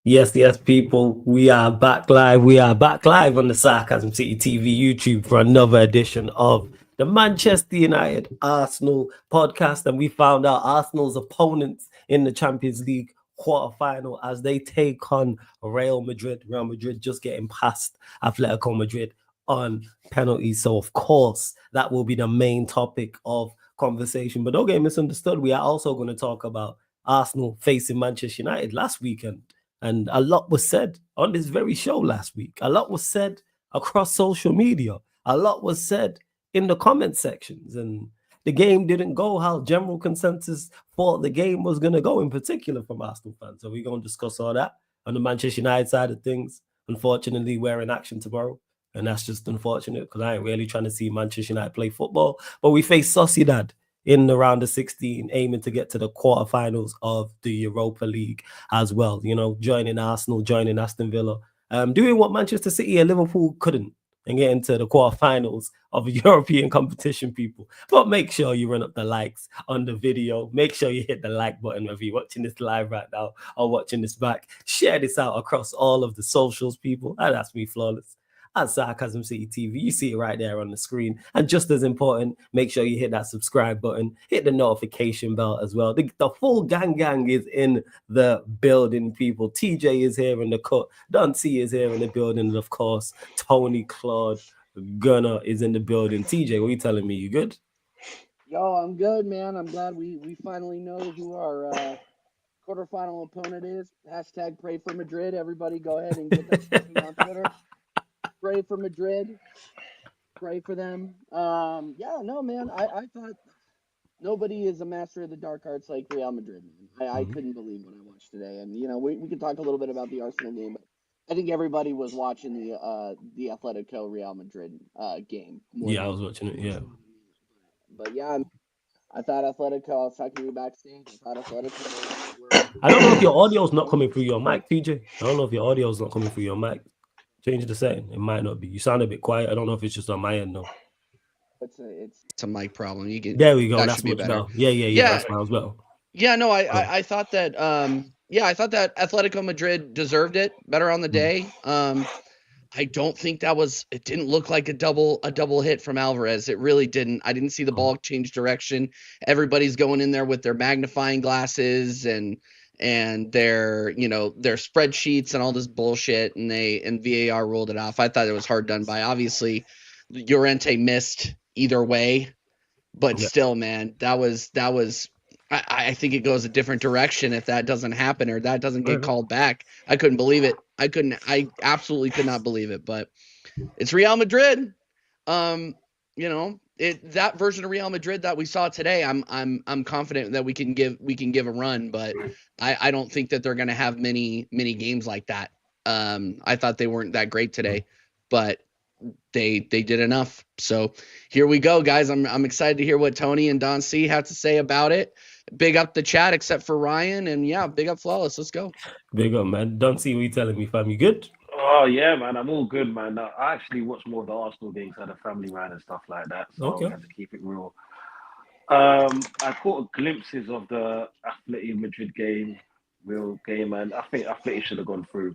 Yes, yes, people. We are back live. We are back live on the Sarcasm City TV YouTube for another edition of the Manchester United Arsenal podcast. And we found out Arsenal's opponents in the Champions League quarterfinal as they take on Real Madrid. Real Madrid just getting past Atletico Madrid on penalties. So, of course, that will be the main topic of conversation. But don't get misunderstood. We are also going to talk about Arsenal facing Manchester United last weekend. And a lot was said on this very show last week. A lot was said across social media. A lot was said in the comment sections. And the game didn't go how general consensus thought the game was going to go, in particular from Arsenal fans. So we're going to discuss all that on the Manchester United side of things. Unfortunately, we're in action tomorrow. And that's just unfortunate because I ain't really trying to see Manchester United play football. But we face Sociedad in the round of 16, aiming to get to the quarterfinals of the Europa League as well. You know, joining Arsenal, joining Aston Villa, doing what Manchester City and Liverpool couldn't, and get into the quarterfinals of a European competition, people. But make sure you run up the likes on the video. Make sure you hit the like button whether you're watching this live right now or watching this back. Share this out across all of the socials, people. And that's me, Flawless. At Sarcasm City TV. You see it right there on the screen. And just as important, make sure you hit that subscribe button, hit the notification bell as well. The full gang is in the building, people. TJ is here in the cut. Don C is here in the building. And of course, Tony, Claude, Gunnar is in the building. TJ, what are you telling me? You good? Yo, I'm good, man. I'm glad we finally know who our quarterfinal opponent is. Hashtag pray for Madrid. Everybody go ahead and get that on Twitter. Pray for Madrid. Pray for them. Yeah, no, man. I thought nobody is a master of the dark arts like Real Madrid, man. I couldn't believe what I watched today. And, you know, we can talk a little bit about the Arsenal game, but I think everybody was watching the Atletico Real Madrid game. Yeah, I was watching it, yeah. But, yeah, I thought Atletico, I was talking to you backstage, I thought Atletico were... I don't know if your audio's not coming through your mic, TJ. I don't know if your audio's not coming through your mic. Change the setting. It might not be. You sound a bit quiet. I don't know if it's just on my end though. It's a mic problem. You can. There we go. That That's should be much better. better. Yeah. That sounds better. Yeah, no, I thought that. I thought that Atletico Madrid deserved it better on the day. I don't think that was. It didn't look like a double hit from Alvarez. It really didn't. I didn't see the ball change direction. Everybody's going in there with their magnifying glasses and their spreadsheets and all this bullshit, and VAR ruled it off. I thought it was hard done by. Obviously, Llorente missed either way, but still, man, that was. I think it goes a different direction if that doesn't happen or that doesn't get called back. I couldn't believe it. I absolutely could not believe it. But it's Real Madrid. That version of Real Madrid that we saw today, I'm confident that we can give a run, but I don't think that they're going to have many games like that. I thought they weren't that great today, but they did enough. So here we go, guys. I'm excited to hear what Tony and Don C have to say about it. Big up the chat, except for Ryan, and yeah, big up Flawless. Let's go. Big up, man. Don C, what you telling me, fam? You good? Oh yeah, man, I'm all good, man. I actually watched more of the Arsenal games, had a family round and stuff like that, so I had to keep it real. I caught glimpses of the Atletico Madrid real game, and I think Atletico should have gone through.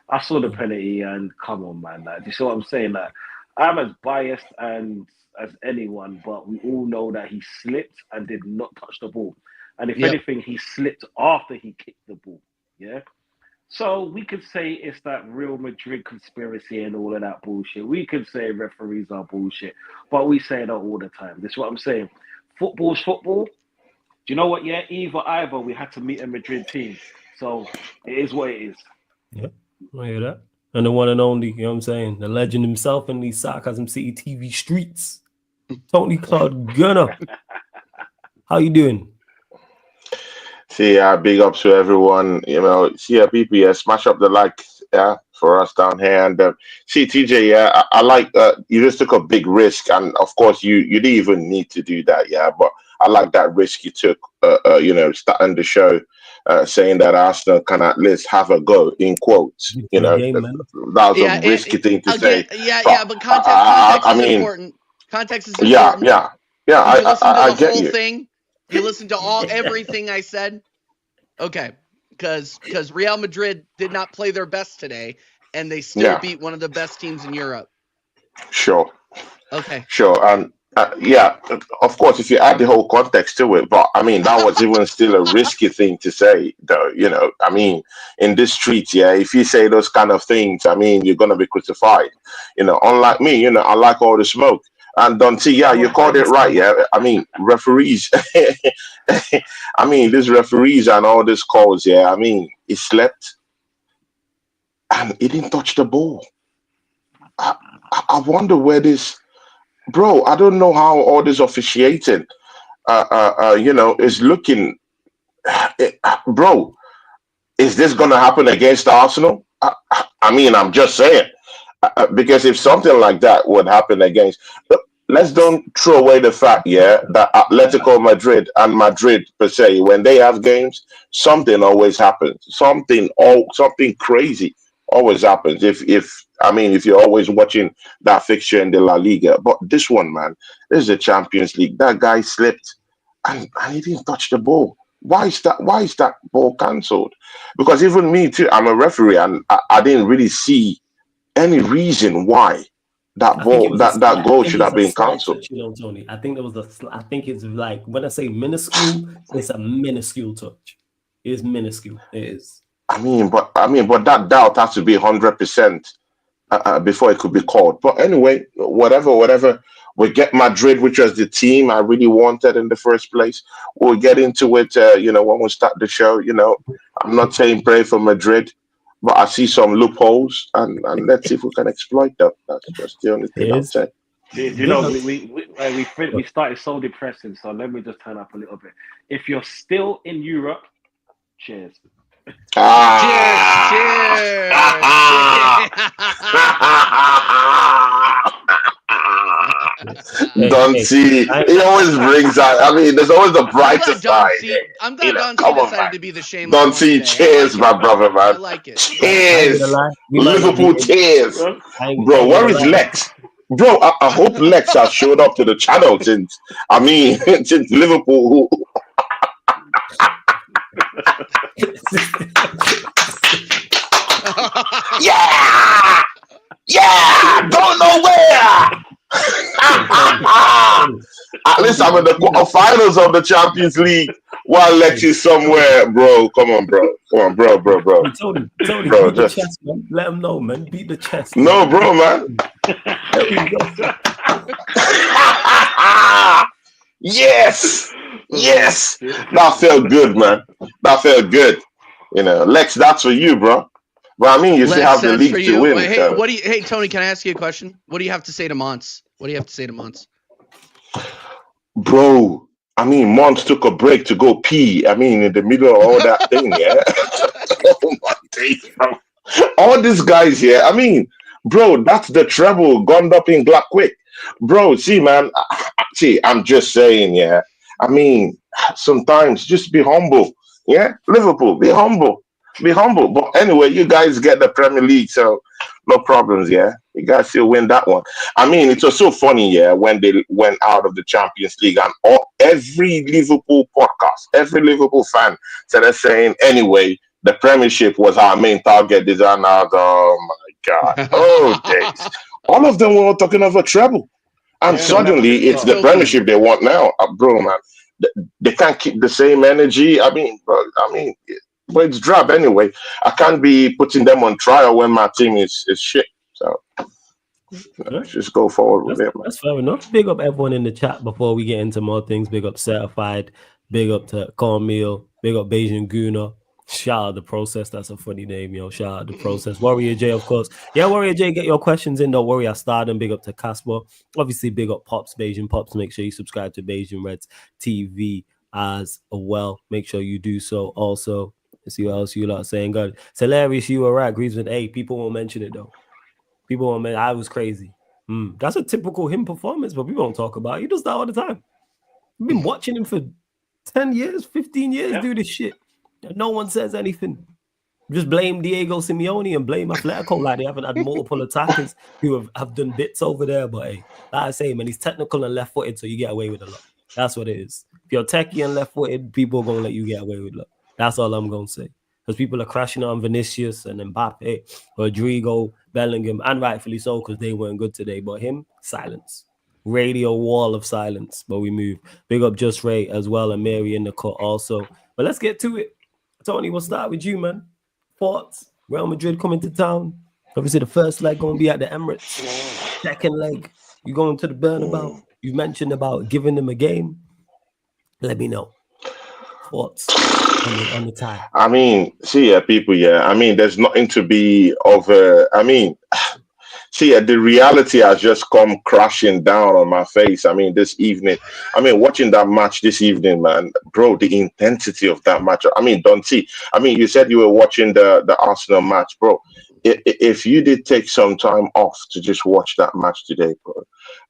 I saw the penalty, and come on, man, like, do you see what I'm saying? Like, I'm as biased and as anyone, but we all know that he slipped and did not touch the ball, and if anything, he slipped after he kicked the ball. Yeah. So we could say it's that Real Madrid conspiracy and all of that bullshit. We could say referees are bullshit, but we say that all the time. This is what I'm saying. Football's football. Do you know what? Yeah, either we had to meet a Madrid team. So it is what it is. Yeah, I hear that. And the one and only, you know what I'm saying? The legend himself in these Sarcasm City TV streets. Tony Claude Gunner. How you doing? See, big ups to everyone. You know, people, smash up the like, for us down here. And see, TJ, I like you just took a big risk, and of course, you didn't even need to do that, but I like that risk you took. Starting the show, saying that Arsenal can at least have a go in quotes. That was a risky thing to say. But context is important. Context is important. Yeah. I get you. Thing? You listened to everything I said? Okay. because Real Madrid did not play their best today, and they still beat one of the best teams in Europe. Sure. Okay. Sure. And yeah, of course, if you add the whole context to it, but I mean, that was even still a risky thing to say, though. I mean, in this street, yeah, if you say those kind of things, I mean, you're gonna be crucified. Unlike me, I like all the smoke. And Dante, yeah, you called it right, yeah. I mean, referees. I mean, these referees and all these calls, yeah. I mean, he slept and he didn't touch the ball. I wonder where this. Bro, I don't know how all this officiating, is looking. Bro, is this gonna happen against Arsenal? I mean, I'm just saying, because if something like that would happen against, let's don't throw away the fact, yeah, that Atletico Madrid and Madrid per se, when they have games, something always happens. Something crazy always happens. If you're always watching that fixture in the La Liga, but this one, man, this is the Champions League. That guy slipped and he didn't touch the ball. Why is that ball cancelled? Because even me too, I'm a referee, and I didn't really see any reason why that ball, that goal should have been cancelled. Tony, I think there was I think it's like, when I say minuscule, it's a minuscule touch. It is minuscule. It is. I mean, but that doubt has to be 100% before it could be called. But anyway, whatever. We get Madrid, which was the team I really wanted in the first place. We'll get into it, when we start the show. I'm not saying pray for Madrid, but I see some loopholes, and let's see if we can exploit them. That's just the only thing I'll say. We started so depressing, so let me just turn up a little bit. If you're still in Europe, cheers. Cheers! Don't see. He always brings out. I mean, there's always the brighter side. I'm glad Don C decided to be the shameless. Don't see. Cheers, my brother, man. I like it. Cheers, Liverpool. Cheers, bro. Where is Lex? Bro, I hope Lex has showed up to the channel since Liverpool. Yeah, don't know where. At least I'm in the quarterfinals of the Champions League while Lex is somewhere, bro. Come on, bro. Tony, bro, beat the chest, man. Let him know, man. Beat the chest. No, bro, man. Yes. That felt good, man. That felt good. Lex, that's for you, bro. But I mean, you still have the league to win. Hey, Tony, can I ask you a question? What do you have to say to Mons? Bro, I mean, Mons took a break to go pee. I mean, in the middle of all that thing, yeah. Oh my days, bro. All these guys here, I mean, bro, that's the treble gone up in Black quick. Bro, see, man, I'm just saying, yeah. I mean, sometimes just be humble. Yeah, Liverpool, be humble. But anyway, you guys get the Premier League, so no problems, yeah. You guys still win that one. I mean, it was so funny, yeah, when they went out of the Champions League, and every Liverpool podcast, every Liverpool fan started saying, anyway, the Premiership was our main target. Oh my God. Oh, days. All of them were talking of a treble. And suddenly it's the Premiership they want now. Bro, man, they can't keep the same energy. I mean, but it's drab anyway. I can't be putting them on trial when my team is shit. So let's just go forward with it, man. That's fair enough. Big up everyone in the chat before we get into more things. Big up Certified. Big up to Cornmeal. Big up Beijing Guna. Shout out the Process. That's a funny name, yo. Shout out the Process. Warrior J, of course. Yeah, Warrior J, get your questions in. Don't worry, I started them. Big up to Casper. Obviously, big up Pops, Beijing Pops. Make sure you subscribe to Beijing Reds TV as well. Make sure you do so also. Let's see what else you lot are saying. God, it's hilarious. You were right. Griezmann. Hey, people won't mention it though. People won't mention. I was crazy. That's a typical him performance, but people don't talk about it. He does that all the time. I've been watching him for 10 years, 15 years do this shit. And no one says anything. Just blame Diego Simeone and blame Atletico like they haven't had multiple attackers who have done bits over there. But hey, like I say, man, he's technical and left-footed, so you get away with a lot. That's what it is. If you're techie and left-footed, people are going to let you get away with a lot. That's all I'm going to say. because people are crashing on Vinicius and Mbappe, Rodrigo, Bellingham, and rightfully so because they weren't good today. But him, silence. Radio wall of silence. But we move. Big up Just Ray as well, and Mary in the cut also. But let's get to it. Tony, we'll start with you, man. Thoughts? Real Madrid coming to town. Obviously, the first leg going to be at the Emirates. Second leg, you going to the Bernabeu. You mentioned about giving them a game. Let me know. Thoughts on the tie? I mean, see, people, I mean, there's nothing to be over. I mean, see, the reality has just come crashing down on my face. I mean, this evening, I mean, watching that match this evening, man, bro, the intensity of that match. I mean, don't see. I mean, you said you were watching the Arsenal match, bro. If you did take some time off to just watch that match today,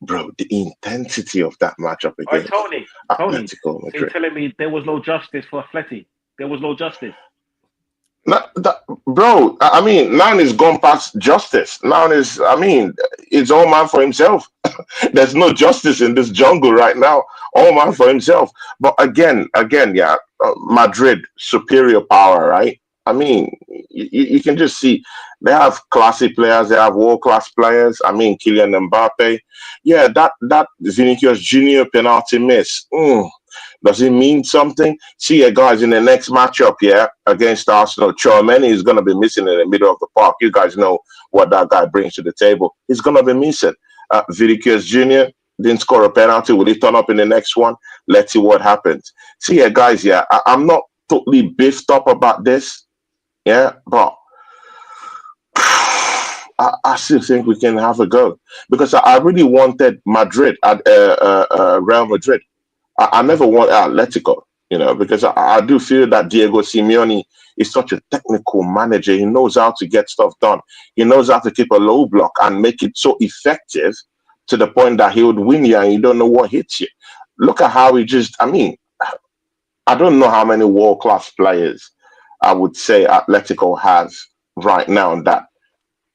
bro, the intensity of that matchup against Tony, Atletico so Madrid. you're telling me there was no justice for Atleti? There was no justice. Bro, I mean, now it's gone past justice. Now I mean, it's all man for himself. There's no justice in this jungle right now. All man for himself. But again, Madrid, superior power, right? I mean, you can just see they have classy players. They have world-class players. I mean, Kylian Mbappe. Yeah, that Vinicius Junior penalty miss. Does it mean something? See you guys in the next matchup here against Arsenal. Chouameni is going to be missing in the middle of the park. You guys know what that guy brings to the table. He's going to be missing. Vinicius Junior didn't score a penalty. Will he turn up in the next one? Let's see what happens. See you guys, I'm not totally biffed up about this. Yeah, but I still think we can have a go because I really wanted Madrid at Real Madrid. I never want Atletico, because I do feel that Diego Simeone is such a technical manager. He knows how to get stuff done. He knows how to keep a low block and make it so effective to the point that he would win you and you don't know what hits you. Look at how I mean, I don't know how many world-class players I would say Atletico has right now that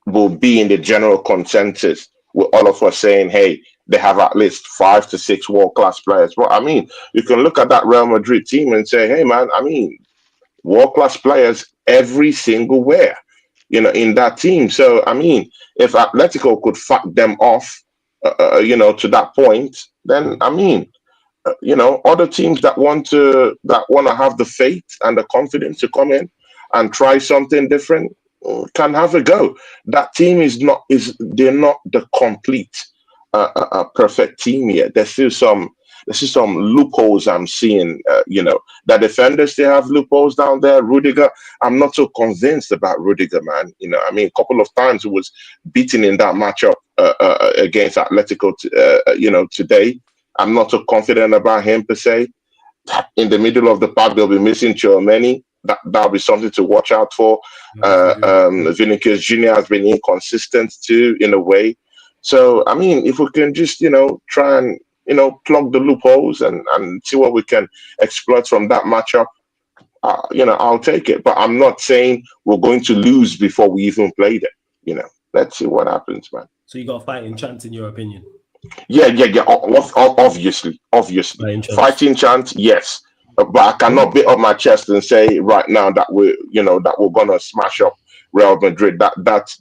will be in the general consensus with all of us saying, hey, they have at least 5 to 6 world-class players. Well, I mean, you can look at that Real Madrid team and say, hey, man, I mean, world-class players every single where, in that team. So, I mean, if Atletico could fuck them off, to that point, then, I mean, other teams that want to have the faith and the confidence to come in and try something different can have a go. That team they're not the complete perfect team yet. There's still some loopholes I'm seeing. The defenders, they have loopholes down there. Rudiger, I'm not so convinced about Rudiger, man. I mean, a couple of times he was beaten in that matchup against Atletico today. I'm not so confident about him per se. In the middle of the park, they'll be missing Chouameni. That'll be something to watch out for. Vinicius Junior has been inconsistent too, in a way. So, I mean, if we can just, try and, plug the loopholes and see what we can exploit from that matchup, I'll take it. But I'm not saying we're going to lose before we even play them. Let's see what happens, man. So you got a fighting chance, in your opinion? Yeah. Obviously. Fighting chance, yes. But I cannot beat up my chest and say right now that we're gonna smash up Real Madrid. That's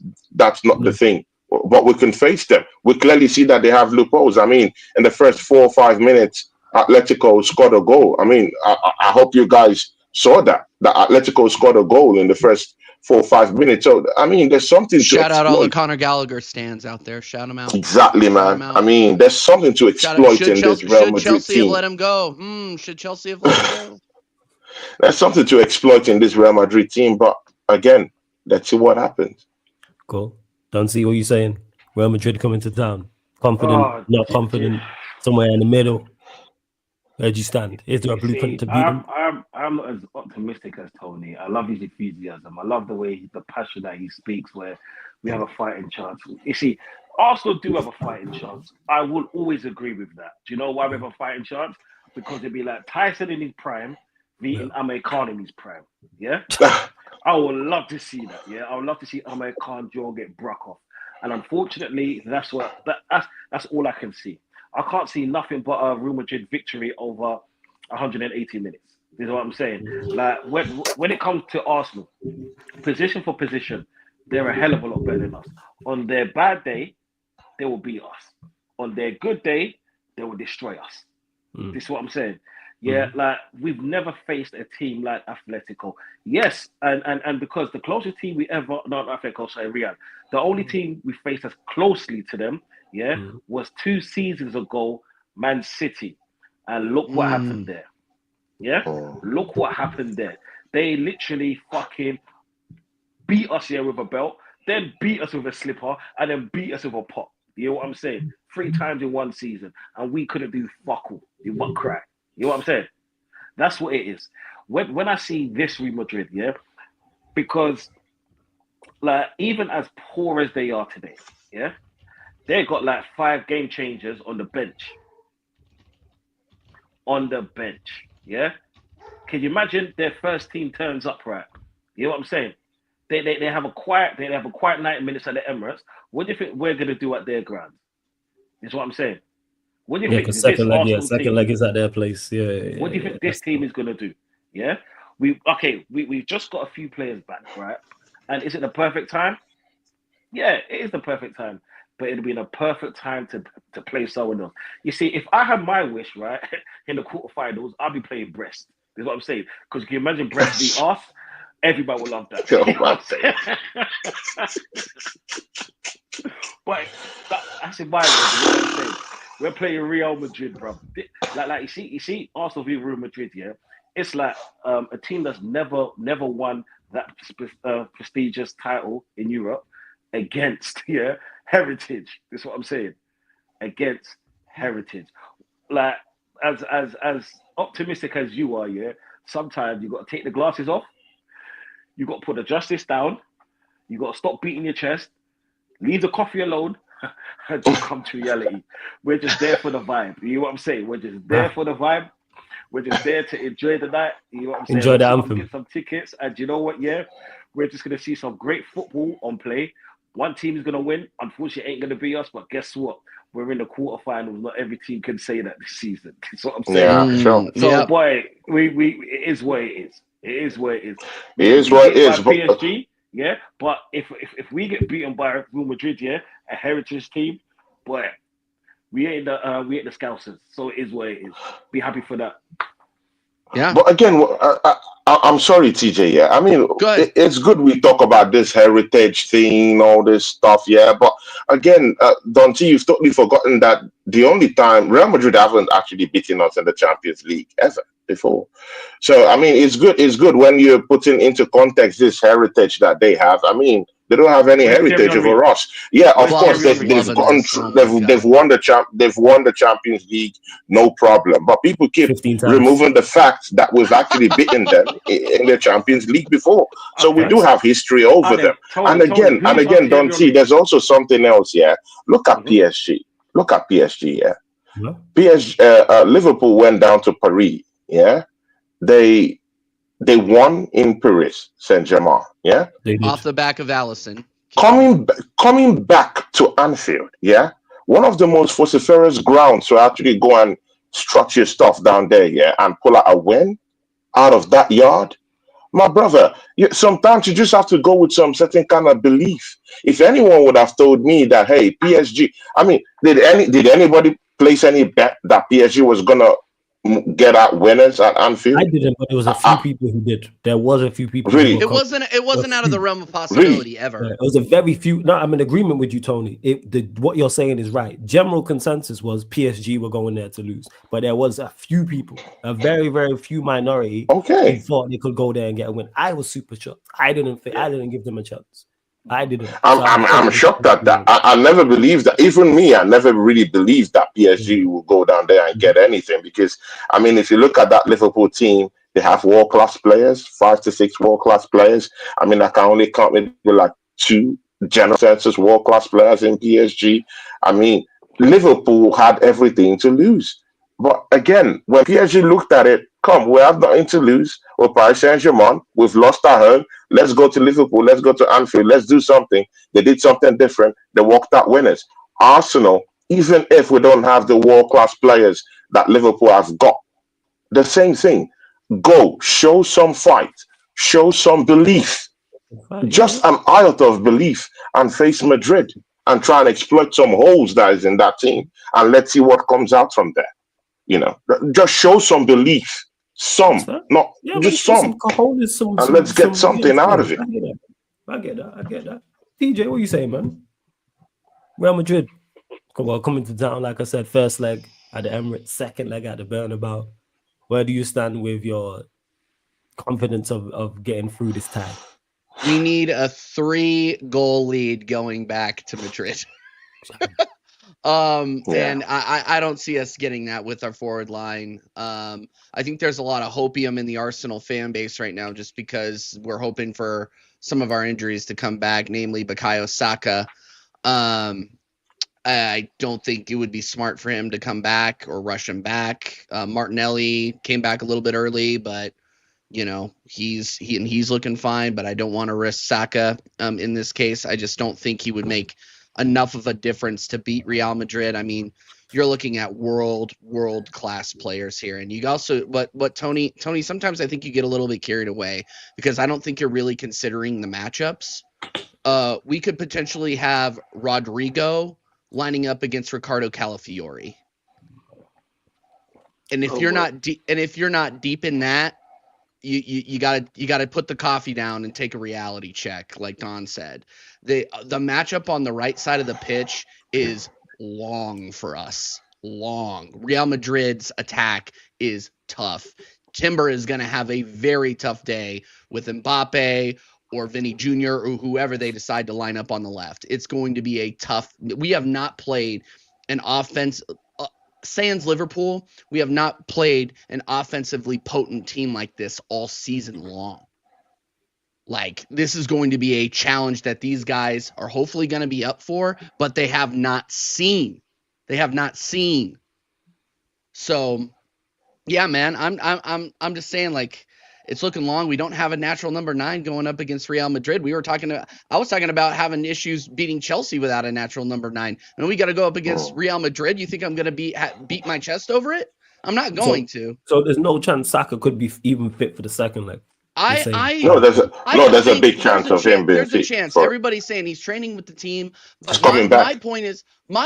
not the thing. But we can face them. We clearly see that they have loopholes. I mean, in the first 4 or 5 minutes, Atletico scored a goal. I mean, I hope you guys saw that Atletico scored a goal in the first 4 or 5 minutes. So, I mean, there's something Shout to out exploit. all the Conor Gallagher stands out there. Shout them out. Exactly, man. I mean, there's something to exploit in this Real Madrid Chelsea team. have let him go? Should Chelsea have let him go? There's something to exploit in this Real Madrid team. But, again, let's see what happens. Cool. Don't see what you're saying. Real Madrid coming to town. Confident, not confident, somewhere in the middle. Where do you stand? Is there a blueprint to beat them? I'm not as optimistic as Tony. I love his enthusiasm. I love the passion that he speaks, where we have a fighting chance. You see, Arsenal do have a fighting chance. I will always agree with that. Do you know why we have a fighting chance? Because it'd be like Tyson in his prime beating Amir Khan in his prime. Yeah? I would love to see that. Yeah, I would love to see Amir Khan Joe get Brock off. And unfortunately, that's all I can see. I can't see nothing but a Real Madrid victory over 180 minutes. This is what I'm saying. Like when it comes to Arsenal, position for position, they're a hell of a lot better than us. On their bad day, they will beat us. On their good day, they will destroy us. This is what I'm saying. Yeah, like we've never faced a team like Atletico. Yes, and because the closest team we ever, not Atletico, sorry, Real, the only team we faced as closely to them, was 2 seasons ago, Man City. And look what happened there. Yeah? Look what happened there. They literally fucking beat us here with a belt, then beat us with a slipper, and then beat us with a pop. You know what I'm saying? 3 times in 1 season. And we couldn't do fuck all. You want crack. You know what I'm saying? That's what it is. When I see this Real Madrid, yeah, because like even as poor as they are today, yeah, they got like 5 game changers on the bench. On the bench, yeah. Can you imagine their first team turns up, right? You know what I'm saying? They have a quiet 90 minutes at the Emirates. What do you think we're gonna do at their ground? Is what I'm saying. What do you think this second leg is at their place. What do you think this team is gonna do? Yeah, we've just got a few players back, right? And is it the perfect time? Yeah, it is the perfect time. But it'll be the perfect time to play someone else. You see, if I had my wish, right, in the quarterfinals, I'll be playing Brest. Is what I'm saying. Because can you imagine Brest beat us? Everybody will love that. You know what I'm saying? But that's in my way. You know what I'm saying? We're playing Real Madrid, bro. Like you see, Arsenal v Real Madrid, yeah. It's like a team that's never won that prestigious title in Europe against Heritage. That's what I'm saying. Against Heritage. Like as optimistic as you are, yeah. Sometimes you got to take the glasses off. You got to put the justice down. You got to stop beating your chest. Leave the coffee alone. And just come to reality. We're just there for the vibe. You know what I'm saying? We're just there for the vibe. We're just there to enjoy the night. You know what I'm saying? Enjoy the anthem. Get some tickets, and you know what? Yeah, we're just gonna see some great football on play. One team is gonna win. Unfortunately, it ain't gonna be us. But guess what? We're in the quarterfinals. Not every team can say that this season. That's what I'm saying. Yeah, sure. So, boy, it is what it is. It is what it is. It is what it is. PSG, yeah. But if we get beaten by Real Madrid, yeah, a heritage team, boy, we ain't the Scousers. So it is what it is. Be happy for that. Yeah. But again, I'm sorry, TJ. Yeah, I mean, it's good we talk about this heritage thing, all this stuff. Yeah, but again, Dante, you've totally forgotten that the only time Real Madrid haven't actually beaten us in the Champions League ever before. So I mean, it's good. It's good when you're putting into context this heritage that they have. I mean, they don't have any heritage over us. Yeah, of course they've won the Champions League, no problem. But people keep removing the fact that we've actually beaten them in the Champions League before. So we do have history over them. And again, don't see. There's also something else. Yeah, look at PSG. Look at PSG. Yeah, PSG. Liverpool went down to Paris. Yeah, they won in Paris Saint-Germain. Yeah, off the back of Allison. Coming back to Anfield. Yeah, one of the most vociferous grounds to actually go and structure stuff down there. Yeah, and pull out a win out of that yard. My brother, sometimes you just have to go with some certain kind of belief. If anyone would have told me that, hey, PSG, I mean, did anybody place any bet that PSG was gonna get out winners at Anfield? I didn't, but there was a few people who did. There was a few people. Really, it wasn't out of the realm of possibility ever. Yeah, it was a very few. No, I'm in agreement with you, Tony. What you're saying is right. General consensus was PSG were going there to lose, but there was a few people, a very, very few minority, who thought they could go there and get a win. I was super shocked. I didn't give them a chance. I didn't. I'm shocked at that. I never believed that. Even me, I never really believed that PSG will go down there and get anything. Because I mean, if you look at that Liverpool team, they have world-class players, 5 to 6 world-class players. I mean, I can only count maybe like 2 general census world-class players in PSG. I mean, Liverpool had everything to lose. But again, when PSG looked at it, we have nothing to lose. We're Paris Saint-Germain. We've lost our home. Let's go to Liverpool. Let's go to Anfield. Let's do something. They did something different. They walked out winners. Arsenal, even if we don't have the world-class players that Liverpool have got, the same thing. Go, show some fight, show some belief, just an iota of belief, and face Madrid and try and exploit some holes that is in that team, and let's see what comes out from there. Just show some belief, not just some, and let's get something out of it. I get that. TJ, what you saying, man? Real Madrid, coming to town, like I said, first leg at the Emirates, second leg at the Bernabeu. Where do you stand with your confidence of getting through this tie? We need a 3-goal lead going back to Madrid. And I don't see us getting that with our forward line. I think there's a lot of hopium in the Arsenal fan base right now, just because we're hoping for some of our injuries to come back, namely Bukayo Saka. I don't think it would be smart for him to come back or rush him back. Martinelli came back a little bit early, but he's looking fine. But I don't want to risk Saka in this case. I just don't think he would make enough of a difference to beat Real Madrid. I mean, you're looking at world class players here, and you also what Tony. Sometimes I think you get a little bit carried away because I don't think you're really considering the matchups. We could potentially have Rodrigo lining up against Ricardo Calafiori, and if you're not deep in that, you gotta put the coffee down and take a reality check, like Don said. The matchup on the right side of the pitch is long for us. Long. Real Madrid's attack is tough. Timber is going to have a very tough day with Mbappe or Vinny Jr. or whoever they decide to line up on the left. It's going to be a tough. We have not played an offense. Sans Liverpool, we have not played an offensively potent team like this all season long. Like, this is going to be a challenge that these guys are hopefully going to be up for, but they have not seen. So, yeah, man, I'm just saying, like, it's looking long. We don't have a natural number 9 going up against Real Madrid. I was talking about having issues beating Chelsea without a natural number 9. And we got to go up against Real Madrid. You think I'm going to beat my chest over it? I'm not going to. So there's no chance Saka could be even fit for the second leg. There's a big chance of him being fit. There's a chance. Everybody's saying he's training with the team. But my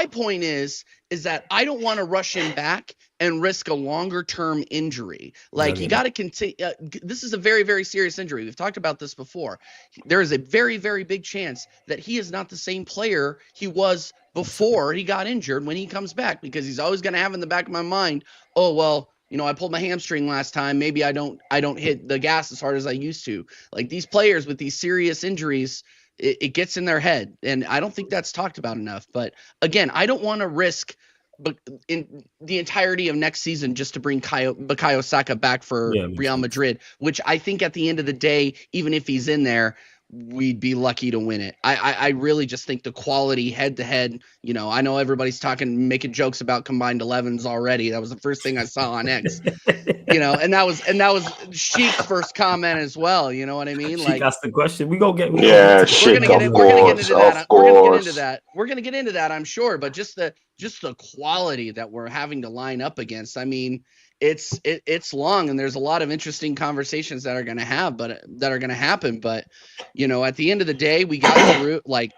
point is that I don't want to rush him back and risk a longer term injury. Like, you got to continue. This is a very, very serious injury. We've talked about this before. There is a very, very big chance that he is not the same player he was before he got injured when he comes back, because he's always going to have in the back of my mind, oh, well, I pulled my hamstring last time. Maybe I don't hit the gas as hard as I used to. Like, these players with these serious injuries, it gets in their head, and I don't think that's talked about enough. But again, I don't want to risk in the entirety of next season just to bring Bukayo Saka back for Real Madrid, which I think at the end of the day, even if he's in there, we'd be lucky to win it. I really just think the quality head to head, I know everybody's making jokes about combined 11s already. That was the first thing I saw on X, and that was Sheik's first comment as well. You know what I mean? Sheik asked the question. We're gonna get into that, I'm sure, but just the quality that we're having to line up against. I mean, it's long, and there's a lot of interesting conversations that are going to happen. But at the end of the day, we got through. Like,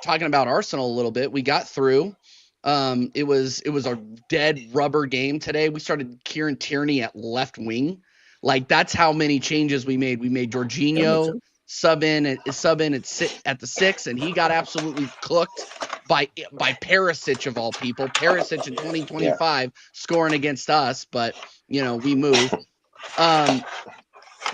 talking about Arsenal a little bit, we got through. It was a dead rubber game today. We started Kieran Tierney at left wing. Like, that's how many changes we made. We made Jorginho sub in at the 6, and he got absolutely cooked by Perisic of all people. Perisic in 2025 scoring against us, but we move.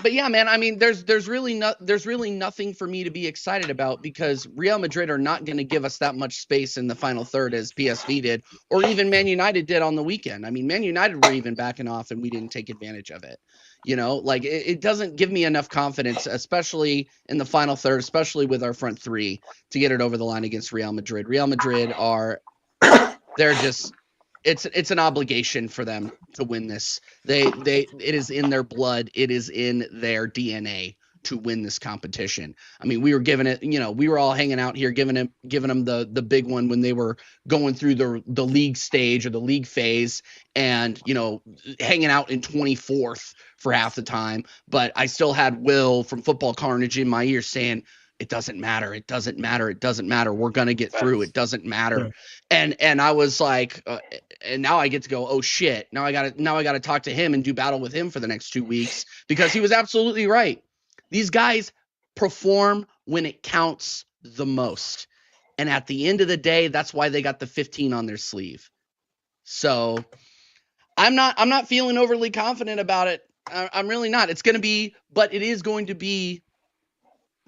But yeah, man, I mean, there's really nothing for me to be excited about, because Real Madrid are not going to give us that much space in the final third as PSV did, or even Man United did on the weekend. I mean, Man United were even backing off, and we didn't take advantage of it. Like, it doesn't give me enough confidence, especially in the final third, especially with our front three, to get it over the line against Real Madrid. Real Madrid it's an obligation for them to win this. It is in their blood. It is in their DNA to win this competition. I mean, we were giving it, we were all hanging out here, giving them the big one when they were going through the league stage or the league phase, and hanging out in 24th for half the time. But I still had Will from Football Carnage in my ear saying, it doesn't matter. It doesn't matter. It doesn't matter. We're going to get through. It doesn't matter. And I was like, and now I get to go, oh shit. Now I got to talk to him and do battle with him for the next 2 weeks, because he was absolutely right. These guys perform when it counts the most. And at the end of the day, that's why they got the 15 on their sleeve. So I'm not feeling overly confident about it. I'm really not. It is going to be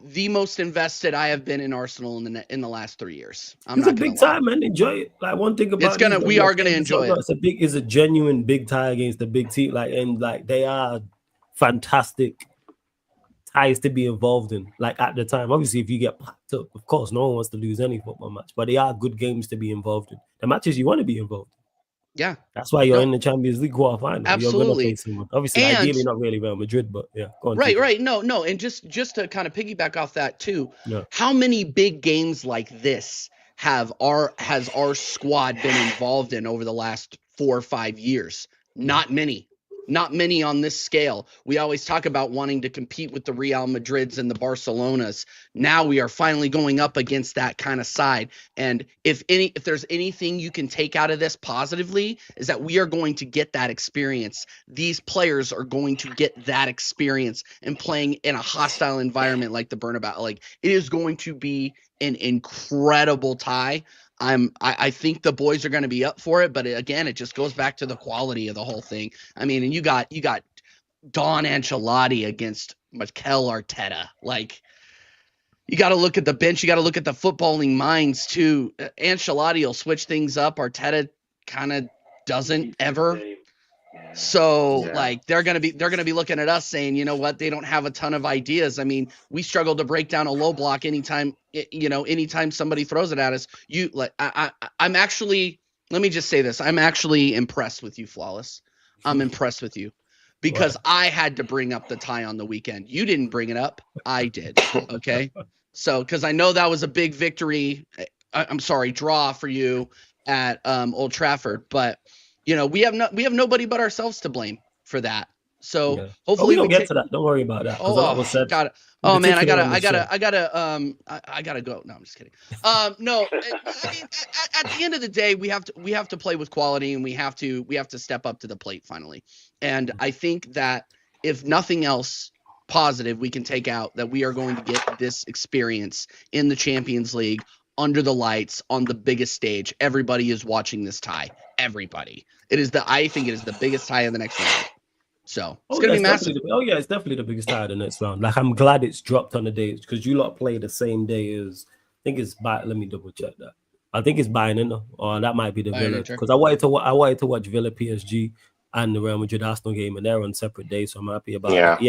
the most invested I have been in Arsenal in the last 3 years. It's a big tie, man. Enjoy it. Like, one thing about we are gonna enjoy it. It's a genuine big tie against the big team. And they are fantastic ties to be involved in. Like, at the time, obviously, if you get packed up, of course, no one wants to lose any football match. But they are good games to be involved in. The matches you want to be involved in. Yeah, that's why you're in the Champions League quarterfinal. Absolutely. Obviously, ideally not really Real Madrid, but yeah. Go on, right. No, and just to kind of piggyback off that too. Yeah. How many big games like this has our squad been involved in over the last 4 or 5 years? Not many. Not many on this scale. We always talk about wanting to compete with the Real Madrids and the Barcelonas. Now we are finally going up against that kind of side. And if there's anything you can take out of this positively, is that we are going to get that experience. These players are going to get that experience in playing in a hostile environment like the Bernabeu. Like, it is going to be an incredible tie. I think the boys are going to be up for it, but again, it just goes back to the quality of the whole thing. I mean, and you got Don Ancelotti against Mikel Arteta. Like, you got to look at the bench, you got to look at the footballing minds too. Ancelotti will switch things up. Arteta kind of doesn't ever. So like they're gonna be looking at us saying, you know what, they don't have a ton of ideas. I mean, we struggle to break down a low block anytime somebody throws it at us. I'm actually, let me just say this, I'm actually impressed with you, Flawless. I'm impressed with you because I had to bring up the tie on the weekend. You didn't bring it up, I did. Okay, so because I know that was a big victory. Draw for you at Old Trafford, but. We have nobody but ourselves to blame for that. So hopefully we don't get to that. Don't worry about that. Got it. Oh man, I gotta go. No, I'm just kidding. No, I mean, at the end of the day, we have to play with quality, and we have to step up to the plate finally. And I think that if nothing else positive we can take out, that we are going to get this experience in the Champions League under the lights on the biggest stage. Everybody is watching this tie. Everybody. I think it is the biggest tie of the next round. So it's gonna be massive. It's definitely the biggest tie of the next round. Like, I'm glad it's dropped on the day, because you lot play the same day as, I think it's let me double check that. I think it's Bayern Inter, or that might be the Villa, because I wanted to watch Villa PSG and the Real Madrid Arsenal game, and they're on separate days, so I'm happy about that.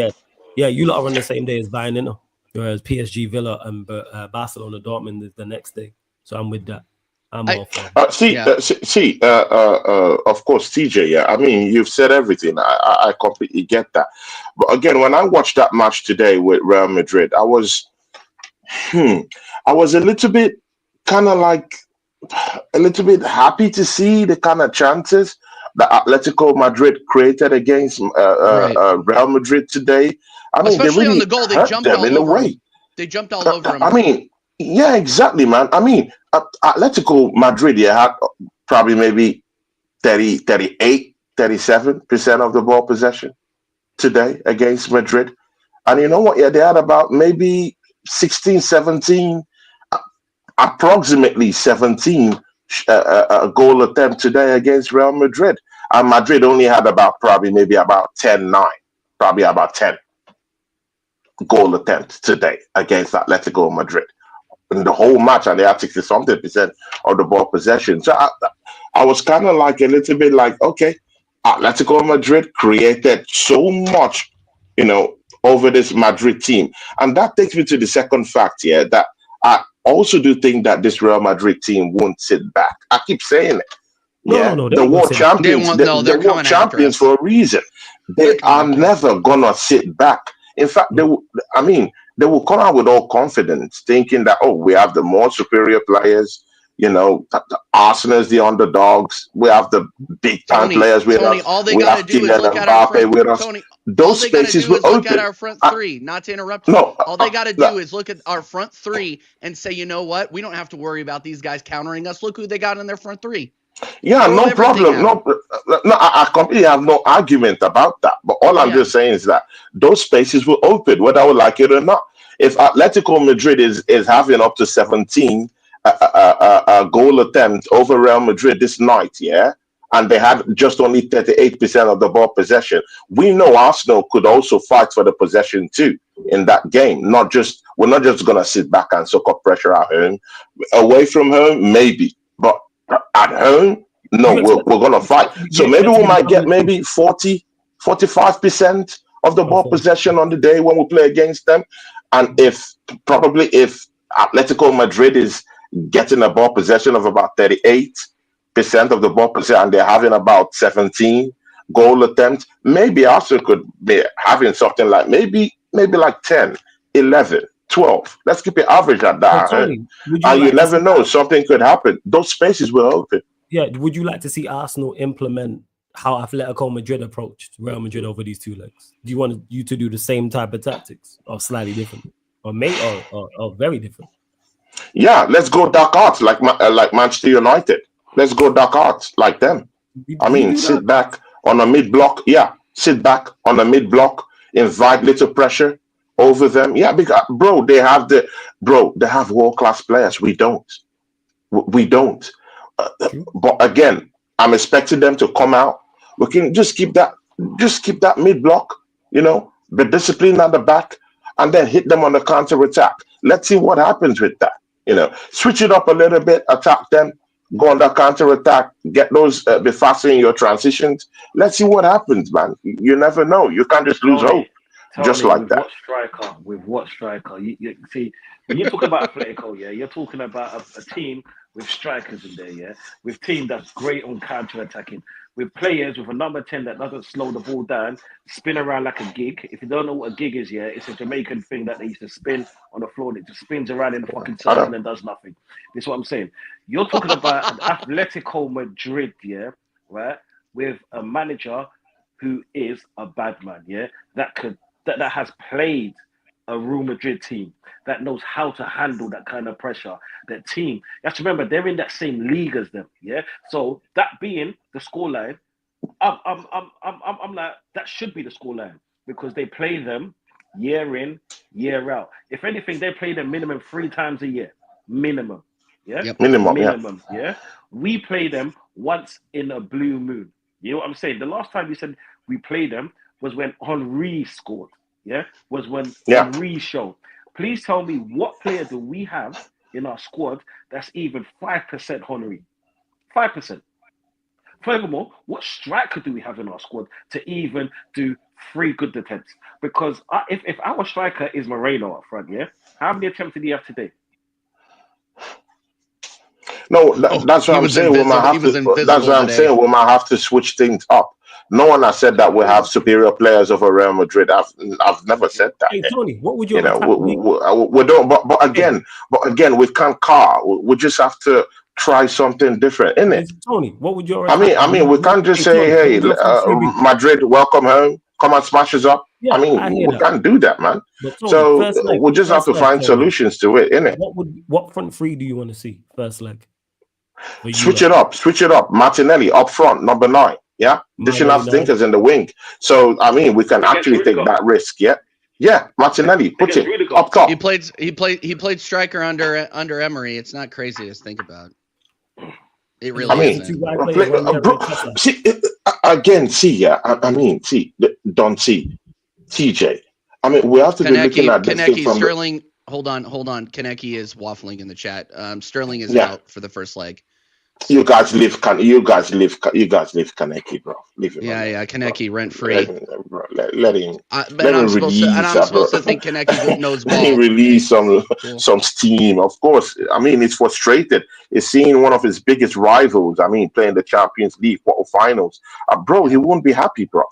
Yeah, you lot are on the same day as Bayern Inter, whereas PSG, Villa, and Barcelona Dortmund is the next day. So I'm with that. I'm all for it. Of course, TJ. Yeah, I mean, you've said everything. I completely get that. But again, when I watched that match today with Real Madrid, I was a little bit happy to see the kind of chances that Atletico Madrid created against Real Madrid today. I mean, especially they really on the goal, they jumped all over him. They jumped all over him. I mean, yeah, exactly, man. I mean, Atletico Madrid had probably maybe 37% of the ball possession today against Madrid. And you know what? Yeah, they had about maybe 16, 17, approximately 17 goal attempt today against Real Madrid. And Madrid only had probably about 10 goal attempts today against Atletico Madrid. In the whole match, and they had 60-something% of the ball possession. So I was kind of like a little bit like, okay, Atletico Madrid created so much, over this Madrid team. And that takes me to the second fact here, that I also do think that this Real Madrid team won't sit back. I keep saying it. No, the world champions. They're world champions for a reason. They are never gonna sit back. In fact, they will. I mean, they will come out with all confidence, thinking that we have the more superior players. Arsenal's the underdogs. We have the big time players with us. All they We got have to do is Kylian look at our Mbappe front. with us. Tony, Those spaces will look at open. our front three. Not to interrupt you. No, all they got to do is look at our front three and say, you know what? We don't have to worry about these guys countering us. Look who they got in their front three. Yeah, no problem. No, I completely have no argument about that. But all I'm just saying is that those spaces will open, whether I would like it or not. If Atletico Madrid is having up to 17 goal attempts over Real Madrid this night, and they had just only 38% of the ball possession, we know Arsenal could also fight for the possession too in that game. We're not just going to sit back and soak up pressure at home. Away from home, maybe, but at home, no, we're going to fight. So maybe we might get maybe 45% of the ball possession on the day when we play against them. And if Atletico Madrid is getting a ball possession of about 38% of the ball possession and they're having about 17 goal attempts, maybe Arsenal could be having something like maybe like 10, 11, 12. Let's keep it average at that. Tony, and you never know, something could happen. Those spaces will open. Yeah, would you like to see Arsenal implement how Atletico Madrid approached Real Madrid over these two legs? Do you want you to do the same type of tactics, or slightly different, or very different? Yeah, let's go dark arts like Manchester United. Let's go dark arts like them. Sit back on a mid block. Yeah, sit back on a mid block. Invite little pressure over them. Yeah, because they have world class players. We don't. But again, I'm expecting them to come out. We can just keep that mid block, be disciplined at the back, and then hit them on the counter attack. Let's see what happens with that. Switch it up a little bit, attack them, go on the counter attack, get those, be faster in your transitions. Let's see what happens, man. You never know. You can't just lose hope just like that. With what striker? You see, when you talk about Atletico, you're talking about a team with strikers in there, with team that's great on counter-attacking, with players with a number 10 that doesn't slow the ball down, spin around like a gig. If you don't know what a gig is, it's a Jamaican thing that they used to spin on the floor. It just spins around in a fucking circle and does nothing. This is what I'm saying. You're talking about an Atletico Madrid, right, with a manager who is a bad man, that has played a Real Madrid team that knows how to handle that kind of pressure. That team, you have to remember, they're in that same league as them. So that being the scoreline, I'm like, that should be the scoreline because they play them year in, year out. If anything, they play them minimum 3 times a year, minimum. Minimum. We play them once in a blue moon. You know what I'm saying? The last time you said we played them was when Henry scored. Was when Henry showed. Please tell me what player do we have in our squad that's even 5% Henry? 5%. Furthermore, what striker do we have in our squad to even do 3 good attempts? Because if our striker is Moreno up front, how many attempts did he have today? No, that's what I'm saying. That's what I'm saying. We might have to switch things up. No one has said that we have superior players over Real Madrid. I've never said that. Hey Tony, what would you? We don't. But again, we can't car. We just have to try something different, innit? Tony, what would your? I mean, we can't just say, "Hey, Madrid, welcome home. Come and smash us up." Yeah, we can't do that, man. Tony, so we just have to find solutions to it, innit? What front three do you want to see first leg? Switch it up. Martinelli up front, number 9. Yeah, they shouldn't have thinkers in the wing. So we can actually take that risk. Yeah, Martinelli, put it up top. He played striker under Emery. It's not crazy to think about. It really isn't. Don't see TJ. We have to be looking at this thing from Sterling. Hold on. Kaneki is waffling in the chat. Sterling is out for the first leg. You guys leave Kaneki, bro. Leave him. Yeah. Kaneki rent free. Let him. I'm supposed to think Kaneki knows ball. Let him release some steam. Of course, it's frustrated. He's seeing one of his biggest rivals. Playing the Champions League quarterfinals. Bro, he won't be happy, bro.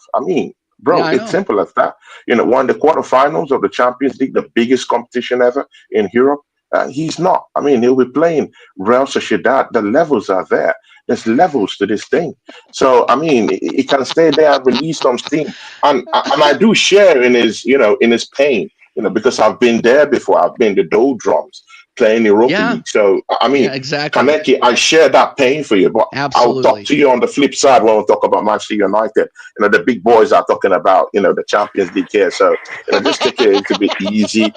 Bro, Yeah, I it's know. simple as that. Won the quarterfinals of the Champions League, the biggest competition ever in Europe. He's not. I mean, he'll be playing Real Sociedad. The levels are there. There's levels to this thing. So, I mean, he can stay there and release some steam. And I do share in his pain, because I've been there before. I've been the doldrums playing Europa Yeah. League. So, I mean, Yeah, exactly. Kaneki, I share that pain for you. But I'll talk Absolutely. to you on the flip side when we talk about Manchester United. The big boys are talking about, the Champions League here. So, just take it a little bit easy,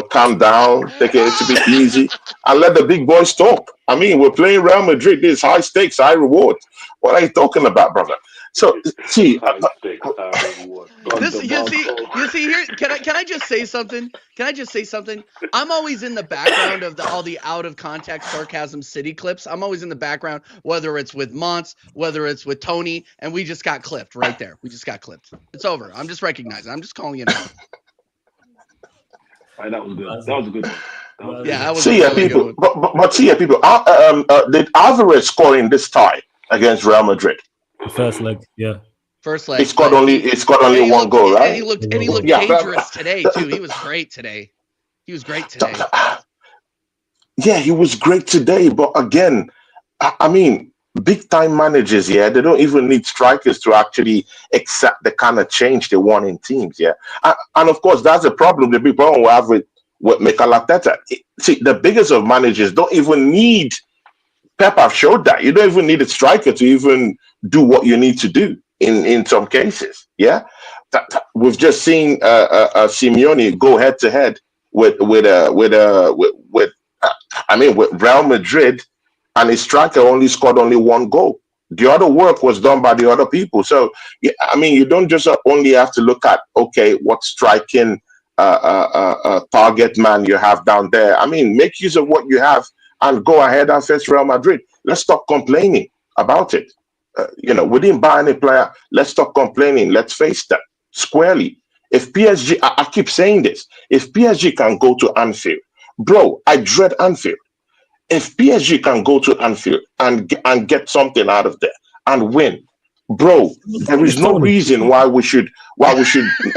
calm down, take it a little bit easy, and let the big boys talk. I mean, we're playing Real Madrid. This high stakes, high reward. What are you talking about, brother? So, see, High stakes, high reward. Gone This, you debacle. see here. Can I just say something? Can I just say something? I'm always in the background of all the out of context sarcasm city clips. I'm always in the background, whether it's with Monts, whether it's with Tony, and we just got clipped right there. We just got clipped. It's over. I'm just recognizing. I'm just calling it out. Right, that was good. That was a good one. That was see, a really people, good one. but see, people, did Alvarez score in this tie against Real Madrid? The first leg, yeah. First leg. It's got only one goal, right? And he looked dangerous today too. He was great today. Yeah, he was great today. But again, I mean, big time managers, they don't even need strikers to actually accept the kind of change they want in teams, and of course, that's a problem. The big problem we have with Mikel Arteta. See, the biggest of managers don't even need. Pep have showed that you don't even need a striker to even do what you need to do in some cases. Yeah, we've just seen Simeone go head to head with Real Madrid, and his striker only scored only one goal. The other work was done by the other people. So, I mean, you don't just only have to look at, okay, what striking target man you have down there. I mean, make use of what you have and go ahead and face Real Madrid. Let's stop complaining about it. We didn't buy any player. Let's stop complaining. Let's face that squarely. If PSG, I keep saying this, if PSG can go to Anfield, bro, I dread Anfield. If PSG can go to Anfield and get something out of there and win, bro, there is no reason why we should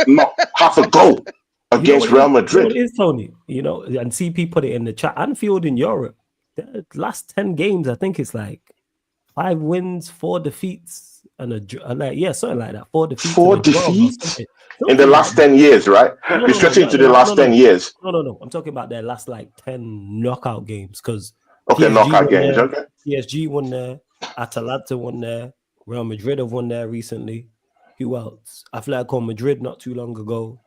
not have a goal against Real Madrid. It is, Tony. And CP put it in the chat. Anfield in Europe, the last 10 games, I think it's like 5 wins, 4 defeats, and something like that. 4 defeats. 4 defeats in the last 10 years, right? You're stretching into the last 10 years. No. I'm talking about their last 10 knockout games because knockout games. Okay. PSG won there, Atalanta won there, Real Madrid have won there recently. Who else? Atletico Madrid not too long ago,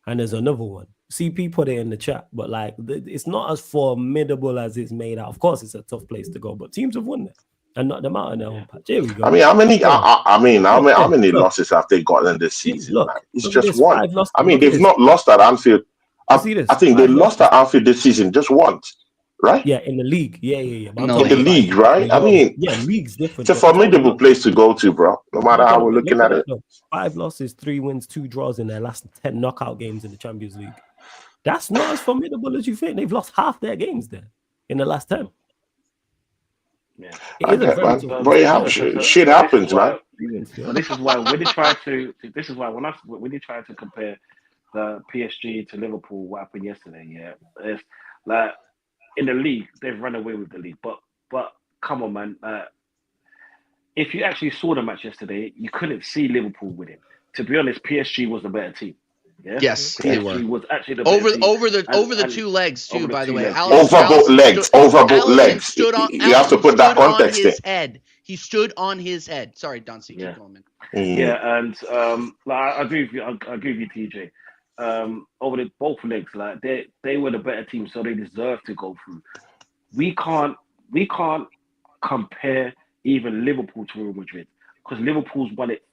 and there's another one. CP put it in the chat, but it's not as formidable as it's made out. Of course, it's a tough place to go, but teams have won there and knocked them out in their own patch. Here we go. I mean, how many losses have they gotten this season? It's just one. I mean, they've not lost at Anfield. I think they lost at Anfield this season just once, right? Yeah, in the league. Yeah. No, in the league, right? I mean, league's different. It's a formidable place to go to, bro. No matter how we're looking at it. 5 losses, 3 wins, 2 draws in their last 10 knockout games in the Champions League. That's not as formidable as you think. They've lost half their games there in the last 10. Yeah, shit happens, man. Well, this is why when they try to. This is why when they try to compare the PSG to Liverpool, what happened yesterday? Yeah, it's like in the league they've run away with the league, but come on, man. If you actually saw the match yesterday, you couldn't see Liverpool winning. To be honest, PSG was the better team. Yeah? Yes, PSG they were. Was actually the better team. Over the 2 legs too. By the way, over both legs. You have to put that context in. He stood on his head. Sorry, Dancy, keep going, man. Yeah, and I agree with you. I agree with you, TJ. Over both legs, they were the better team, so they deserve to go through. We can't compare even Liverpool to Real Madrid because Liverpool's won it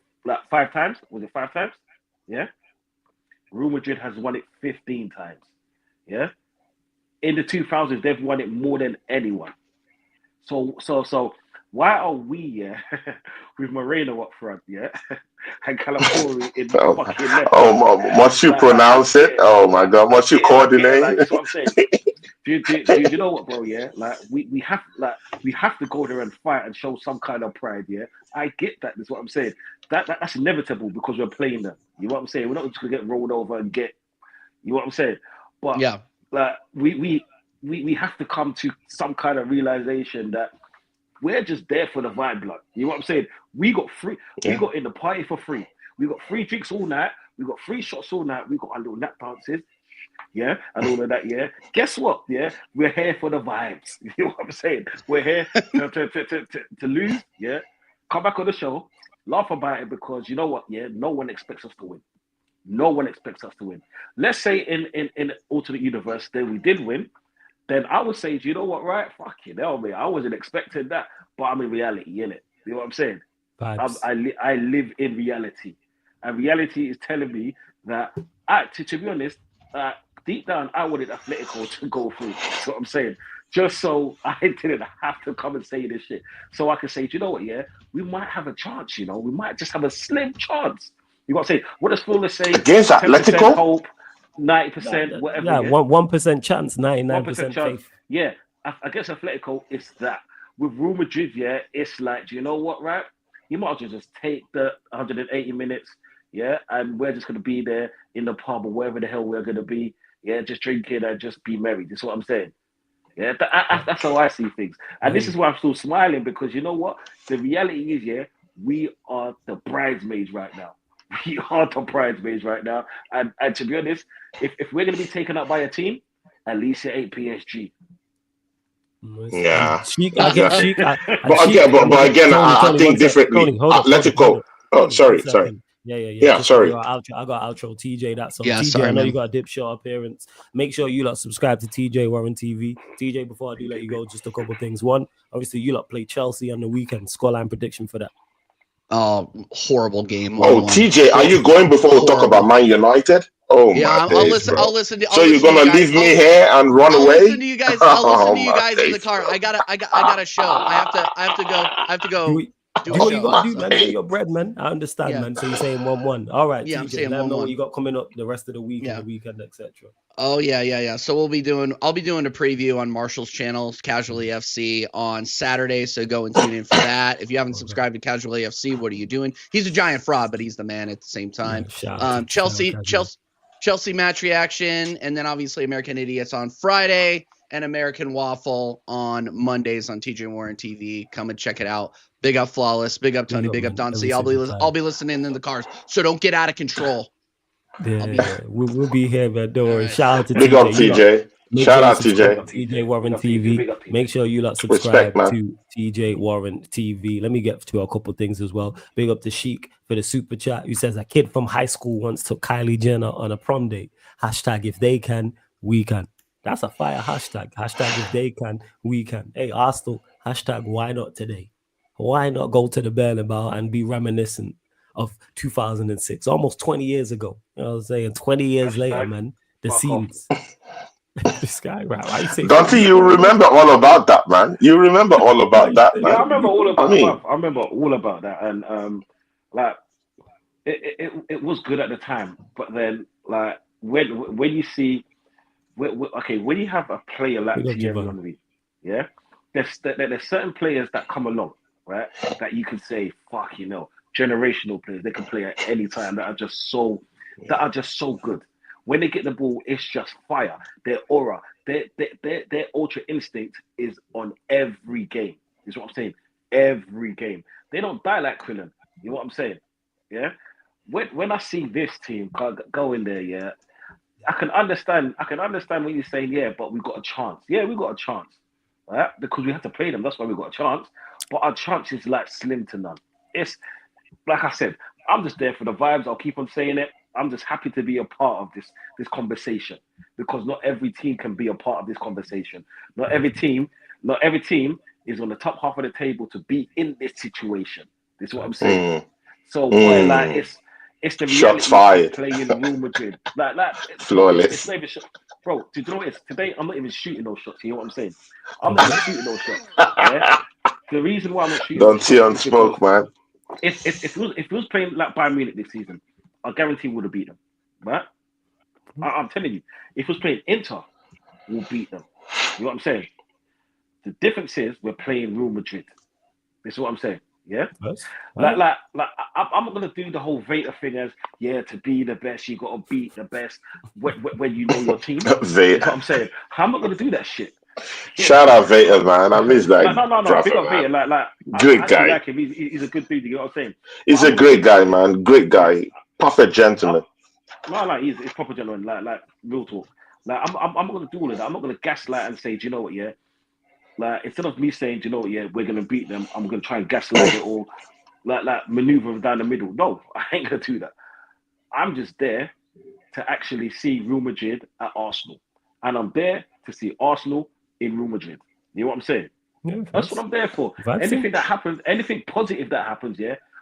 5 times. Was it 5 times? Yeah. Real Madrid has won it 15 times. Yeah. In the 2000s, they've won it more than anyone. So Why are we with Moreno up front, and Calafori in fucking left? Must you pronounce it? Oh my God, must you coordinate? Like, that's what I'm saying. Do you know what, bro? Yeah, like we have to go there and fight and show some kind of pride. Yeah, I get that. That's what I'm saying. That's inevitable because we're playing them. You know what I'm saying? We're not just gonna get rolled over and get. You know what I'm saying? But yeah, like we have to come to some kind of realization that we're just there for the vibe, blood. You know what I'm saying? We got free. We got in the party for free. We got free drinks all night. We got free shots all night. We got our little lap dances, and all of that. Yeah. Guess what? Yeah, we're here for the vibes. You know what I'm saying? We're here to lose. Yeah. Come back on the show, laugh about it because you know what? Yeah, no one expects us to win. No one expects us to win. Let's say in alternate universe, then we did win. Then I would say, do you know what, right? Fucking hell, man. I wasn't expecting that, but I'm in reality, innit? You know what I'm saying? I live in reality. And reality is telling me that, to be honest, deep down, I wanted Atletico to go through. That's what I'm saying. Just so I didn't have to come and say this shit. So I can say, do you know what, we might have a chance, We might just have a slim chance. You got to say, what does Flawless say? Against Atletico? Hope. 90%, whatever. Yeah, 1% chance, 99% chance. faith. Yeah, against Atletico, it's that. With Real Madrid, it's like, do you know what, right? You might as well just take the 180 minutes, and we're just going to be there in the pub or wherever the hell we're going to be, just drinking and just be merry. That's what I'm saying. Yeah, that's how I see things. And this is why I'm still smiling because you know what? The reality is, we are the bridesmaids right now. We are the bridesmaids right now. And to be honest, if we're going to be taken up by a team, at least it ain't PSG. Yeah. I get Sheik. But again, I think differently. Atletico. Oh, sorry. Yeah, sorry. I got outro TJ. That's all. Yeah, TJ, sorry, I know man. you got a dip shot appearance. Make sure you lot subscribe to TJ Warren TV. TJ, before I do let you go, just a couple things. One, obviously you lot play Chelsea on the weekend. Scoreline prediction for that. Oh, horrible game. Oh, TJ, are you going before we talk about Man United? Oh yeah, my days, I'll listen. So you're gonna leave me here and run away? I'll listen to you guys. I'll listen to you guys in the car. I got a show. I have to go. Do what you gotta do, man. Get your bread, man. I understand, man. So you're saying 1-1. All right, yeah, TJ, I'm saying let them know 1-1. what you got coming up the rest of the week and the weekend, etc. Oh yeah. So I'll be doing a preview on Marshall's channel, Casually FC, on Saturday. So go and tune in for that. If you haven't subscribed to Casually FC, what are you doing? He's a giant fraud, but he's the man at the same time. Chelsea match reaction, and then obviously American Idiots on Friday and American Waffle on Mondays on TJ Warren TV. Come and check it out. Big up Flawless, big up Tony, big up Don C. I'll be listening in the cars, so don't get out of control. Yeah, we'll be here, man. Don't worry. Shout out to big TJ. Up TJ. Shout out TJ. TJ Warren TV. Make sure you lot subscribe to TJ Warren TV. Let me get to a couple things as well. Big up to Sheik for the super chat. Who says a kid from high school once took Kylie Jenner on a prom date. Hashtag if they can, we can. That's a fire hashtag. Hashtag if they can, we can. Hey, Arsenal. Hashtag why not today? Why not go to the Bernabeu and be reminiscent of 2006, almost 20 years ago? You know what I'm saying? 20 years later, man, the scenes. This guy, right? Why you say? Dante, you remember all about that, man. You remember all about that, man. Yeah, I remember all about that. I remember all about that, and like it was good at the time, but then like when you see, when you have a player like Thierry Henry, there's certain players that come along, right? That you could say, fuck, generational players. They can play at any time. That are just so good. When they get the ball, it's just fire. Their aura, their ultra instinct is on every game. Is what I'm saying. Every game. They don't die like Quillen. You know what I'm saying? Yeah. When I see this team go in there, I can understand when you're saying, but we got a chance. Yeah, we got a chance, right? Because we have to play them. That's why we got a chance. But our chance is like slim to none. It's like I said, I'm just there for the vibes. I'll keep on saying it. I'm just happy to be a part of this conversation, because not every team can be a part of this conversation. Not every team is on the top half of the table to be in this situation. This is what I'm saying. So, boy, like it's the reality of playing Real Madrid. Like flawless. It's not even bro, do you know what it is? Today I'm not even shooting those shots. You know what I'm saying? I'm not even shooting those shots. Yeah? The reason why I'm not shooting Don't see on is smoke, because man. if it was playing like Bayern Munich this season, I guarantee would have beat them. Right? I'm telling you, if it was playing Inter, we'll beat them. You know what I'm saying? The difference is we're playing Real Madrid. This is what I'm saying. Yeah. Yes. I'm not gonna do the whole Vader thing as to be the best you gotta beat the best when you know your team. Vader. That's what I'm saying. I'm not gonna do that shit. Shout out Vader, man. I miss that. No. Big up Vader. Great I actually guy. like him. He's a good dude. You know what I'm saying? He's a great guy, man. Great guy. Perfect gentleman. He's proper gentleman. Like real talk. Like I'm not gonna do all of that. I'm not gonna gaslight and say, do you know what? Yeah. Like instead of me saying, do you know what? Yeah, we're gonna beat them. I'm gonna try and gaslight it all. Like maneuver them down the middle. No, I ain't gonna do that. I'm just there to actually see Real Madrid at Arsenal, and I'm there to see Arsenal in Real Madrid. You know what I'm saying? Yeah, that's what I'm there for. Anything that happens, anything positive that happens,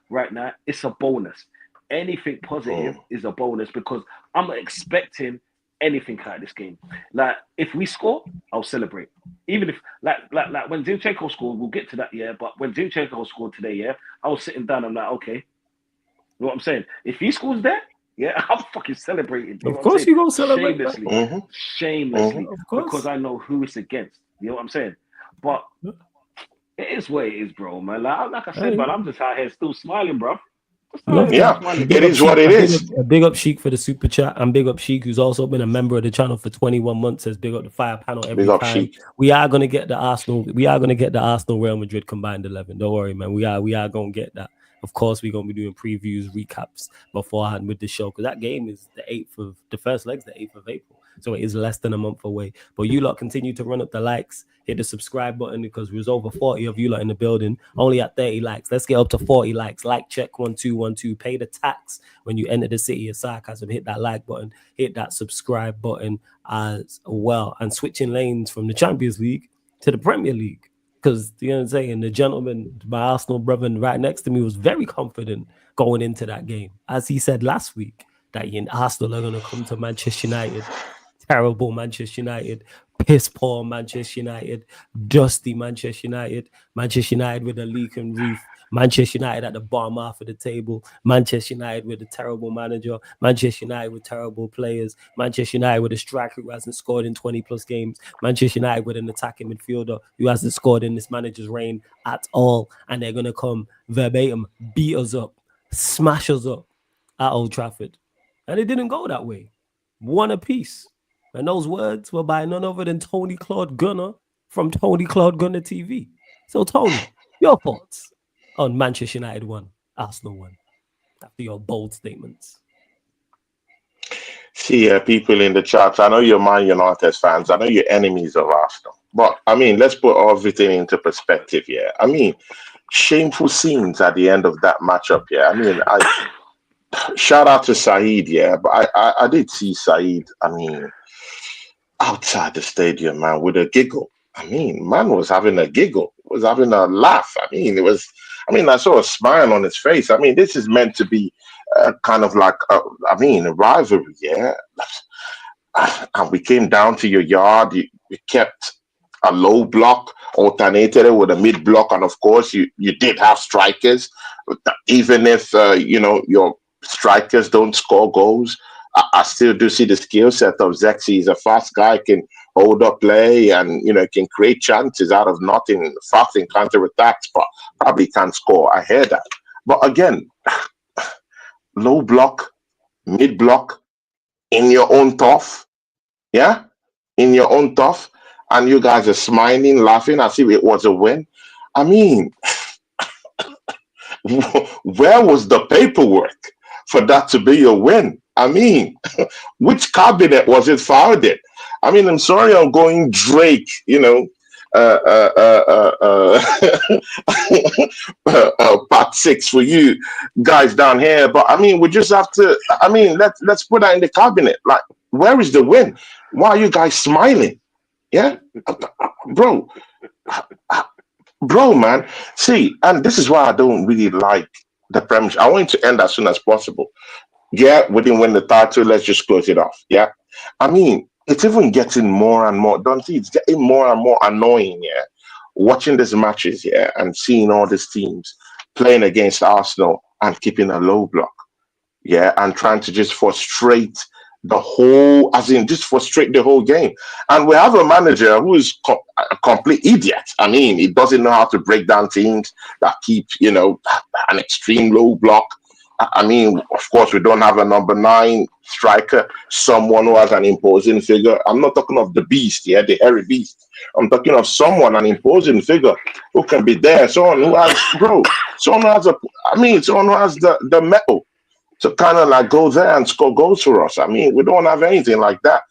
right now, it's a bonus. Anything positive is a bonus because I'm not expecting anything out of this game. Like if we score, I'll celebrate. Even if like when Zinchenko scored, we'll get to that, but when Zinchenko scored today, I was sitting down, I'm like, okay. You know what I'm saying? If he scores there, I'm fucking celebrating. Of course you gonna celebrate shamelessly, because I know who it's against. You know what I'm saying? But it is what it is, bro, man. Like I said, man, I'm just out here still smiling, bro. It is what it is. Big up Sheik for the super chat, and big up Sheik, who's also been a member of the channel for 21 months. Says big up the fire panel every time. Sheik. We are gonna get the Arsenal. We are gonna get the Arsenal Real Madrid combined 11. Don't worry, man. We are gonna get that. Of course, we're gonna be doing previews, recaps beforehand with the show because that game is the first leg's the 8th of April. So it is less than a month away. But you lot continue to run up the likes, hit the subscribe button because there's over 40 of you lot in the building, only at 30 likes. Let's get up to 40 likes. Like check 1212. Pay the tax when you enter the city of sarcasm. Hit that like button, hit that subscribe button as well. And switching lanes from the Champions League to the Premier League. Because, you know what I'm saying, the gentleman, my Arsenal brother right next to me was very confident going into that game. As he said last week, that Arsenal are going to come to Manchester United. Terrible Manchester United, piss poor Manchester United, dusty Manchester United with a leaking roof, Manchester United at the bottom half of the table, Manchester United with a terrible manager, Manchester United with terrible players, Manchester United with a striker who hasn't scored in 20 plus games, Manchester United with an attacking midfielder who hasn't scored in this manager's reign at all, and they're going to come verbatim, beat us up, smash us up at Old Trafford. And it didn't go that way. One apiece. And those words were by none other than Tony Claude Gunner from Tony Claude Gunner TV. So, Tony, your thoughts on Manchester United 1, Arsenal 1, after your bold statements? See, people in the chat, I know you're Man United fans. I know you're enemies of Arsenal. But, I mean, let's put everything into perspective here. I mean, shameful scenes at the end of that matchup here. I mean, shout out to Saeed, but I did see Saeed, I mean, outside the stadium, man, with a giggle. I mean, man was having a giggle, was having a laugh. I saw a smile on his face. I mean, this is meant to be kind of like, a rivalry, And we came down to your yard. You kept a low block, alternated it with a mid block. And of course, you did have strikers. Even if, your strikers don't score goals, I still do see the skill set of Zexi. He's a fast guy, can hold up play and, can create chances out of nothing, fast in counter-attacks, but probably can't score. I hear that. But again, low block, mid block, in your own turf, in your own turf, and you guys are smiling, laughing as if it was a win. I mean, where was the paperwork for that to be a win? I mean, which cabinet was it filed in? I mean, I'm sorry I'm going Drake, part 6 for you guys down here. But I mean, we just have to, let's put that in the cabinet. Like, where is the win? Why are you guys smiling? Yeah? Bro, man. See, and this is why I don't really like the Premiership. I want it to end as soon as possible. Yeah, we didn't win the title. Let's just close it off. Yeah. I mean, it's even getting more and more, don't you? It's getting more and more annoying, watching these matches, yeah, and seeing all these teams playing against Arsenal and keeping a low block, yeah, and trying to just frustrate the whole, as in just frustrate the whole game. And we have a manager who is a complete idiot. I mean, he doesn't know how to break down teams that keep, an extreme low block. I mean, of course, we don't have a number 9 striker, someone who has an imposing figure. I'm not talking of the beast, yeah, the hairy beast. I'm talking of someone, an imposing figure who can be there. Someone who has, someone who has someone who has the metal to kind of like go there and score goals for us. I mean, we don't have anything like that,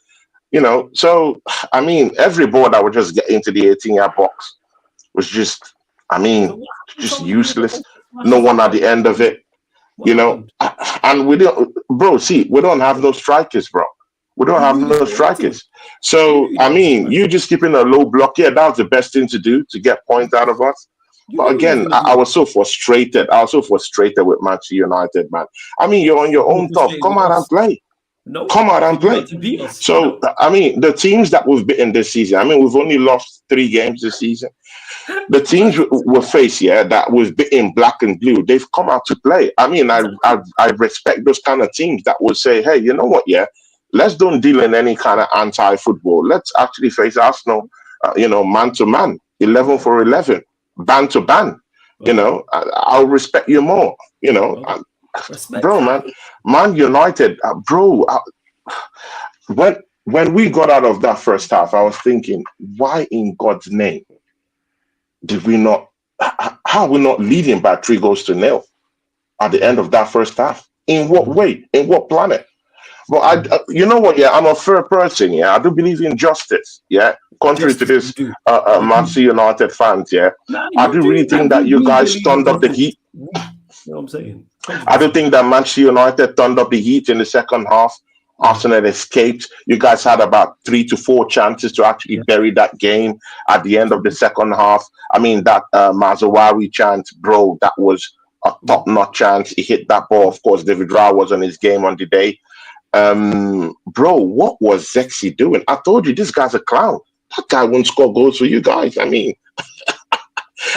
So, I mean, every ball that would just get into the 18-yard box was just, just useless. No one at the end of it. And we don't, we don't have no strikers, bro. We don't have no strikers. So, I mean, you just keeping a low block. Yeah, that was the best thing to do to get points out of us. But again, I was so frustrated. I was so frustrated with Manchester United, man. I mean, you're on your own top. Come out and play. No, come out and play. So, I mean, the teams that we've beaten this season, I mean, we've only lost 3 games this season. The teams we face, that we've beaten black and blue, they've come out to play. I mean, I respect those kind of teams that will say, hey, you know what, let's don't deal in any kind of anti-football. Let's actually face Arsenal, man to man, 11 for 11, ban to ban. I'll respect you more, bro, Man United, when we got out of that first half, I was thinking, why in God's name did we not? How are we not leading by 3-0 at the end of that first half? In what way? In what planet? Well, you know what? I'm a fair person. I do believe in justice. Contrary to this, Manchester United fans. I do really think that you guys turned up the heat. You know what I'm saying? 100%. I don't think that Manchester United turned up the heat in the second half. Arsenal escaped. You guys had about 3 to 4 chances to actually bury that game at the end of the second half. I mean, that Mazawari chance, bro, that was a top-notch chance. He hit that ball. Of course, David Raya was on his game on the day. Bro, what was Zexi doing? I told you, this guy's a clown. That guy won't score goals for you guys. I mean,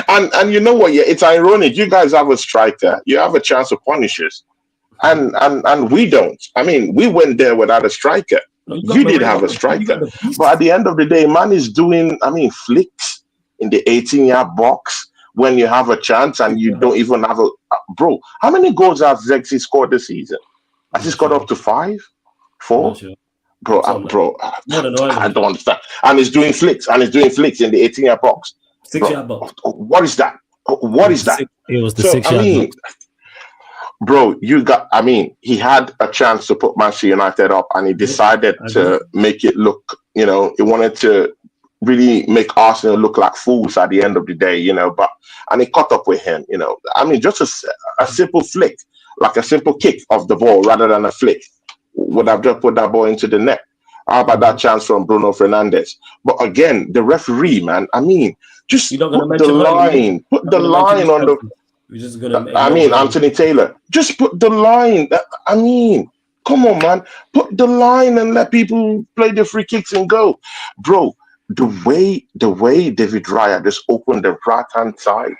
and you know what? It's ironic. You guys have a striker. You have a chance to punish us. And we don't. I mean, we went there without a striker. You did have a striker. But at the end of the day, man is doing, flicks in the 18-yard box when you have a chance and you don't even have a... Bro, how many goals has Zexi scored this season? Has he scored up to 5? 4? Sure. Bro, I don't understand. And he's doing flicks. And he's doing flicks in the 18-yard box. 6-yard box. What is that? What is that? It was the 6-yard box. Bro, he had a chance to put Manchester United up and he decided to make it look, he wanted to really make Arsenal look like fools at the end of the day, and he caught up with him, just a simple flick, like a simple kick of the ball rather than a flick would have just put that ball into the net. How about that chance from Bruno Fernandes? But again, the referee, man, just put the line on the... Anthony Taylor. Just put the line. Come on, man. Put the line and let people play the free kicks and go. Bro, the way David Raya just opened the right-hand side,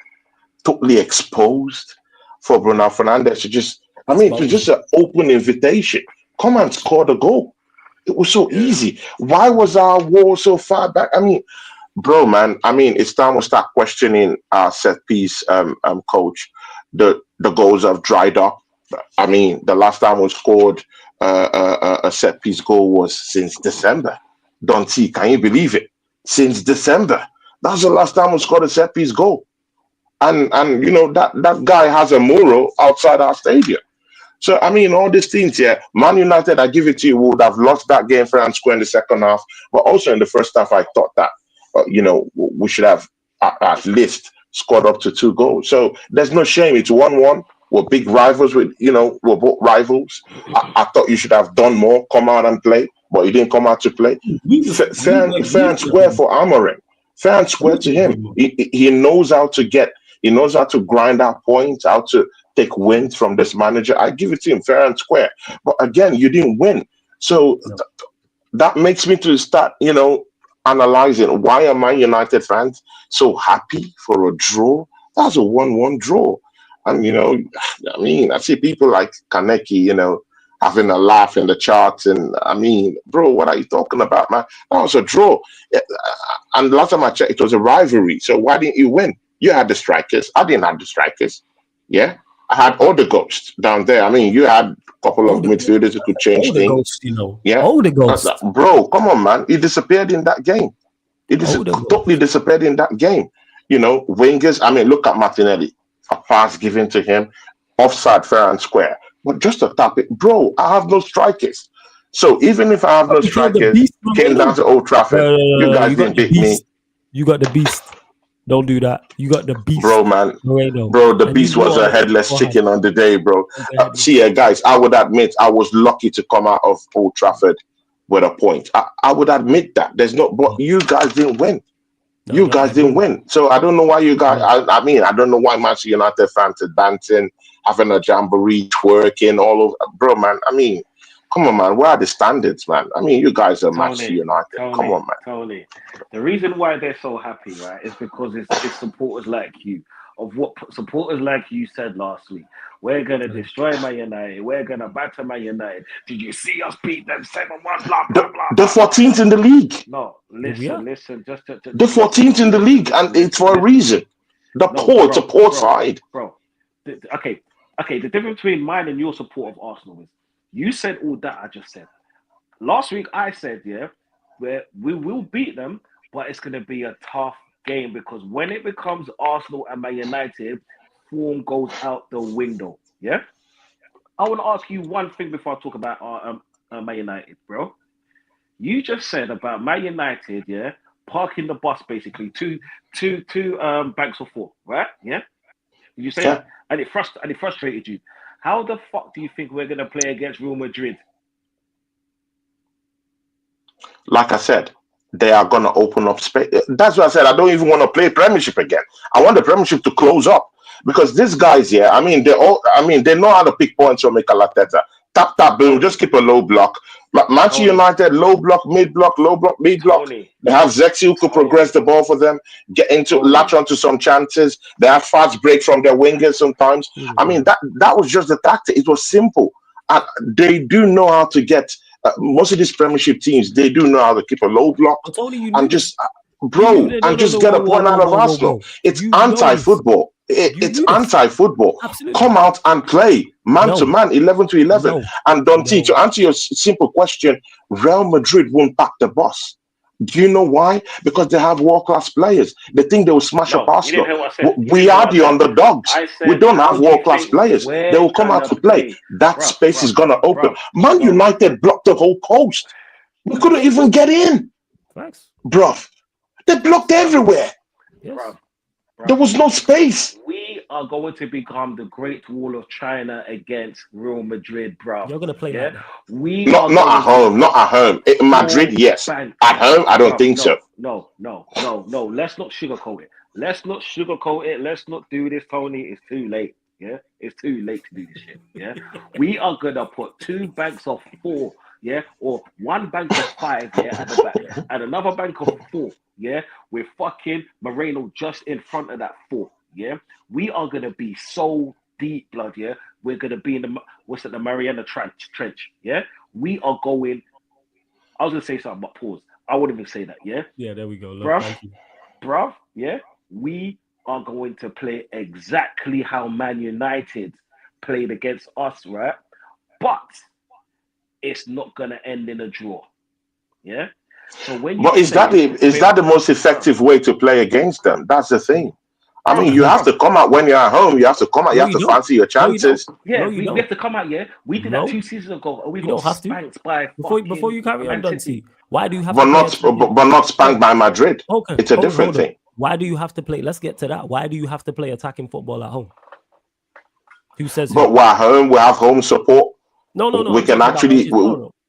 totally exposed for Bruno Fernandes to just, to just an open invitation. Come and score the goal. It was so easy. Why was our wall so far back? Bro, man, it's time we start questioning our set piece coach. The goals have dried up. The last time we scored a set piece goal was since December. Don't see, can you believe it? Since December. That's the last time we scored a set piece goal. And that guy has a mural outside our stadium. So, all these things, Man United, I give it to you, would have lost that game fair and square in the second half. But also in the first half, I thought that we should have at least scored up to 2 goals. So there's no shame. It's 1-1. We're big rivals we're both rivals. I thought you should have done more, come out and play, but you didn't come out to play. Fair and square for Amorim. Fair and square to him. He knows how to grind out points, how to take wins from this manager. I give it to him fair and square. But again, you didn't win. So that makes me to start, analyzing why are Man United fans so happy for a draw? That's a 1-1 draw. And, I mean, I see people like Kaneki, having a laugh in the charts. And, I mean, bro, what are you talking about, man? That was a draw. And last time I checked, it was a rivalry. So why didn't you win? You had the strikers. I didn't have the strikers. Yeah? I had all the ghosts down there. I mean, you had a couple of midfielders who could change things. Ghost, Yeah. All the ghosts. Bro, come on, man. He disappeared in that game. He totally disappeared in that game. Wingers, I mean, look at Martinelli. A pass given to him, offside, fair and square. But just to tap it, bro, I have no strikers. So even if I have no strikers, came down to Old Trafford, you guys didn't beat me. You got the beast. Don't do that. You got the beast. Bro, man. Bro, the beast was a headless chicken on the day, bro. Guys, I would admit I was lucky to come out of Old Trafford with a point. I would admit that. But you guys didn't win. You guys didn't win. So I don't know why you guys, I mean, I don't know why Manchester United fans are dancing, having a jamboree, twerking, all over. Bro, man, I mean, come on, man. Where are the standards, man? I mean, you guys are Manchester United. Come on, man. Tony, the reason why they're so happy, right, is because it's supporters like you. Of what supporters like you said last week. We're going to destroy Man United. We're going to batter Man United. Did you see us beat them 7-1, blah, blah, blah. The 14th in the league. No, listen. Just to the 14th in the league, and it's for a reason. It's a poor side. Bro, okay. The difference between mine and your support of Arsenal is you said all that I just said. Last week I said, where we will beat them, but it's going to be a tough game because when it becomes Arsenal and Man United, form goes out the window. Yeah, I want to ask you one thing before I talk about Man United, bro. You just said about Man United, parking the bus basically two banks of 4, right? Yeah, did you say that? And it frustrated you. How the fuck do you think we're gonna play against Real Madrid? Like I said, they are gonna open up space. That's why I said I don't even want to play Premiership again. I want the Premiership to close up because these guys here, I mean, they know how to pick points from Mikel Arteta. Tap, boom, just keep a low block. Manchester United, low block, mid block, low block, mid block. They have Zexi who could progress the ball for them, latch onto some chances. They have fast break from their wingers sometimes. I mean, that was just the tactic. It was simple. And they do know how to get, most of these Premiership teams, they do know how to keep a low block and just, get a point out of Arsenal. It's anti-football. It's anti-football. Absolutely. Come out and play man to man, 11 to 11. And to answer your simple question, Real Madrid won't pack the bus. Do you know why? Because they have world-class players. They think they will smash up Arsenal. We are the underdogs. We don't have world-class players. They will come out to play. That space is going to open. Man United blocked the whole coast. We couldn't even get in. Thanks. Bruv. They blocked everywhere. Yes. There was no space. We are going to become the Great Wall of China against Real Madrid, bro. You're going to play like that. Not at home. Not at home. In Madrid, yes. At home, I don't think so. No. Let's not sugarcoat it. Let's not do this, Tony. It's too late. Yeah, it's too late to do this shit. Yeah, we are gonna put 2 banks of 4. Yeah, or 1 bank of 5, at the back, and another bank of 4, with fucking Moreno just in front of that 4, we are gonna be so deep, blood, we're gonna be in the Mariana Trench, we are going. I was gonna say something, but pause. I wouldn't even say that, Yeah, there we go, bruv, we are going to play exactly how Man United played against us, right? But it's not gonna end in a draw. Yeah. So when is that the most effective way to play against them? That's the thing. I mean, you have to come out when you're at home. You have to come out. You have to fancy your chances. We have to come out. Yeah, we did that 2 seasons ago. We got spanked by before you carry on, Dante. Why do you have? But not spanked by Madrid. Okay, it's a different thing. Why do you have to play? Let's get to that. Why do you have to play attacking football at home? Who says? But we're at home. We have home support. No. We can actually.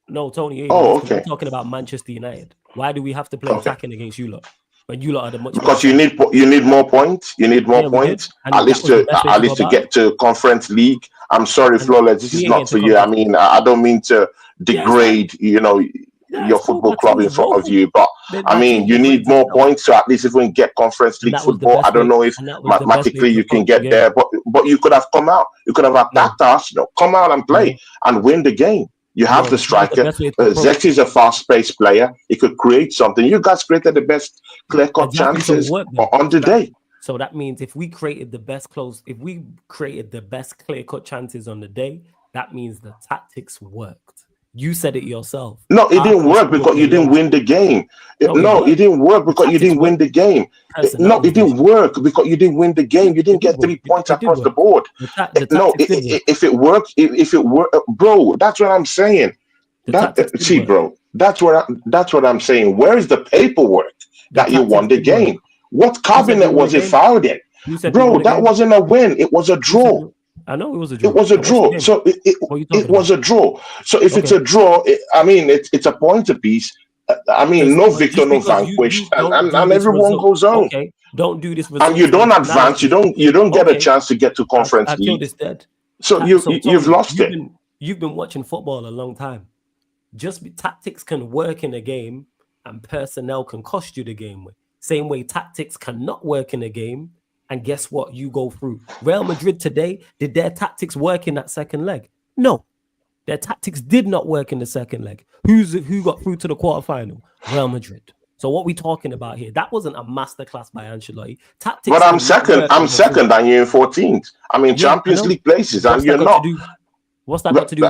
No, Tony. Okay. I'm talking about Manchester United. Why do we have to play attacking against you lot? When you lot are the much because you need more points. You need more points. At least to get to Conference League. I'm sorry, Flawless. This is not for you. I mean, I don't mean to degrade. your football club in front of you. But I mean, you need more points to at least even get Conference League football. I don't know if mathematically you can get there, but you could have come out. You could have attacked Arsenal, come out and play and win the game. You have the striker. Zexi is a fast-paced player. He could create something. You guys created the best clear-cut chances on the day. So that means if we created the best clear-cut chances on the day, that means the tactics worked. You said it yourself. No, it didn't work because you didn't win the game. No, it didn't work because you didn't win the game. No, it didn't work because you didn't win the game. You didn't get 3 points across the board. No, if it worked, bro, that's what I'm saying. Bro, that's what I'm saying. Where is the paperwork that you won the game? What cabinet was it filed in? Bro, that wasn't a win. It was a draw. I know it was a draw. It was a draw. So it was a draw. So if it's a draw, it's a point apiece. I mean, no victor, no vanquished, and everyone goes on. Okay, don't do this. And you don't advance. You don't get a chance to get to Conference League. So you've lost it. You've been watching football a long time. Tactics can work in a game, and personnel can cost you the game. Same way tactics cannot work in a game. And guess what? You go through. Real Madrid today, did their tactics work in that second leg? No. Their tactics did not work in the second leg. Who got through to the quarterfinal? Real Madrid. So what we talking about here? That wasn't a masterclass by Ancelotti. Tactics. But I'm second and you're in 14th. I'm in Champions League places and you're not. What's that got to do?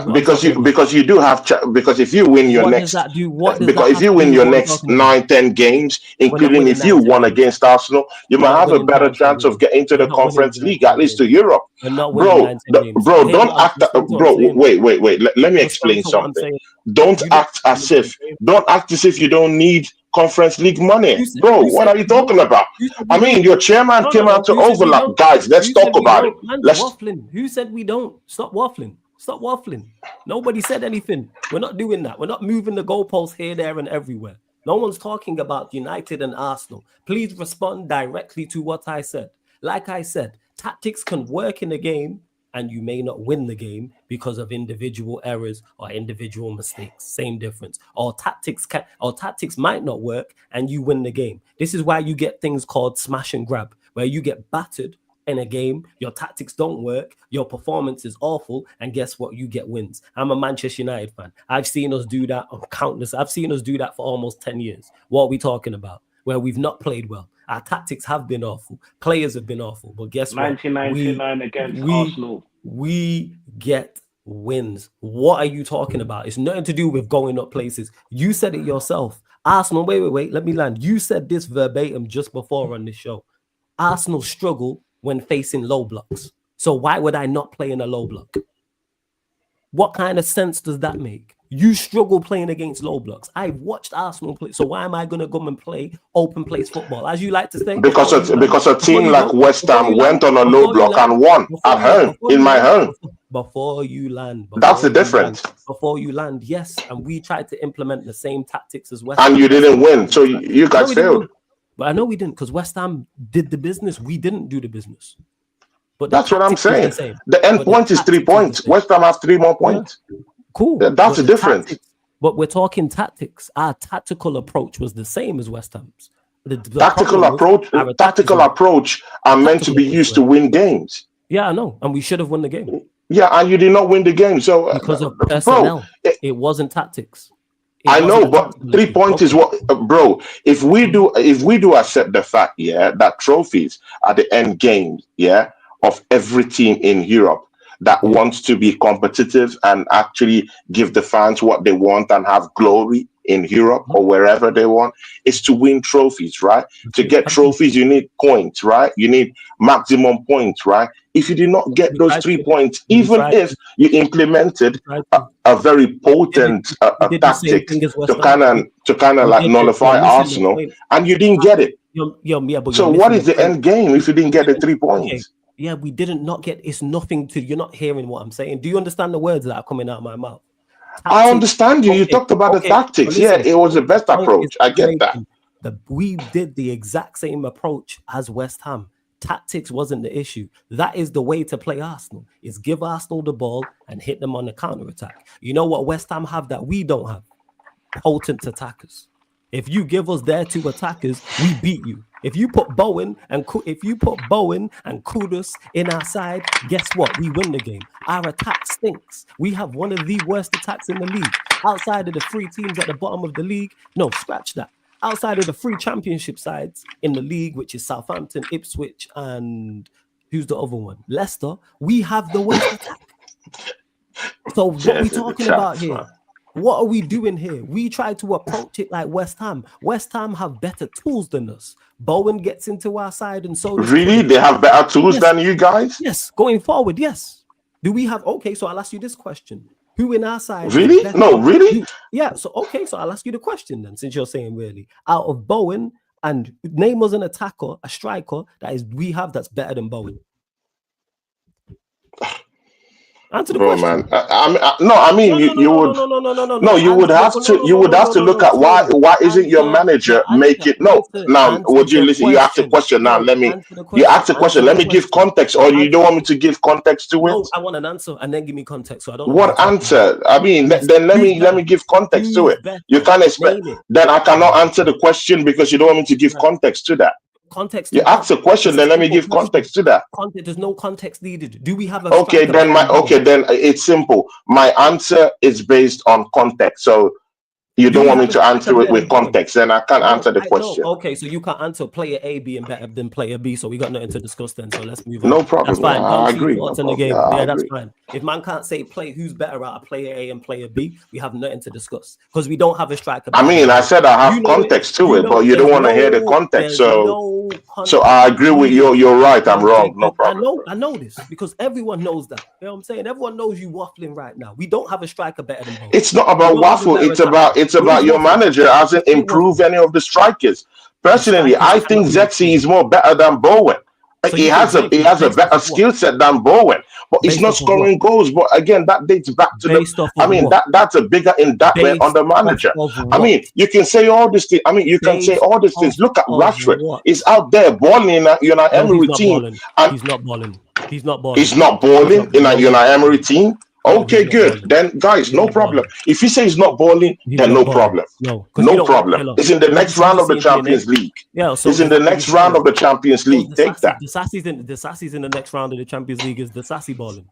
Because you do have because if you win your if you win your next 9-10 games, including if you won against Arsenal, you might have a better chance of getting to the Conference League, at least to Europe. Bro, don't act. Bro, wait. Let me explain something. Don't act as if you don't need Conference League money. Bro, what are you talking about? I mean, your chairman came out to overlap. Guys, let's talk about it. Who said we don't? Stop waffling. Stop waffling. Nobody said anything. We're not doing that. We're not moving the goalposts here, there, and everywhere. No one's talking about United and Arsenal. Please respond directly to what I said. Like I said, tactics can work in a game and you may not win the game because of individual errors or individual mistakes. Same difference. Or tactics might not work and you win the game. This is why you get things called smash and grab, where you get battered in a game, your tactics don't work, your performance is awful, and guess what? You get wins. I'm a Manchester United fan. I've seen us do that I've seen us do that for almost 10 years. What are we talking about? Where we've not played well. Our tactics have been awful. Players have been awful. But guess what? 1999 against Arsenal. We get wins. What are you talking about? It's nothing to do with going up places. You said it yourself. Arsenal, wait, let me land. You said this verbatim just before on this show. Arsenal struggle when facing low blocks. So why would I not play in a low block? What kind of sense does that make? You struggle playing against low blocks. I've watched Arsenal play. So why am I going to go and play open place football, as you like to say? Because a team like West Ham went on a low block and won at home, in my home. Before you land. That's the difference. Before you land, yes. And we tried to implement the same tactics as West Ham. And you didn't win. So you guys failed. But I know we didn't, because West Ham did the business. We didn't do the business. But that's what I'm saying. The end point is 3 points. West Ham has 3 more points. Cool. That's the difference. But we're talking tactics. Our tactical approach was the same as West Ham's. The tactical approach are meant to be used to win games. Yeah, I know. And we should have won the game. Yeah, and you did not win the game. So because of personnel, it wasn't tactics. I know, but 3 points is what, bro. If we do accept the fact, that trophies are the end game, of every team in Europe that wants to be competitive and actually give the fans what they want and have glory in Europe or wherever they want, is to win trophies, right? To get trophies, you need points, right? You need maximum points, right? If you did not get those 3 points, even if you implemented a very potent tactic to kind of like nullify Arsenal, and you didn't get it. So what is the end game if you didn't get the 3 points? Yeah, we didn't not get. It's nothing to. You're not hearing what I'm saying. Do you understand the words that are coming out of my mouth? I understand you. You talked about the tactics. Listen, it was the best approach. I get that. We did the exact same approach as West Ham. Tactics wasn't the issue. That is the way to play Arsenal, is give Arsenal the ball and hit them on the counter-attack. You know what West Ham have that we don't have? potent attackers. If you give us their 2 attackers, we beat you. If you put Bowen and Kudus in our side, guess what? We win the game. Our attack stinks. We have one of the worst attacks in the league. Outside of the 3 teams at the bottom of the league, no, scratch that. Outside of the 3 championship sides in the league, which is Southampton, Ipswich, and who's the other one? Leicester. We have the worst attack. So what are we talking about here? What are we doing here? We try to approach it like West Ham. West Ham have better tools than us. Bowen gets into our side and so does Really? They have better tools than you guys? Yes, going forward, yes. Do we have... Okay, so I'll ask you this question. Who in our side... Really? No, really? Yeah, so okay, so I'll ask you the question then, since you're saying really. Out of Bowen, and name us an attacker, a striker, that's better than Bowen. Answer the question. Man. You would have to look at why isn't your manager make it? No, now would you listen? You ask the question. Now you ask the question. Let me give context, or you don't want me to give context to it? No, I want an answer and then give me context. So I don't. What answer? I mean, then let me give context to it. You can't expect. Then I cannot answer the question because you don't want me to give context to that. Context. You ask a question, then let me give context to that. There's no context needed. Do we have a then it's simple. My answer is based on context. So you don't want me to answer it with context, then I can't answer the question. Okay, so you can't answer player A being better than player B, so we got nothing to discuss then. So let's move on. No problem. That's fine. I agree. What's in the game? Yeah, that's fine. If man can't say who's better out of player A and player B, we have nothing to discuss because we don't have a striker. I mean, I said I have context to it, but you don't want to hear the context. So I agree with you. You're right. I'm wrong. No problem. I know this because everyone knows that. You know what I'm saying? Everyone knows you waffling right now. We don't have a striker better than both. It's not about waffle. It's about your manager hasn't improved any of the strikers. Personally, I think Zexi is more better than Bowen. He has a better skill set than Bowen, but he's not scoring goals. But again, that dates back to that's a bigger indictment on the manager. I mean, you can say all this thing. I mean, you can say all these things. Look at Rashford. He's out there balling in a Unai Emery team. He's not balling. He's not balling in a Unai Emery team. Okay, good. Then, guys, no problem. If you say he's not balling, then no problem. No problem. It's in the next round of the Champions League. Yeah, so it's in the next round of the Champions League. Take that. The Sassy's in the next round of the Champions League is the Sassy balling.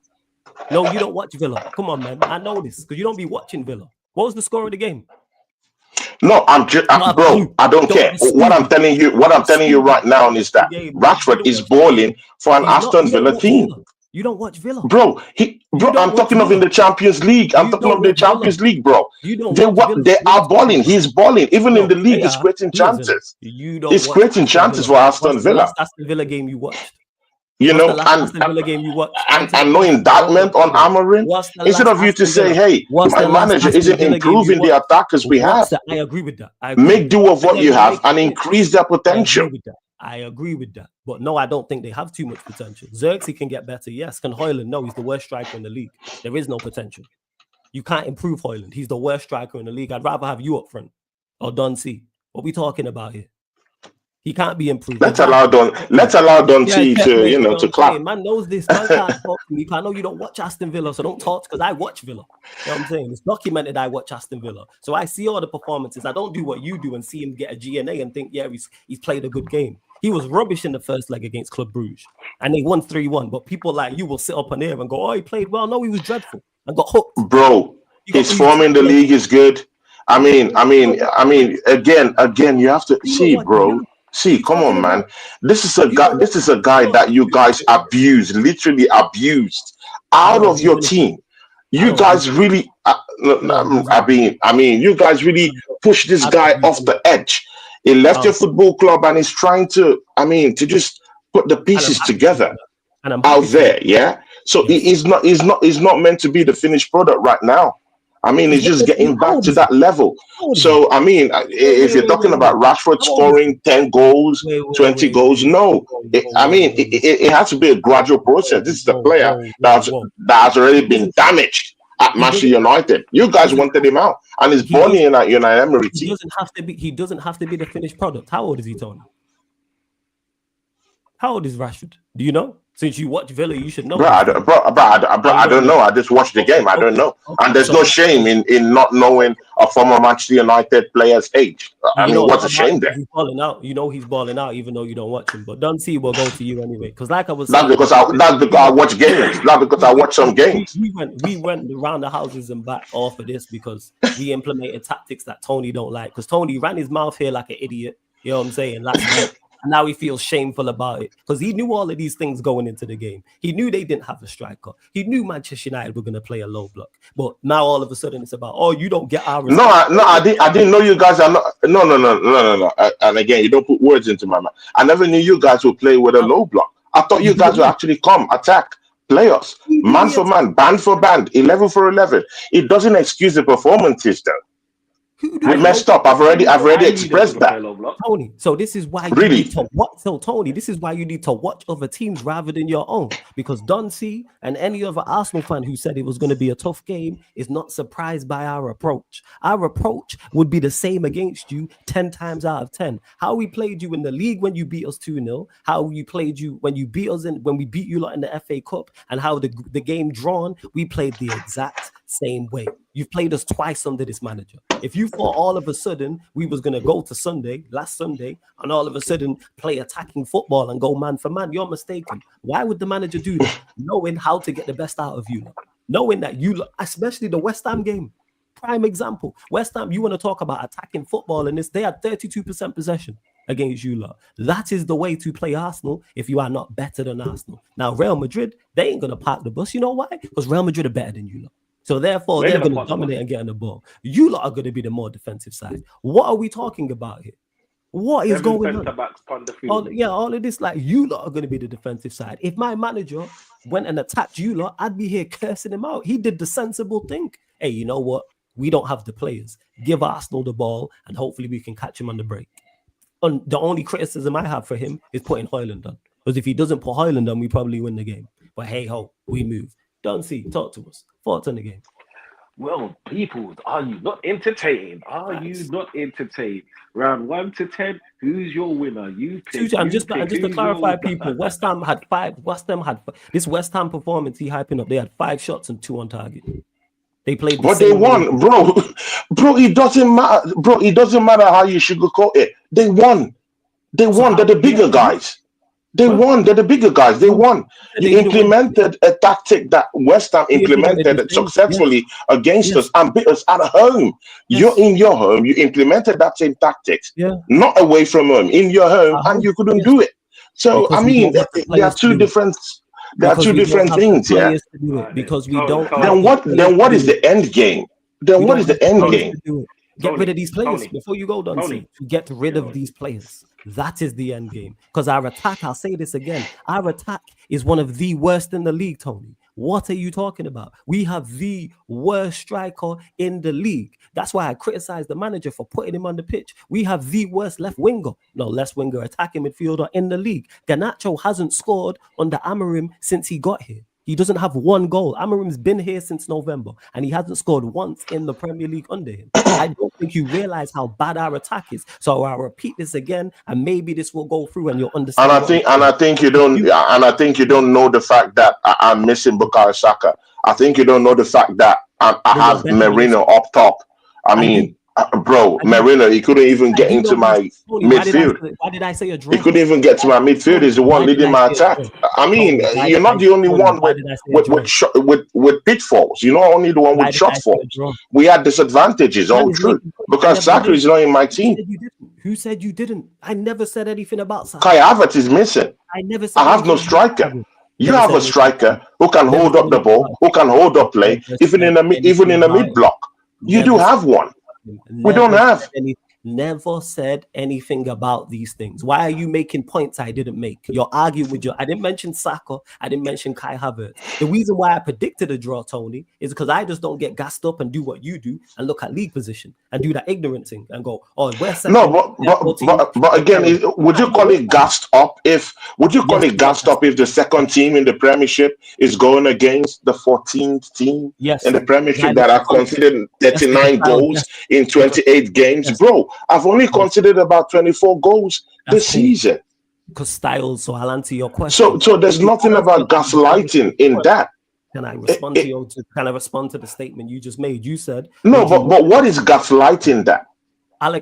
No, you don't watch Villa. Come on, man. I know this because you don't be watching Villa. What was the score of the game? No, bro. I don't care. What I'm telling you right now is that Rashford is balling for an Aston Villa team. You don't watch Villa, bro. I'm talking of in the Champions League. I'm talking of the Champions League, bro. They are balling. He's balling. Even in the league, he's creating chances. He's creating chances for Aston Villa. Aston Villa game you watched. You know, and no indictment on Amorim. Instead of you to say, "Hey, my manager isn't improving the attackers we have," I agree with that. Make do of what you have and increase their potential. I agree with that. But no, I don't think they have too much potential. Xerxes can get better. Yes. Can Højlund? No, he's the worst striker in the league. There is no potential. You can't improve Højlund. He's the worst striker in the league. I'd rather have you up front or Don C. What are we talking about here? He can't be improved. Let's allow Don C to clap. Man knows this. Man can't talk to me. I know you don't watch Aston Villa, so don't talk because I watch Villa. You know what I'm saying? It's documented I watch Aston Villa. So I see all the performances. I don't do what you do and see him get a GNA and think, yeah, he's played a good game. He was rubbish in the first leg against Club Bruges. And they won 3-1. But people like you will sit up on here and go, oh, he played well. No, he was dreadful and got hooked. Bro, his form in the league is good. I mean, again, you have to see, bro. See, come on, man. This is a guy that you guys abused, literally abused out of your team. You guys really, you guys really pushed this guy off the edge. He left your football club and he's trying to, to just put the pieces together out there, yeah. So he's not meant to be the finished product right now. He's just getting back to that level. So, if you're talking about Rashford scoring 10 goals, 20 goals, no. It has to be a gradual process. This is the player that has already been damaged at Manchester United. You guys wanted him out, and he's balling in at Unai Emery team. He doesn't have to be the finished product. How old is he, Tony? How old is Rashford? Do you know? Since you watch Villa, you should know. I don't know. I just watched the game. I don't know. And there's no shame in not knowing a former Manchester United player's age. I mean, what's a shame there? He's balling out. You know he's balling out, even though you don't watch him. But Dunsey will go to you anyway, because like I was saying, That's because I watch games. Not because I watch some games. We went around the houses and back off of this because we implemented tactics that Tony don't like. Because Tony ran his mouth here like an idiot. You know what I'm saying? Last night. And now he feels shameful about it because he knew all of these things going into the game. He knew they didn't have a striker. He knew Manchester United were going to play a low block. But now all of a sudden it's about, oh, you don't get our respect. I didn't know you guys are not. No. And again, you don't put words into my mouth. I never knew you guys would play with a low block. I thought you guys would actually come, attack, play us, man for man, band for band, 11 for 11. It doesn't excuse the performances, though. We messed up. I've already expressed that. Tony, so this is why you need to watch. So Tony, this is why you need to watch other teams rather than your own. Because Dunsey and any other Arsenal fan who said it was going to be a tough game is not surprised by our approach. Our approach would be the same against you 10 times out of 10. How we played you in the league when you beat us 2-0, how we played you when you beat us when we beat you lot in the FA Cup, and how the game drawn, we played the exact same way. You've played us twice under this manager. If you thought all of a sudden we was going to go to last Sunday, and all of a sudden play attacking football and go man for man, you're mistaken. Why would the manager do that? Knowing how to get the best out of you. Knowing that you, especially the West Ham game, prime example. West Ham, you want to talk about attacking football, and they had 32% possession against you lot. That is the way to play Arsenal if you are not better than Arsenal. Now, Real Madrid, they ain't going to park the bus. You know why? Because Real Madrid are better than you lot. So therefore, they're going to dominate and get on the ball. You lot are going to be the more defensive side. What are we talking about here? What is going on? All of this, like, you lot are going to be the defensive side. If my manager went and attacked you lot, I'd be here cursing him out. He did the sensible thing. Hey, you know what? We don't have the players. Give Arsenal the ball, and hopefully we can catch him on the break. And the only criticism I have for him is putting Højlund on. Because if he doesn't put Højlund on, we probably win the game. But hey ho, we move. Dunsey, talk to us. Thoughts on the game? Well, people, are you not entertained? Are you not entertained? Round 1 to 10, who's your winner? Just to clarify, people, West Ham had 5. This West Ham performance he hyping up. They had 5 shots and 2 on target. They played, but they won, bro. It doesn't matter, bro. It doesn't matter how you sugarcoat it. They won. They're the bigger guys. They won. They're the bigger guys. They won. You implemented a tactic that West Ham implemented successfully against us and beat us at home. You're in your home. You implemented that same tactics, not away from home, in your home, and you couldn't do it. So, I mean, there are two different... There are two different things, yeah. Because we don't. Then what is the end game? Then what is the end game? Get rid of these players before you go, Dunsey. Get rid of these players. That is the end game. Because our attack, I'll say this again, our attack is one of the worst in the league, Tony. What are you talking about? We have the worst striker in the league. That's why I criticize the manager for putting him on the pitch. We have the worst left winger attacking midfielder in the league. Garnacho hasn't scored under Amorim since he got here. He doesn't have 1 goal. Amorim's been here since November, and he hasn't scored once in the Premier League under him. I don't think you realize how bad our attack is. So I'll repeat this again, and maybe this will go through, and you'll understand. And I think you don't know the fact that I'm missing Bukayo Saka. I think you don't know the fact that I have Merino up top. I mean, bro, Merino, he couldn't even get into my midfield. Why did I say a draw? He couldn't even get to my midfield. He's the one leading my attack. I mean, you're not the only one with pitfalls. You're not only the one with shortfalls. We had disadvantages all through because Saka is not in my team. Who said you didn't? I never said anything about Saka. Kai Havertz is missing. I never said. I have no striker. You have a striker who can hold up the ball, who can hold up play, even in a mid block. You do have one. We don't have. Never said anything about these things. Why are you making points I didn't make? You're arguing with I didn't mention Saka. I didn't mention Kai Havertz. The reason why I predicted a draw, Tony, is because I just don't get gassed up and do what you do and look at league position and do that ignorant thing and go, oh, we're second. No, but again, would you call it gassed up if the second team in the Premiership is going against the 14th team in the Premiership that are considered 39 goals in 28 games, bro? I've only considered about 24 goals this season. Because styles, so I'll answer your question. So there's nothing about gaslighting in that. Can I respond to you? Can I respond to the statement you just made? You said no, but what is gaslighting that?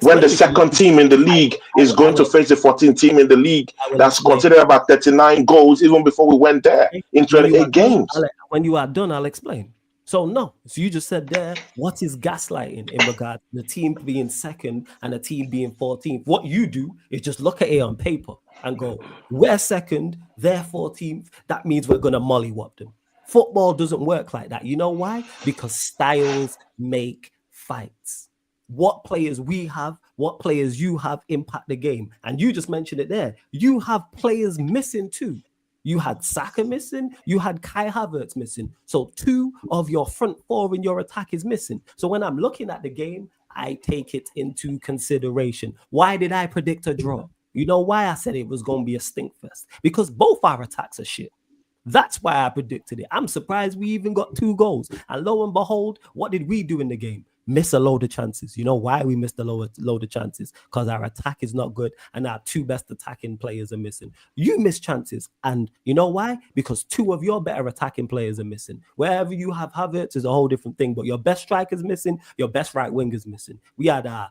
When the second team in the league is going to face the 14th team in the league that's considered about 39 goals even before we went there in 28 games. When you are done, I'll explain. So no, so you just said there, what is gaslighting in regard to the team being second and a team being 14th? What you do is just look at it on paper and go, we're second, they're 14th. That means we're going to mollywop them. Football doesn't work like that. You know why? Because styles make fights. What players we have, what players you have impact the game. And you just mentioned it there. You have players missing too. You had Saka missing. You had Kai Havertz missing. So 2 of your front 4 in your attack is missing. So when I'm looking at the game, I take it into consideration. Why did I predict a draw? You know why I said it was going to be a stinkfest? Because both our attacks are shit. That's why I predicted it. I'm surprised we even got 2 goals. And lo and behold, what did we do in the game? Miss a load of chances. You know why we missed a load of chances? Because our attack is not good and our 2 best attacking players are missing. You miss chances. And you know why? Because 2 of your better attacking players are missing. Wherever you have Havertz is a whole different thing. But your best striker's missing. Your best right winger's missing. We had our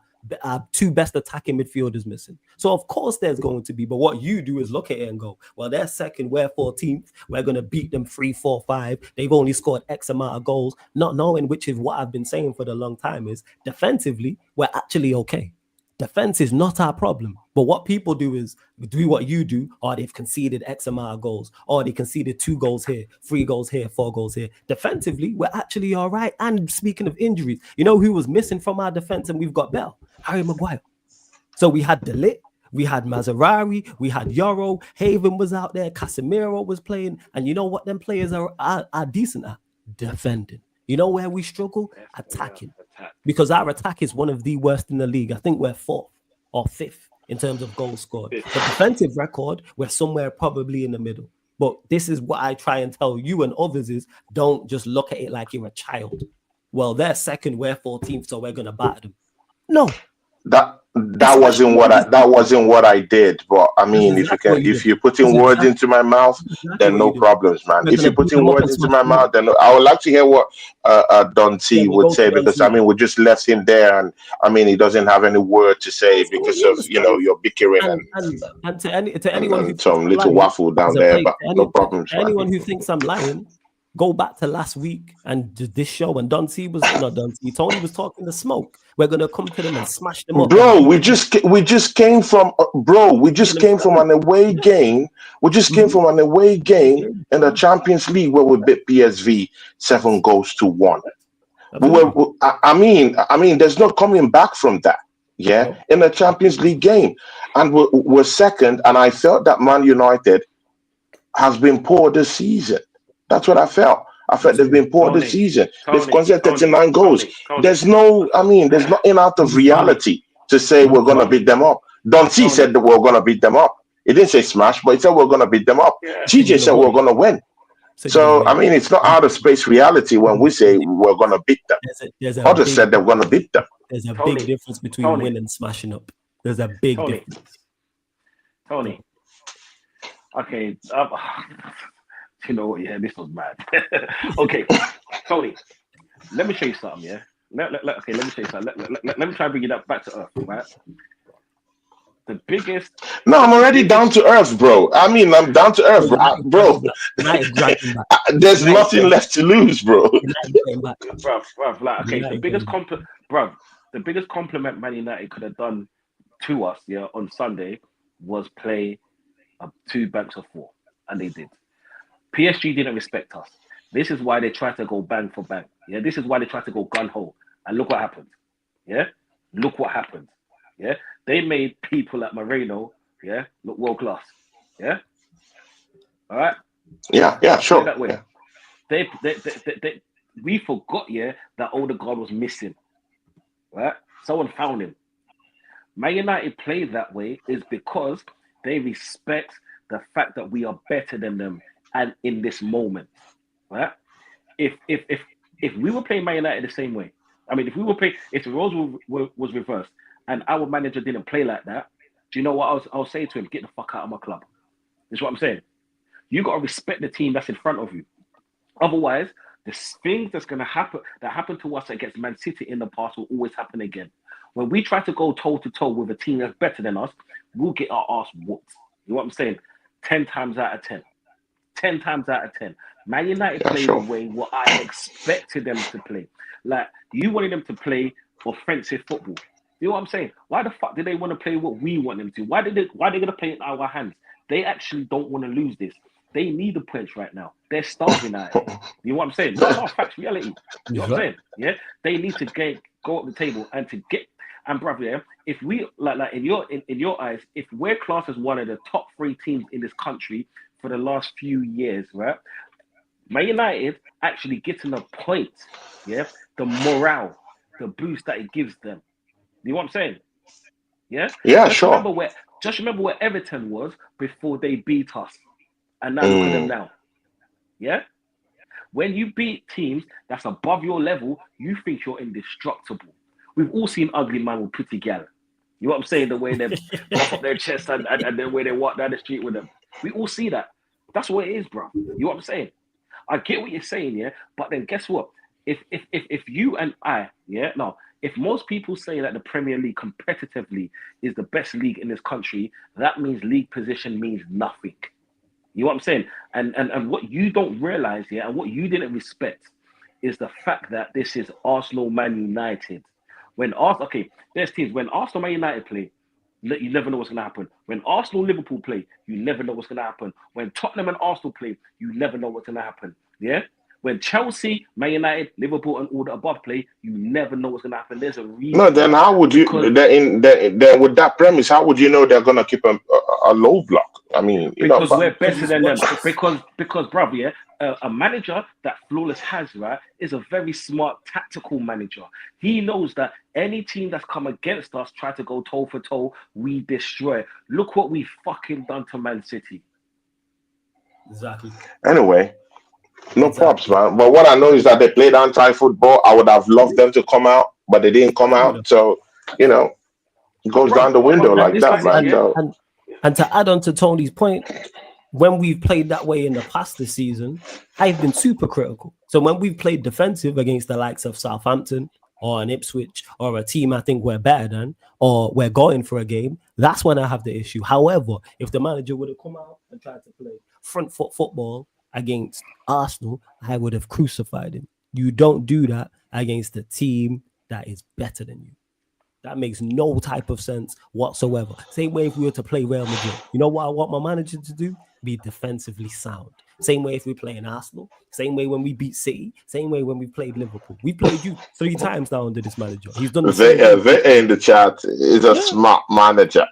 2 best attacking midfielders missing. So of course there's going to be, but what you do is look at it and go, well, they're second, we're 14th, we're going to beat them 3-4-5. They've only scored X amount of goals, not knowing, which is what I've been saying for the long time, is defensively, we're actually okay. Defense is not our problem. But what people do is do what you do, or they've conceded X amount of goals, or they conceded 2 goals here, 3 goals here, 4 goals here. Defensively, we're actually all right. And speaking of injuries, you know who was missing from our defense and we've got Bell? Harry Maguire. So we had De Ligt, we had Mazzarri, we had Yoro, Haven was out there, Casemiro was playing. And you know what them players are decent at? Defending. You know where we struggle? Attacking. Because our attack is one of the worst in the league. I think we're 4th or 5th in terms of goals scored. The defensive record, we're somewhere probably in the middle. But this is what I try and tell you and others is, don't just look at it like you're a child. Well, they're second, we're 14th, so we're going to batter them. No. That wasn't what I did. But I mean, if you're putting words into my mouth, then no problems, man. If you're putting words into my mouth, then I would like to hear what Don T would say, because I mean, we just left him there, and I mean, he doesn't have any word to say because of your bickering and to anyone who some little waffle down there, but no problems. Anyone who thinks I'm lying, go back to last week and this show, and Tony was talking the smoke. We're gonna come to them and smash them up. Bro, we just came from an away game. We just came from an away game in the Champions League where we beat PSV 7-1. I mean, there's no coming back from that. Yeah, in a Champions League game, and we're second. And I felt that Man United has been poor this season. That's what I felt. I felt they've been poor this season. They've conceded 39 goals. There's nothing out of reality to say we're going to beat them up. Don T said that we're going to beat them up. He didn't say smash, but he said we're going to beat them up. TJ said we're going to win. So, I mean, it's not out of space reality when we say we're going to beat them. Others said they're going to beat them. There's a big difference between winning and smashing up. There's a big difference. Tony. Okay. You know what? Yeah, this was mad. Okay, Tony, let me show you something. Yeah. Let me show you something. Let me try and bring it back to earth, right? The biggest. No, I'm already down to earth, bro. I mean, I'm down to earth, bro. There's nothing left to lose, bro. Okay, the biggest compliment Man United could have done to us, yeah, on Sunday was play 2 banks of 4, and they did. PSG didn't respect us. This is why they tried to go bang for bang. Yeah, this is why they tried to go gun ho. And look what happened. Yeah, look what happened. Yeah, they made people like Moreno, yeah, look world class. Yeah, all right. Yeah, sure. That way. Yeah. We forgot, yeah, that Odegaard was missing. Right, someone found him. Man United played that way is because they respect the fact that we are better than them. And in this moment, right? If we were playing Man United the same way, I mean, if the roles was reversed and our manager didn't play like that, do you know what I'll say to him? Get the fuck out of my club. That's what I'm saying. You got to respect the team that's in front of you. Otherwise, the things that's going to happen that happened to us against Man City in the past will always happen again. When we try to go toe to toe with a team that's better than us, we'll get our ass whooped. You know what I'm saying? 10 times out of 10. 10 times out of 10. Man United played the way what I expected them to play. Like, you wanted them to play offensive football. You know what I'm saying? Why the fuck did they want to play what we want them to? Why are they going to play in our hands? They actually don't want to lose this. They need the points right now. They're starving at it. You know what I'm saying? No, facts, reality. You know what I'm saying? Yeah, they need to go up the table and to get. And brother, yeah, if we like in your eyes, if we're classed as one of the top 3 teams in this country for the last few years, right? Man United actually getting the points, yeah, the morale, the boost that it gives them. You know what I'm saying? Yeah. Yeah, Just sure. remember where Everton was before they beat us, and now look at them now. Yeah. When you beat teams that's above your level, you think you're indestructible. We've all seen ugly man with pretty gal. You know what I'm saying? The way they puff up their chest and the way they walk down the street with them. We all see that. That's what it is, bro. You know what I'm saying? I get what you're saying, yeah. But then guess what? If you and I, yeah, no, if most people say that the Premier League competitively is the best league in this country, that means league position means nothing. You know what I'm saying? And what you don't realize, yeah, and what you didn't respect is the fact that this is Arsenal Man United. There's teams when Arsenal Man United play, you never know what's going to happen. When Arsenal Liverpool play, you never know what's going to happen. When Tottenham and Arsenal play, you never know what's going to happen. Yeah. When Chelsea, Man United, Liverpool, and all the above play, you never know what's going to happen. There's a reason. No, then how would you? Then with that premise, how would you know they're gonna keep a low block? I mean, because we're better than them. Because, brother, yeah, a manager that Flawless has, right, is a very smart tactical manager. He knows that any team that's come against us, try to go toe for toe, we destroy. Look what we fucking done to Man City. Exactly. Anyway, no props, man. But what I know is that they played anti-football. I would have loved them to come out, but they didn't come out. So, it goes down the window like that, man. And to add on to Tony's point, when we've played that way in the past this season, I've been super critical. So when we've played defensive against the likes of Southampton or an Ipswich or a team I think we're better than, or we're going for a game, that's when I have the issue. However, if the manager would have come out and tried to play front foot football against Arsenal, I would have crucified him. You don't do that against a team that is better than you. That makes no type of sense whatsoever. Same way if we were to play Real Madrid. You know what I want my manager to do? Be defensively sound. Same way if we play in Arsenal. Same way when we beat City. Same way when we played Liverpool. We played you 3 times now under this manager. He's done the same. In the chat is a smart manager.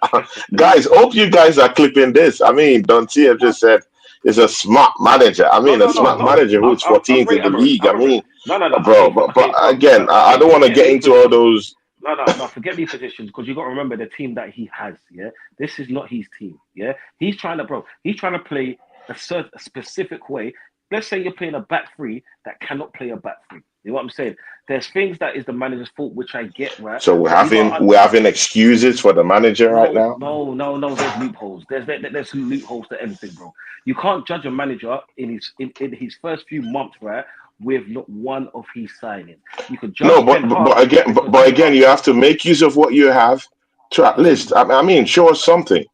Guys, hope you guys are clipping this. I mean, Donty have just said it's a smart manager. I mean, smart manager who's 14th in the league. I mean, bro. But again, I don't want to get into all those. No, forget these positions because you got to remember the team that he has. Yeah, this is not his team. Yeah, he's trying to play a specific way. Let's say you're playing a back 3 that cannot play a back 3. You know what I'm saying? There's things that is the manager's fault, which I get, right? So we're having excuses for the manager right now. No. There's loopholes. There's loopholes to everything, bro. You can't judge a manager in his first few months, right? With not one of his signings. You could judge. But again, you have to make use of what you have to at least. I mean, show us something.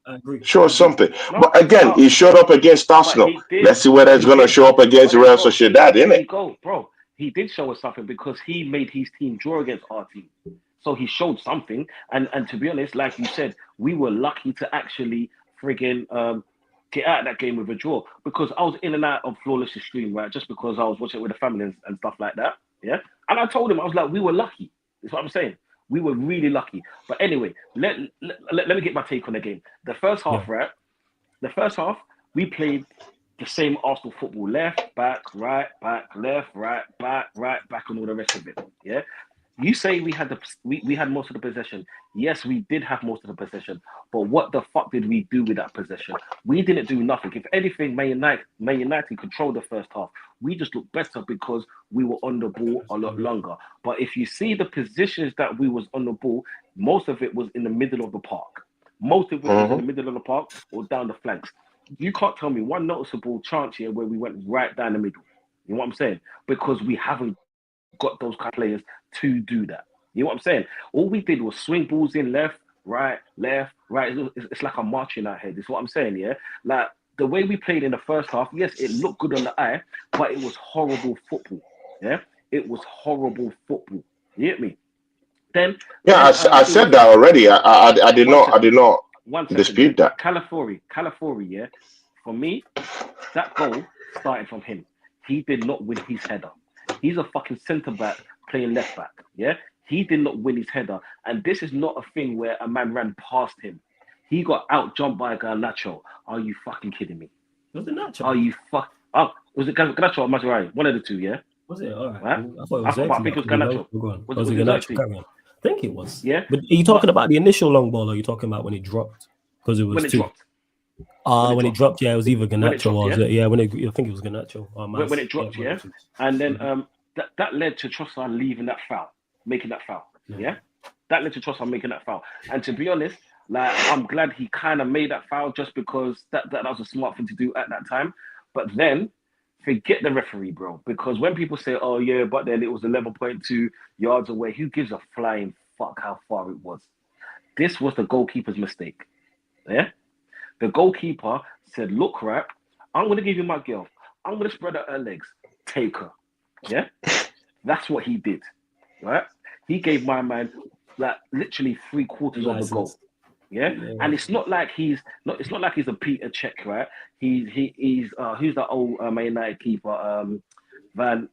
Show us something. But again, he showed up against Arsenal. Let's see whether it's going to show up against Real Sociedad, innit? Bro. He did show us something because he made his team draw against our team. So he showed something. And to be honest, like you said, we were lucky to actually friggin' get out of that game with a draw because I was in and out of Flawless' stream, right? Just because I was watching it with the family and stuff like that. Yeah. And I told him, I was like, we were lucky. That's what I'm saying. We were really lucky. But anyway, let me get my take on the game. The first half, right? The first half, we played the same Arsenal football. Left, back, right, back, left, right, back, and all the rest of it. Yeah. You say we had most of the possession. Yes, we did have most of the possession. But what the fuck did we do with that possession? We didn't do nothing. If anything, Man United controlled the first half. We just looked better because we were on the ball a lot longer. But if you see the positions that we was on the ball, most of it was in the middle of the park. Most of it was in the middle of the park or down the flanks. You can't tell me one noticeable chance here where we went right down the middle. You know what I'm saying? Because we haven't got those kind of players to do that. You know what I'm saying? All we did was swing balls in left, right. It's like a march in our head. Is what I'm saying, yeah? Like the way we played in the first half, yes, it looked good on the eye, but it was horrible football. Yeah? It was horrible football. You get me? Then I said that already. I did not one second, dispute yeah? that. Calafiori, yeah? For me, that goal started from him. He did not win his header. He's a fucking centre back playing left back. Yeah, he did not win his header, and this is not a thing where a man ran past him. He got out jumped by a Garnacho. Are you fucking kidding me? Was it Nacho? Are you fuck? Oh, was it Garnacho or Maserati? One of the two, yeah. Was it? All right. Right? I thought it was I think it was Garnacho. Was it Garnacho? I think it was. Yeah. But are you talking about the initial long ball, or are you talking about when it dropped? Because it was when it dropped. When it dropped, yeah, it was either Garnacho or was it? Yeah, I think it was Garnacho. When it dropped, yeah. And then that led to Trossard leaving that foul, making that foul. Yeah. That led to Trossard making that foul. And to be honest, like I'm glad he kind of made that foul just because that was a smart thing to do at that time. But then forget the referee, bro. Because when people say, oh yeah, but then it was 11.2 yards away, who gives a flying fuck how far it was? This was the goalkeeper's mistake. Yeah? The goalkeeper said, look, right, I'm going to give you my girl. I'm going to spread out her legs. Take her. Yeah? That's what he did. Right? He gave my man like literally 3/4 of the goal. Yeah? And it's not like he's a Peter Cech, right? He's who's that old Man United keeper? Edward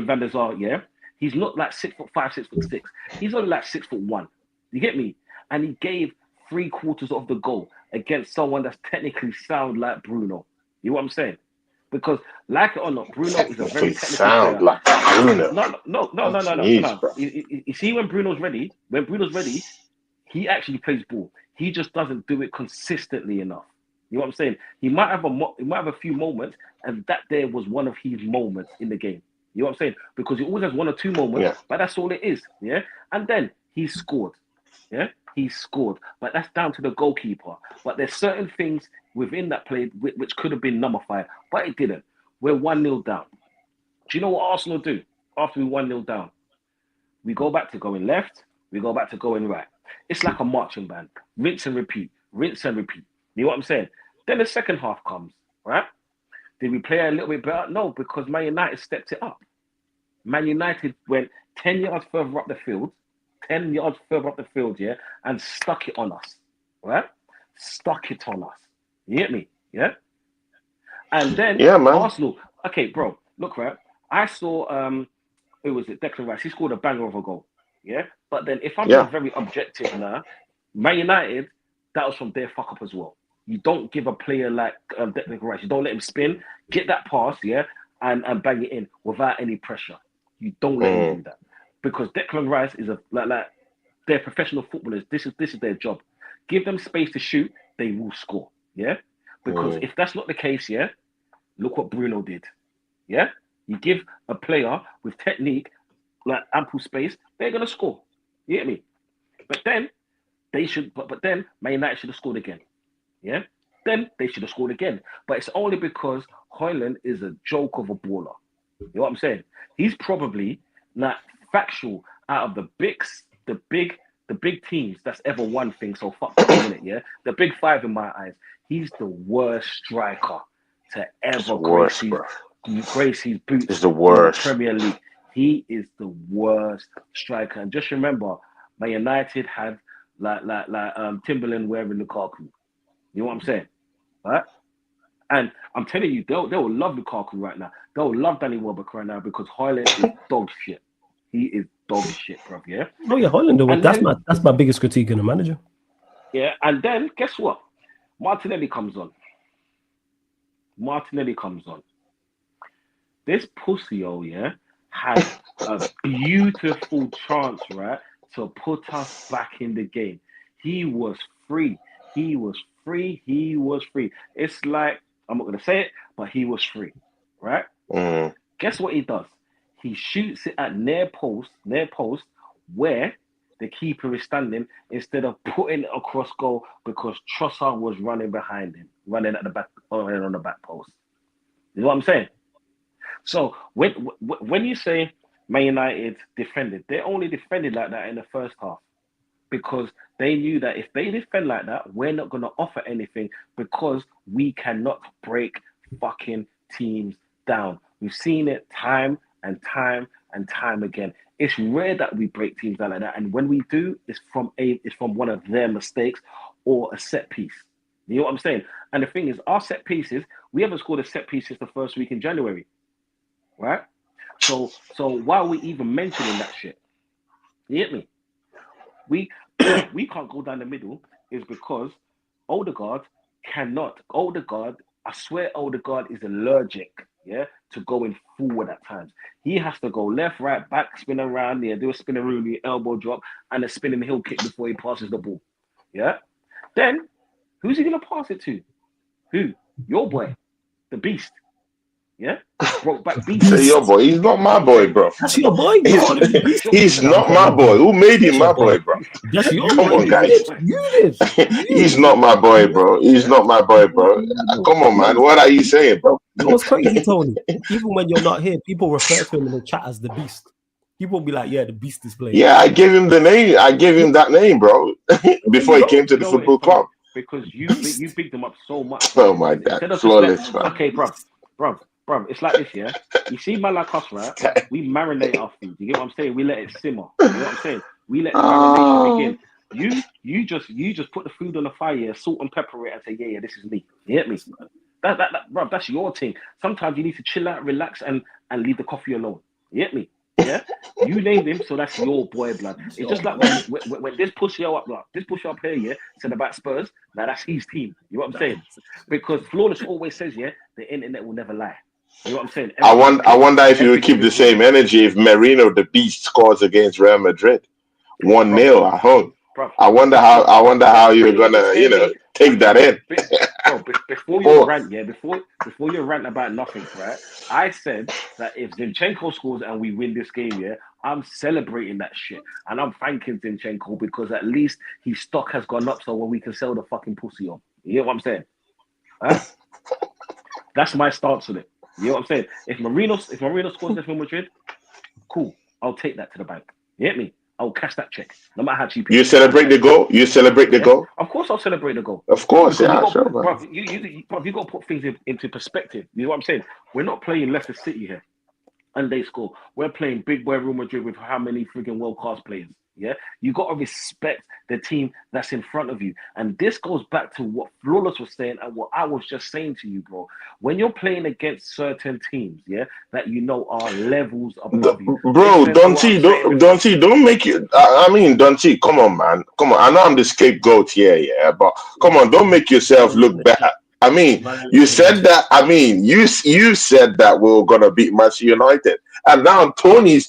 van der Sar, yeah? He's not like 6'5", 6'6". He's only like 6'1". You get me? And he gave 3/4 of the goal against someone that's technically sound like Bruno. You know what I'm saying? Because like it or not, Bruno is a very technical sound player. like Bruno. No. You see, when Bruno's ready, he actually plays ball. He just doesn't do it consistently enough. You know what I'm saying? He might have a few moments, and that there was one of his moments in the game. You know what I'm saying? Because he always has 1 or 2 moments, but that's all it is. Yeah, and then he scored. Yeah, he scored, but that's down to the goalkeeper. But there's certain things within that play which could have been nullified, but it didn't. We're 1-0 down. Do you know what Arsenal do after we 1-0 down? We go back to going left. We go back to going right. It's like a marching band. Rinse and repeat. Rinse and repeat. You know what I'm saying? Then the second half comes, right? Did we play a little bit better? No, because Man United stepped it up. Man United went 10 yards further up the field. 10 yards further up the field, yeah, and stuck it on us, right? Stuck it on us. You get me? Yeah? And then Arsenal, okay, bro, look, right? I saw, who was it? Declan Rice. He scored a banger of a goal, yeah? But then if I'm being very objective now, Man United, that was from their fuck up as well. You don't give a player like Declan Rice, you don't let him spin, get that pass, yeah, and bang it in without any pressure. You don't let him do that. Because Declan Rice is like they're professional footballers. This is their job. Give them space to shoot, they will score. Yeah? Because if that's not the case, yeah, look what Bruno did. Yeah? You give a player with technique, like ample space, they're gonna score. You get me? But then then Man United should have scored again. Yeah? Then they should have scored again. But it's only because Højlund is a joke of a baller. You know what I'm saying? He's probably like factual out of the big teams that's ever won things. So fuck the minute, yeah. The big 5 in my eyes. He's the worst striker to ever grace his boots. He's the worst. In the Premier League. He is the worst striker. And just remember, Man United had like Timberland wearing Lukaku. You know what I'm saying? Right? And I'm telling you, they'll love Lukaku right now. They'll love Danny Welbeck right now because Højlund is dog shit. He is dog shit, bro. Yeah. Oh yeah, Højlund. That's my biggest critique in the manager. Yeah, and then guess what? Martinelli comes on. This pussy, had a beautiful chance, right, to put us back in the game. He was free. It's like, I'm not gonna say it, but he was free, right? Guess what he does? He shoots it at near post, where the keeper is standing, instead of putting it across goal because Trossard was running behind him, running at the back, or on the back post. You know what I'm saying? So when you say Man United defended, they only defended like that in the first half because they knew that if they defend like that, we're not going to offer anything because we cannot break fucking teams down. We've seen it time and time and time again. It's rare that we break teams down like that, and when we do, it's from one of their mistakes or a set piece. You know what I'm saying? And the thing is, our set pieces, we haven't scored a set piece since the first week in January, right? So why are we even mentioning that shit? You get me? We can't go down the middle is because Odegaard cannot. Odegaard, I swear Odegaard is allergic, to going forward at times. He has to go left, right, back, spin around, do a spin around, elbow drop, and a spinning heel kick before he passes the ball. Yeah? Then, who's he going to pass it to? Who? Your boy, the beast. Yeah? Broke back beast. Say your boy. He's not my boy, bro. That's your boy. He's not my boy. Who made him my boy, bro? That's your Come boy. on, guys. You did. He's not my boy, bro. He's not my boy, bro. Come on, man. What are you saying, bro? You know what's crazy, Tony? Even when you're not here, people refer to him in the chat as the beast. People will be like, yeah, the beast is playing. Yeah, I gave him the name. I gave him that name, bro, before he came to the football club. Because you picked him up so much. Oh my God, flawless, man. Okay, bro, it's like this, yeah. You see, man, like us, right? We marinate our food. You get what I'm saying? We let it simmer. You know what I'm saying? We let the marination begin. You just put the food on the fire, salt and pepper it, and say, yeah, this is me. You get me? Bro, that's your thing. Sometimes you need to chill out, relax, and leave the coffee alone. You get me? Yeah, you named him, so that's your boy, blood. It's just like when this push you up, here, yeah, said about Spurs. Now that's his team. You know what I'm saying? Because Flawless always says, yeah, the internet will never lie. You know what I'm saying? I wonder if you would keep the same energy if Merino the Beast scores against Real Madrid 1-0 at home. Bro, I wonder how you're gonna take that in. Bro, before you rant, before you rant about nothing, right? I said that if Zinchenko scores and we win this game, yeah, I'm celebrating that shit. And I'm thanking Zinchenko because at least his stock has gone up so when we can sell the fucking pussy on. You hear what I'm saying? Huh? That's my stance on it. You know what I'm saying? If Marino scores this Real Madrid, cool. I'll take that to the bank. You get me? I'll cash that check. No matter how cheap it is. You celebrate the goal? You celebrate the goal? Of course I'll celebrate the goal. Of course, because yeah, sure, man. Bro, you got to put things into perspective. You know what I'm saying? We're not playing Leicester City here and they score. We're playing big boy Real Madrid with how many friggin' world-class players? Yeah? You got to respect the team that's in front of you. And this goes back to what Flawless was saying and what I was just saying to you, bro. When you're playing against certain teams, yeah, that you know are levels above you. Bro, don't make you. I mean, Dante, come on, man. Come on. I know I'm the scapegoat here, yeah, but come on, don't make yourself look bad. I mean, you said that. I mean, you said that we were gonna beat Manchester United, and now Tony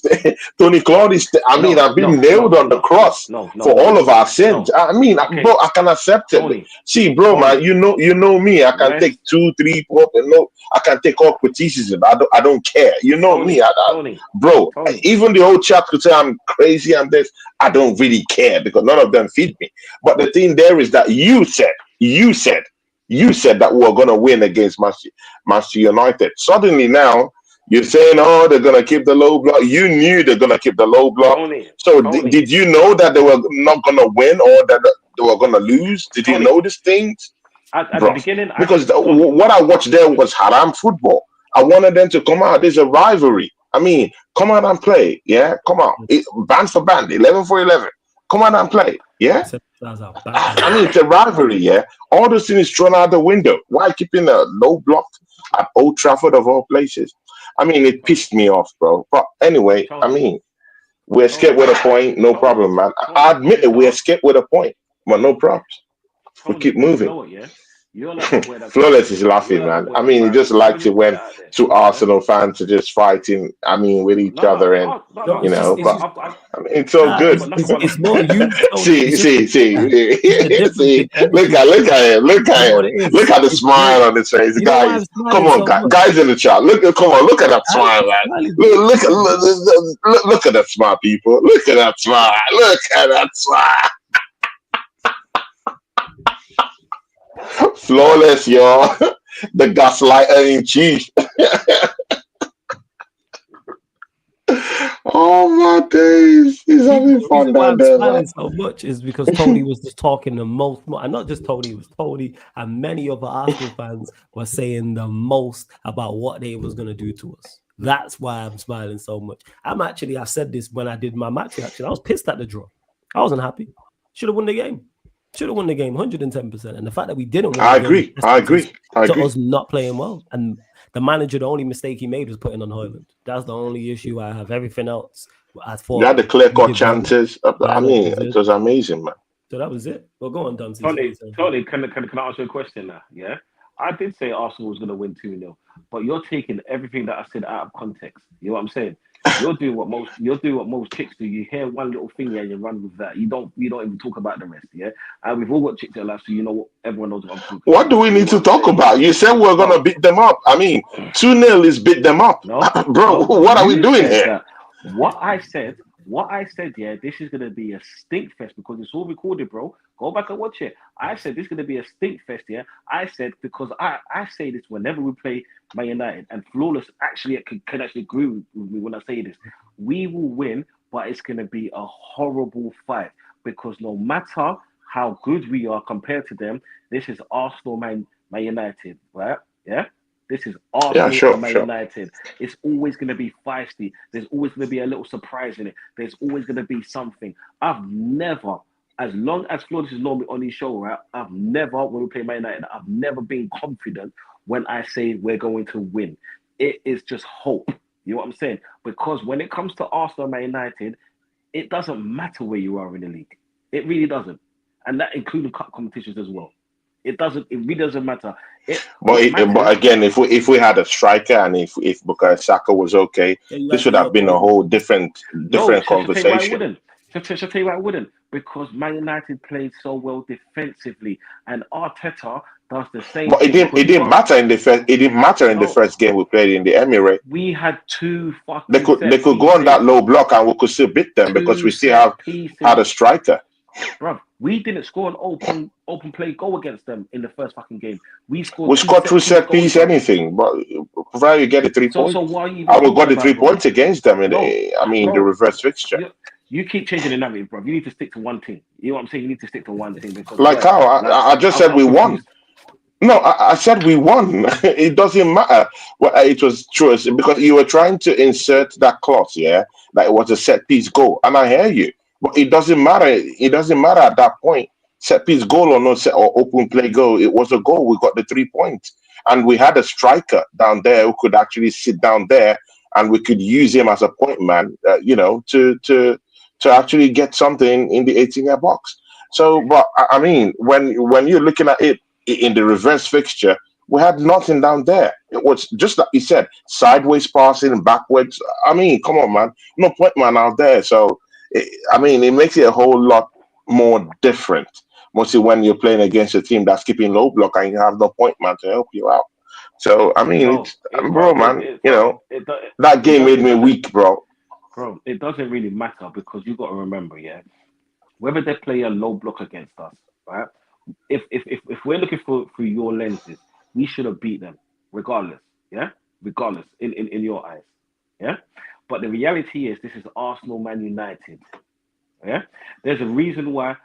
Claude I mean, I've been nailed on the cross for all of our sins. I mean, bro, I can accept it. Tony, see, bro, man, you know me. I can take 2, 3, 4, and no, I can take all criticism. I don't care. You know me, bro. Even the old chat could say I'm crazy and this. I don't really care because none of them feed me. But the thing there is that you said that we were going to win against Manchester United. Suddenly now, you're saying, oh, they're going to keep the low block. You knew they're going to keep the low block. Tony. Did you know that they were not going to win or that they were going to lose? Did you know these things? At the beginning, because what I watched there was haram football. I wanted them to come out. There's a rivalry. I mean, come out and play. Yeah, come on. Band for band, 11 for 11. Come out and play. Yeah. I mean, it's a rivalry. Yeah. All those things thrown out the window. Why keeping a low block at Old Trafford of all places? I mean, it pissed me off, bro. But anyway, I mean, we escaped with a point. No problem, man. I admit it. We escaped with a point, but no problems. We keep moving. Flawless is laughing, man. I mean, he just likes it when two Arsenal fans are just fighting. I mean, with each other, and you know. But I mean, it's all good. It's more you. See. Look at him. Look at the smile on his face, guys. Come on, guys in the chat. Look at that smile, man. Look at that smile, people. Look at that smile. Look at that smile. Flawless, y'all. the gaslighter in chief. Oh my days, he's having The fun reason why down I'm there, man. smiling so much is because Tony was just talking the most, and not just Tony, it was Tony and many other Arsenal fans were saying the most about what they was going to do to us. That's why I'm smiling so much. I said this when I did my match reaction. I was pissed at the draw. I wasn't happy. Should have won the game. 110%. And the fact that we didn't win I the game agree. to us not playing well. And the manager, the only mistake he made was putting on Hoyland. That's the only issue I have. Everything else, I thought. You had the clear-cut chances. I mean, it was amazing, man. So that was it. Well, go on, Dempsey. Tony, can I ask you a question now? Yeah, I did say Arsenal was going to win 2-0, but you're taking everything that I said out of context. You know what I'm saying? You're doing what most chicks do. You hear one little thing and you run with that. You don't even talk about the rest. Yeah, and we've all got chicks that last, so you know what, everyone knows what I'm talking about. What do we need to talk about? You said we're gonna beat them up. I mean, 2-0 is beat them up. No, bro. What are we doing here? What I said, yeah, this is going to be a stink fest because it's all recorded, bro. Go back and watch it. I said this is going to be a stink fest, yeah. I said because I say this whenever we play Man United, and Flawless actually can actually agree with me when I say this. We will win, but it's going to be a horrible fight because no matter how good we are compared to them, this is Arsenal, Man United, right? Yeah. This is Arsenal and Man United. It's always going to be feisty. There's always going to be a little surprise in it. There's always going to be something. I've never, as long as Flawless is normally on his show, right? I've never, when we play Man United, I've never been confident when I say we're going to win. It is just hope. You know what I'm saying? Because when it comes to Arsenal and Man United, it doesn't matter where you are in the league. It really doesn't. And that including cup competitions as well. It really doesn't matter. But again, if we had a striker and if Bukayo Saka was okay, this would have been a whole different conversation. I'll tell you why I wouldn't. Because Man United played so well defensively, and Arteta does the same. But it didn't matter in the first. It didn't matter in the first game we played in the Emirates. We had two fucking. They could go on that low block and we could still beat them because we still had a striker. Bro, we didn't score an open play goal against them in the first fucking game. We scored through set piece anything, but provided you get the 3 points. So why you? I will got the 3 points against them in the reverse fixture. You keep changing the narrative, bro. You need to stick to one thing. You know what I'm saying? You need to stick to one thing because I just said we won. No, I said we won. It doesn't matter. Well, it was true because you were trying to insert that clause, yeah, that it was a set piece goal, and I hear you. But it doesn't matter. It doesn't matter at that point. Set piece goal or not, or open play goal. It was a goal. We got the 3 points, and we had a striker down there who could actually sit down there, and we could use him as a point man. To actually get something in the 18-yard box. So, but I mean, when you're looking at it in the reverse fixture, we had nothing down there. It was just like you said, sideways passing, backwards. I mean, come on, man. No point man out there. So. It makes it a whole lot more different. Mostly when you're playing against a team that's keeping low block and you have no point man to help you out. So that game made me weak, bro. Bro, it doesn't really matter because you got to remember, yeah, whether they play a low block against us, right? If we're looking through your lenses, we should have beat them regardless, yeah, regardless in your eyes, yeah. But the reality is, this is Arsenal, Man United. Yeah, there's a reason why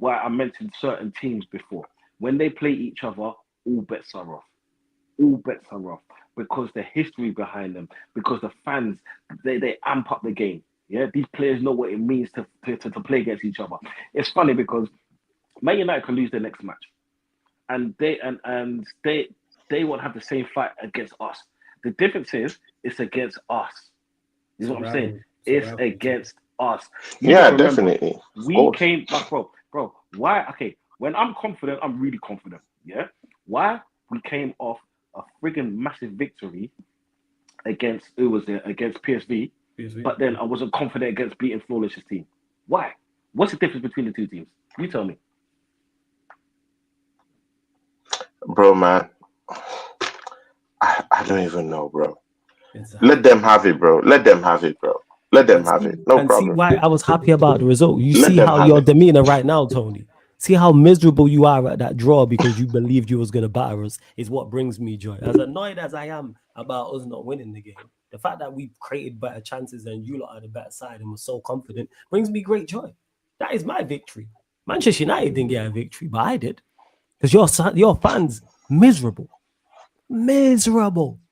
I mentioned certain teams before. When they play each other, all bets are off. All bets are off because the history behind them, because the fans they amp up the game. Yeah, these players know what it means to play against each other. It's funny because Man United can lose their next match, and they won't have the same fight against us. The difference is it's against us. You know what I'm saying? It's against us. Definitely. We came back, bro. Why? Okay, when I'm confident, I'm really confident. Yeah. Why? We came off a friggin' massive victory against against PSV. But then I wasn't confident against beating Flawless's team. Why? What's the difference between the two teams? You tell me. Bro, man. I don't even know, bro. Let them have it, bro. Let them have it. No problem. See why I was happy about the result. You see how your demeanor right now, Tony. See how miserable you are at that draw because you believed you was going to batter us is what brings me joy. As annoyed as I am about us not winning the game, the fact that we created better chances and you lot are the better side and were so confident brings me great joy. That is my victory. Manchester United didn't get a victory, but I did. Because your fans miserable,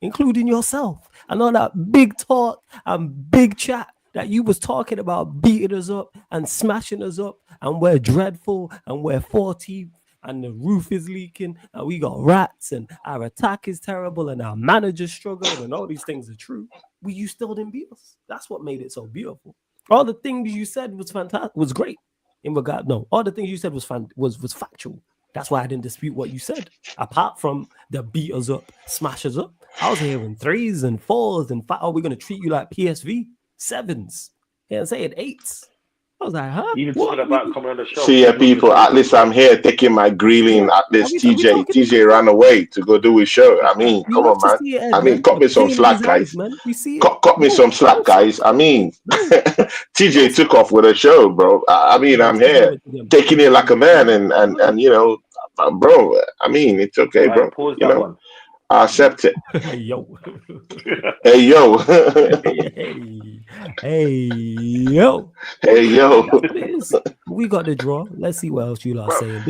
including yourself. And all that big talk and big chat that you was talking about beating us up and smashing us up and we're dreadful and we're 40 and the roof is leaking and we got rats and our attack is terrible and our manager struggled and all these things are true. You still didn't beat us. That's what made it so beautiful. All the things you said was fantastic, was great. All the things you said was factual. That's why I didn't dispute what you said. Apart from the beat us up, smash us up, I was hearing 3s and 4s and 5. Oh, we're gonna treat you like PSV 7s. Yeah, saying 8s. I was like, huh? Even talking about coming on the show. See, people, at least I'm here taking my grilling. At least TJ ran away to go do his show. I mean, come on, man. I mean, cut me some slack, guys. Cut me some slack, guys. I mean, TJ took off with a show, bro. I mean, I'm here taking it like a man, and you know, bro. I mean, it's okay, bro. You know, I accept it. Hey yo. Hey yo. Hey yo. Hey yo. We got the draw. Let's see what else you lot are saying.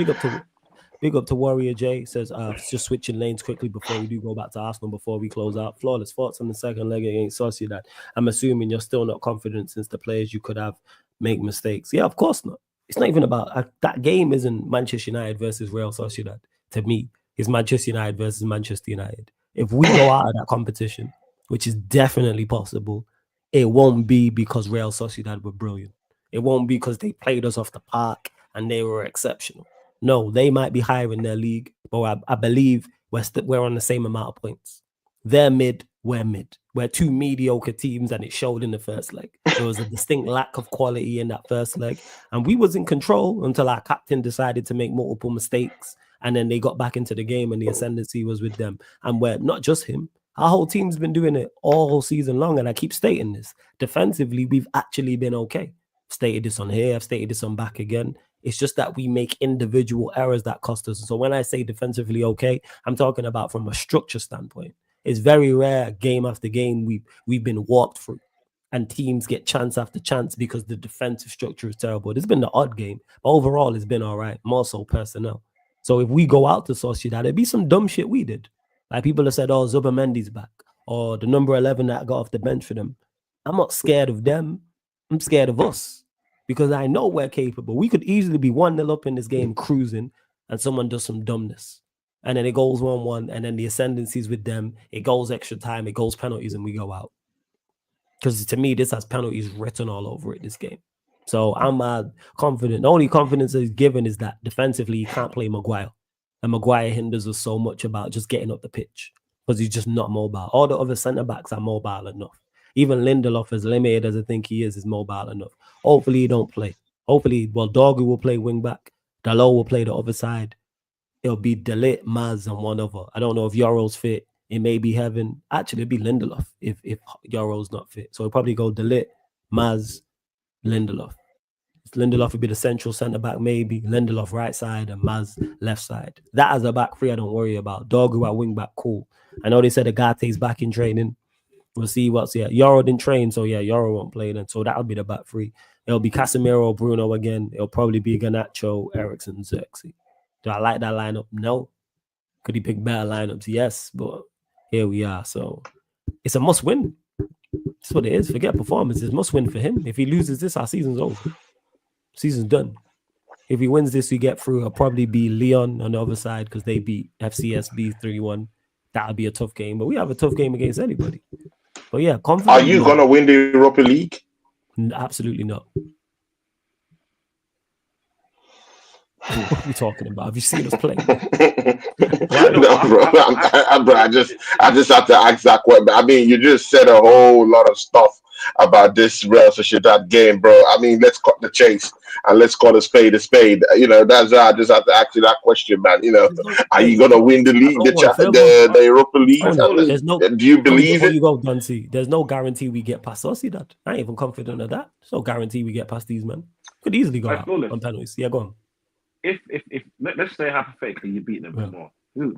Big up to Warrior J. Says just switching lanes quickly before we do go back to Arsenal before we close out. Flawless thoughts on the second leg against Sociedad. I'm assuming you're still not confident since the players you could have make mistakes. Yeah, of course not. It's not even about that game. Isn't Manchester United versus Real Sociedad to me. It's Manchester United versus Manchester United. If we go out of that competition, which is definitely possible, it won't be because Real Sociedad were brilliant. It won't be because they played us off the park and they were exceptional. No, they might be higher in their league, but I believe we're on the same amount of points. They're mid, we're mid. We're two mediocre teams, and it showed in the first leg. There was a distinct lack of quality in that first leg, and we was in control until our captain decided to make multiple mistakes. And then they got back into the game and the ascendancy was with them. And we're not just him. Our whole team's been doing it all season long. And I keep stating this. Defensively, we've actually been okay. I've stated this on here. I've stated this on back again. It's just that we make individual errors that cost us. So when I say defensively okay, I'm talking about from a structure standpoint. It's very rare game after game we've been walked through. And teams get chance after chance because the defensive structure is terrible. It's been the odd game. But overall, it's been all right. More so personnel. So if we go out to Sociedad, there'd be some dumb shit we did. Like people have said, oh, Zubamendi's back. Or the number 11 that got off the bench for them. I'm not scared of them. I'm scared of us. Because I know we're capable. We could easily be 1-0 up in this game cruising and someone does some dumbness. And then it goes 1-1 and then the ascendancy's with them. It goes extra time. It goes penalties and we go out. Because to me, this has penalties written all over it, this game. So I'm confident. The only confidence he's given is that defensively you can't play Maguire. And Maguire hinders us so much about just getting up the pitch because he's just not mobile. All the other centre-backs are mobile enough. Even Lindelof, as limited as I think he is mobile enough. Hopefully he don't play. Hopefully, Dorgu will play wing-back. Dalot will play the other side. It'll be Delit, Maz, and one other. I don't know if Yoro's fit. It may be Heaven. Actually, it'll be Lindelof if Yoro's not fit. So he'll probably go Delit, Maz, Lindelof. Lindelof would be the central centre-back, maybe. Lindelof right side and Maz left side. That as a back three, I don't worry about. Dorgu at wing-back, cool. I know they said Agate's back in training. We'll see what's here. Yoro didn't train, so yeah, Yoro won't play then. So that'll be the back three. It'll be Casemiro, Bruno again. It'll probably be Garnacho, Eriksen, Xerxes. Do I like that lineup? No. Could he pick better lineups? Yes, but here we are. So it's a must-win. That's what it is. Forget performance. It's must-win for him. If he loses this, our season's over. Season's done. If he wins this, we get through. It'll probably be Lyon on the other side because they beat FCSB 3-1. That'll be a tough game. But we have a tough game against anybody. But yeah, confident. Are you gonna win the Europa League? Absolutely not. What are you talking about? Have you seen us play? No, bro. Bro, I just have to ask that question. I mean, you just said a whole lot of stuff about this Real Sociedad game, bro. I mean, let's cut the chase and let's call a spade a spade. You know, that's why I just have to ask you that question, man. You know, are you gonna win the league, the Europa League? Do you believe it? You go, Duncy. There's no guarantee we get past Sociedad. I ain't even confident of that. There's no guarantee we get past these men. Could easily go out on penalties. Yeah, go on. let's say hypothetically you beat them tomorrow, who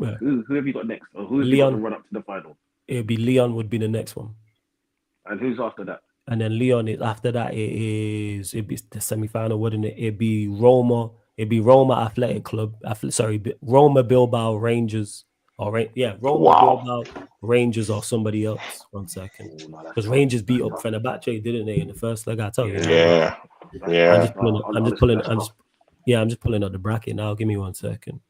have you got next, or who have you Leon. got to run up to the final? It'd be Leon would be the next one. And who's after that? And then Leon is after that. It'd be the semi-final, wouldn't it? It'd be Roma. It'd be Roma Athletic Club. Roma Bilbao Rangers. Roma Bilbao Rangers or somebody else. 1 second, because Rangers beat up Fenerbahce, didn't they, in the first leg? I tell you. Yeah. I'm just pulling up the bracket now. Give me 1 second.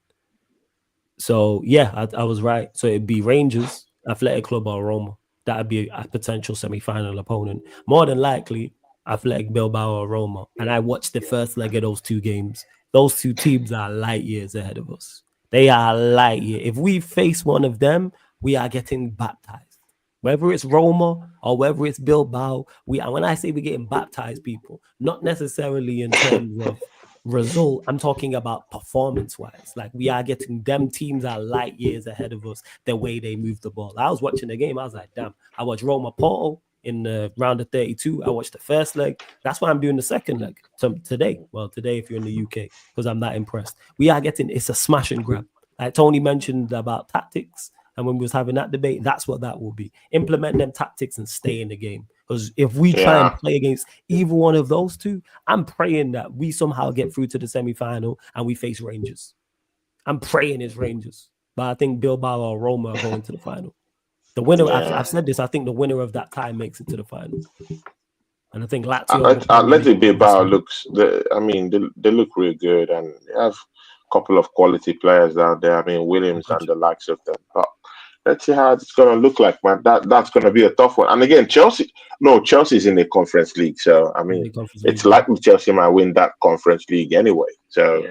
So yeah, I was right. So it'd be Rangers, Athletic Club, or Roma. That'd be a potential semi-final opponent. More than likely, Athletic Bilbao or Roma. And I watched the first leg of those two games. Those two teams are light years ahead of us. They are light years. If we face one of them, we are getting baptized. Whether it's Roma or whether it's Bilbao, when I say we're getting baptized, people, not necessarily in terms of result, I'm talking about performance-wise. Like, we are getting them teams are light years ahead of us, the way they move the ball. I was watching the game, I was like, damn, I watched Roma Porto in the round of 32. I watched the first leg. That's why I'm doing the second leg today. Well, today if you're in the UK, because I'm that impressed. It's a smash and grab. Like Tony mentioned about tactics, and when we was having that debate, that's what that will be. Implement them tactics and stay in the game. Because if we try and play against either one of those two, I'm praying that we somehow get through to the semi-final and we face Rangers. I'm praying it's Rangers. But I think Bilbao or Roma are going to the final. The winner, I've said this, I think the winner of that tie makes it to the final. And I think Lazio... Athletic Bilbao looks... They look really good, and they have a couple of quality players out there. I mean, Williams and the likes of them. But let's see how it's going to look like, man. That's going to be a tough one. And again, Chelsea's in the Conference League. So, I mean, it's likely Chelsea might win that Conference League anyway. So,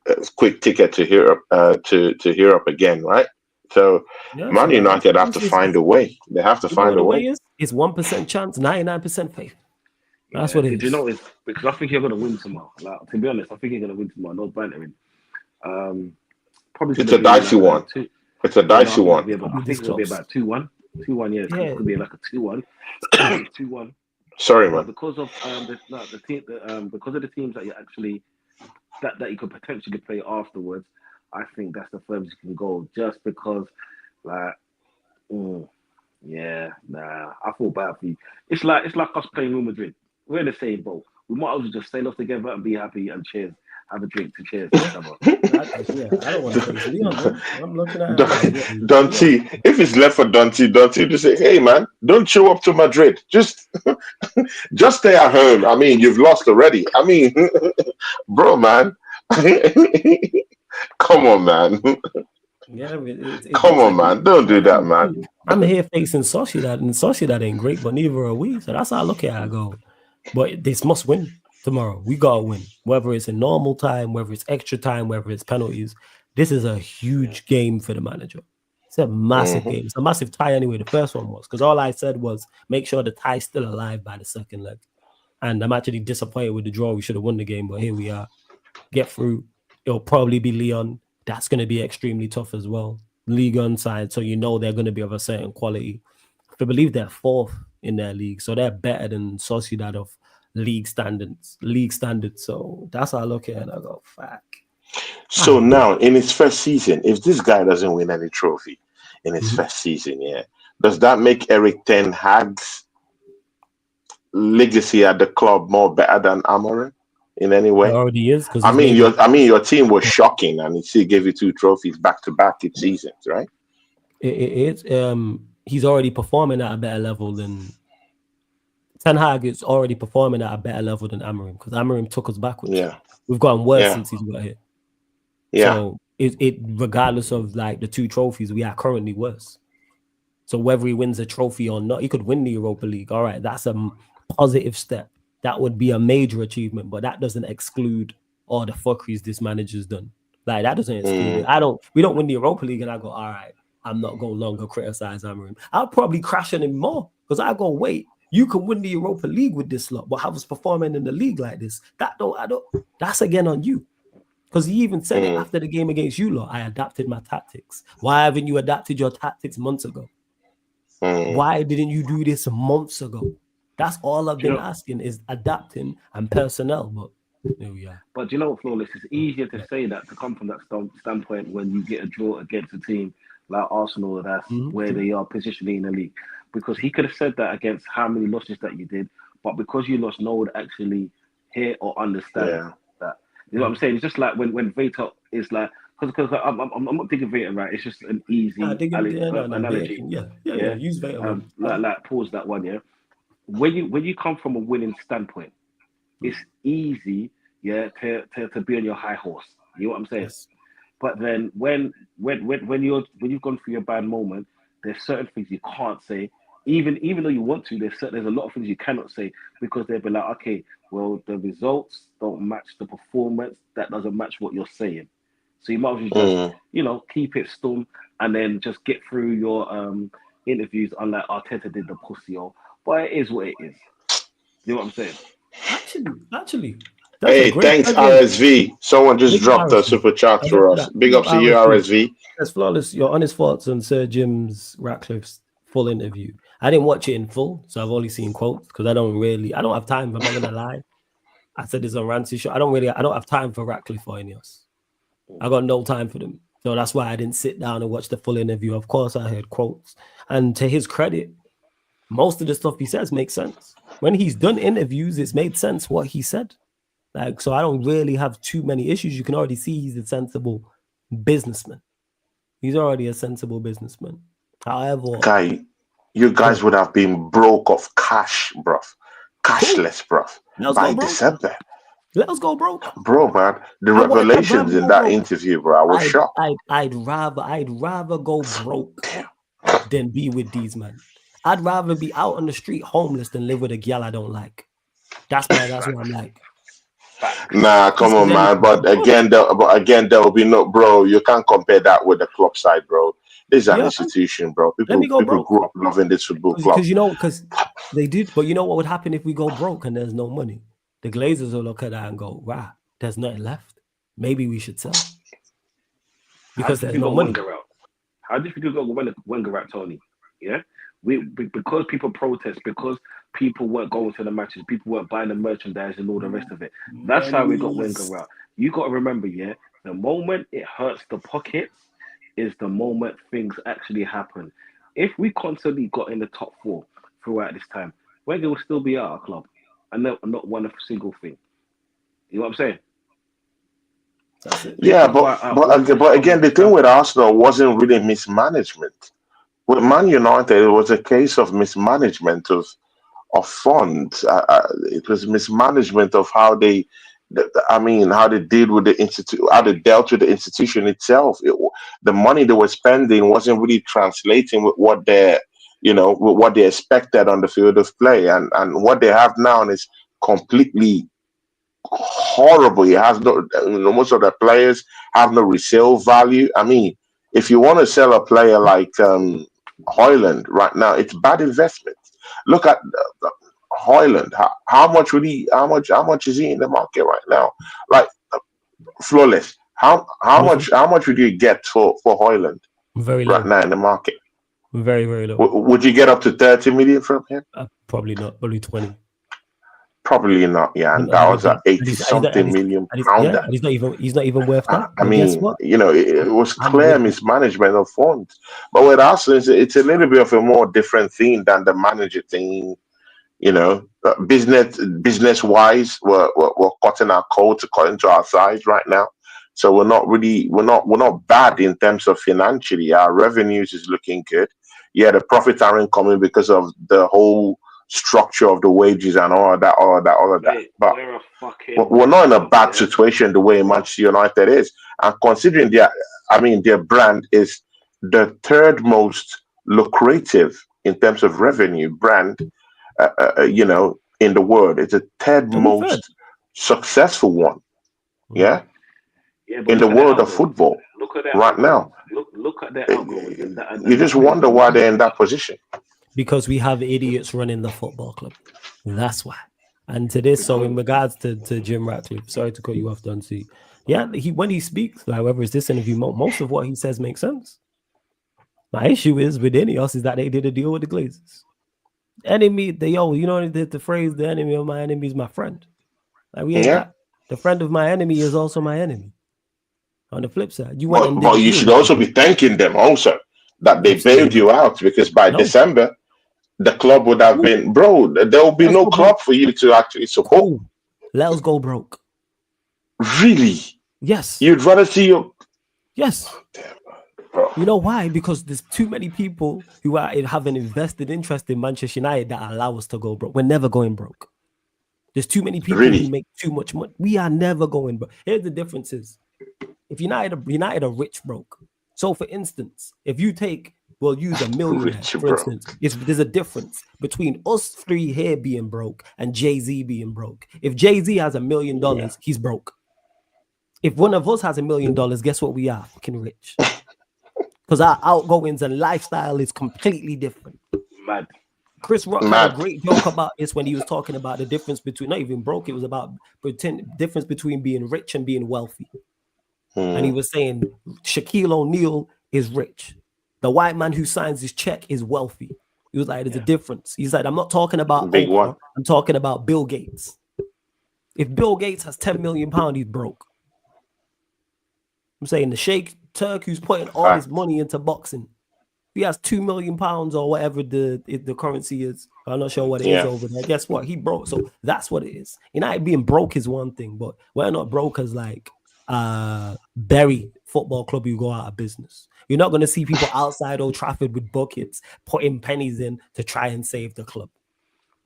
it's a quick ticket to Europe, to Europe again, right? So, Man United have to find a way. They have to find a way. It's 1% chance, 99% faith. That's what it is. Do you know it's because I think you're going to win tomorrow. Like, to be honest, I think you're going to win tomorrow. No bantering. Probably it's a dicey one. It's a dicey one. I think it's going to be about 2-1. 2-1, yeah. It's going to be like a 2-1. 2-1. Sorry, man. Because of the teams that you actually that you could potentially play afterwards, I think that's the furthest you can go. Just because, I feel bad for you. It's like us playing Real Madrid. We're in the same boat. We might as well just sail off together and be happy and cheers. Have a drink to cheers. I don't want to play Leon. I'm looking at Dante. If it's left for Dante to say, "Hey, man, don't show up to Madrid. Just stay at home. I mean, you've lost already. I mean, bro, man, come on, man." Come on, man. Don't do that, man. I'm here facing Sociedad, and Sociedad ain't great, but neither are we. So that's how I look at it. I go, but this must win tomorrow. We got to win. Whether it's in normal time, whether it's extra time, whether it's penalties. This is a huge game for the manager. It's a massive game. It's a massive tie anyway. The first one was. Because all I said was make sure the tie's still alive by the second leg. And I'm actually disappointed with the draw. We should have won the game, but here we are. Get through. It'll probably be Leon. That's going to be extremely tough as well. League on side, so you know they're going to be of a certain quality. I believe they're fourth in their league, so they're better than Sociedad of league standards. So that's how I look at it and I go, fuck. So now, in his first season, if this guy doesn't win any trophy in his first season, does that make Erik ten Hag's legacy at the club more better than Amorim in any way? It already is. Your team was shocking, and he still gave you 2 trophies back to back each season, right? He's already performing at a better level than Ten Hag. Is already performing at a better level than Amorim, because Amorim took us backwards. Yeah, we've gotten worse since he's got here. Yeah. So it regardless of like the 2 trophies, we are currently worse. So whether he wins a trophy or not, he could win the Europa League. All right, that's a positive step. That would be a major achievement, but that doesn't exclude all the fuckeries this manager's done. Like, that doesn't exclude it. We don't win the Europa League and I go, all right, I'm not going to longer criticize Amorim. I'll probably crash on him more, because I go, wait, you can win the Europa League with this lot, but have us performing in the league like this. That's again on you. Because he even said it after the game against you lot. I adapted my tactics. Why haven't you adapted your tactics months ago? Why didn't you do this months ago? That's all I've been asking, is adapting and personnel. But There we are. But you know what, Flawless? It's easier to say that, to come from that standpoint when you get a draw against a team like Arsenal, that's where they are positioning in the league. Because he could have said that against how many losses that you did, but because you lost, no one would actually hear or understand that. You know what I'm saying? It's just like when Veta is like, because I'm not thinking Veta right. It's just an easy analogy. Yeah. Use Veta. Like pause that one. Yeah. When you come from a winning standpoint, it's easy, to be on your high horse. You know what I'm saying? Yes. But then when you've gone through your bad moment, there's certain things you can't say. Even though you want to, there's a lot of things you cannot say because they'll be like, okay, well, the results don't match the performance. That doesn't match what you're saying. So you might as well just, keep it stum and then just get through your interviews, unlike Arteta did the pussy. But it is what it is. You know what I'm saying? Actually. Hey, thanks, RSV. Someone just dropped a super chat for us. Big up to you, RSV. That's Flawless. Your honest thoughts on Sir Jim's Ratcliffe's full interview. I didn't watch it in full, so I've only seen quotes because I don't have time. I'm not gonna lie. I said this on Rancy Show. I don't have time for Ratcliffe or Ineos. I got no time for them. So that's why I didn't sit down and watch the full interview. Of course, I heard quotes. And to his credit, most of the stuff he says makes sense. When he's done interviews, it's made sense what he said. So I don't really have too many issues. You can already see he's a sensible businessman. He's already a sensible businessman. However, you guys would have been broke of cash, bruv. Cashless, bruv. By December. Let us go broke. Bro, man. The revelations in that interview, bro, I was shocked. I'd rather go broke than be with these men. I'd rather be out on the street homeless than live with a gal I don't like. That's what I'm like. Nah, come on, man. But again, there will be no, bro. You can't compare that with the club side, bro. This is an institution, bro. People grew up loving this football club. Because they did. But you know what would happen if we go broke and there's no money? The Glazers will look at that and go, "Wow, there's nothing left. Maybe we should sell." Because there's no money. How difficult to go Wenger out, Tony? Yeah, because people protest, because people weren't going to the matches, people weren't buying the merchandise and all the rest of it. That's how we got Wenger out. You got to remember, the moment it hurts the pockets is the moment things actually happen. If we constantly got in the top four throughout this time, Wenger would still be at our club and not won a single thing. You know what I'm saying? That's it. Yeah, but again, the thing with Arsenal wasn't really mismanagement. With Man United, it was a case of mismanagement of funds. It was mismanagement of how they deal with the institute, how they dealt with the institution itself. The money they were spending wasn't really translating with what they expected on the field of play, and what they have now is completely horrible. It has most of the players have no resale value. I mean, if you want to sell a player like Højlund right now, it's bad investment. Look at Højlund. How much is he in the market right now? Like Flawless. How much would you get for Højlund very low right now in the market? Very, very low. Would you get up to 30 million from him? Probably not. Probably 20. Probably not. Yeah, and that was an 80-something million pounder. He's not even worth that. I mean, it was clear mismanagement of funds. But with us, it's a little bit of a more different thing than the manager thing. Business wise, we're cutting our coat according to our size right now. So we're not bad in terms of financially. Our revenues is looking good. Yeah, the profits aren't coming because of the whole structure of the wages and all of that. But we're not in a bad situation the way Manchester United is. And considering their brand is the third most lucrative in terms of revenue brand, in the world. It's the third most successful one. Yeah. In the world of football right now. Look at their outgoing. You just wonder why they're in that position. Because we have idiots running the football club. That's why. And to this, so in regards to Jim Ratcliffe, sorry to cut you off, Duncy. Yeah, when he speaks, however, is this interview, most of what he says makes sense. My issue is with Ineos is that they did a deal with the Glazers. Enemy, the phrase, the enemy of my enemy is my friend. Like we ain't that. The friend of my enemy is also my enemy. On the flip side, you went and But you should also be thanking them also that they bailed you out, because by December the club would have been, bro. There will be no club for you to actually support. Cool. Let us go broke. Really? Yes. You'd rather see your. Yes. Oh, damn, bro. You know why? Because there's too many people who have an invested interest in Manchester United that allow us to go broke. We're never going broke. There's too many people who make too much money. We are never going broke. Here's the differences. If United are rich broke. So for instance, if you we'll use a millionaire, for instance. There's a difference between us three here being broke and Jay-Z being broke. If Jay-Z has $1 million, he's broke. If one of us has $1 million, guess what we are? Fucking rich. Because our outgoings and lifestyle is completely different. Mad. Chris Rock had a great joke about this when he was talking about the difference between, not even broke, it was about difference between being rich and being wealthy. And he was saying Shaquille O'Neal is rich. The white man who signs his check is wealthy. He was like, there's a difference. He's like, I'm not talking about big one. I'm talking about Bill Gates. If Bill Gates has £10 million, he's broke. I'm saying the Sheikh Turk who's putting all his money into boxing, he has £2 million or whatever the currency is. I'm not sure what it is over there. Guess what? He broke. So that's what it is. United being broke is one thing, but we're not broke as like Bury Football Club who go out of business. You're not going to see people outside Old Trafford with buckets putting pennies in to try and save the club.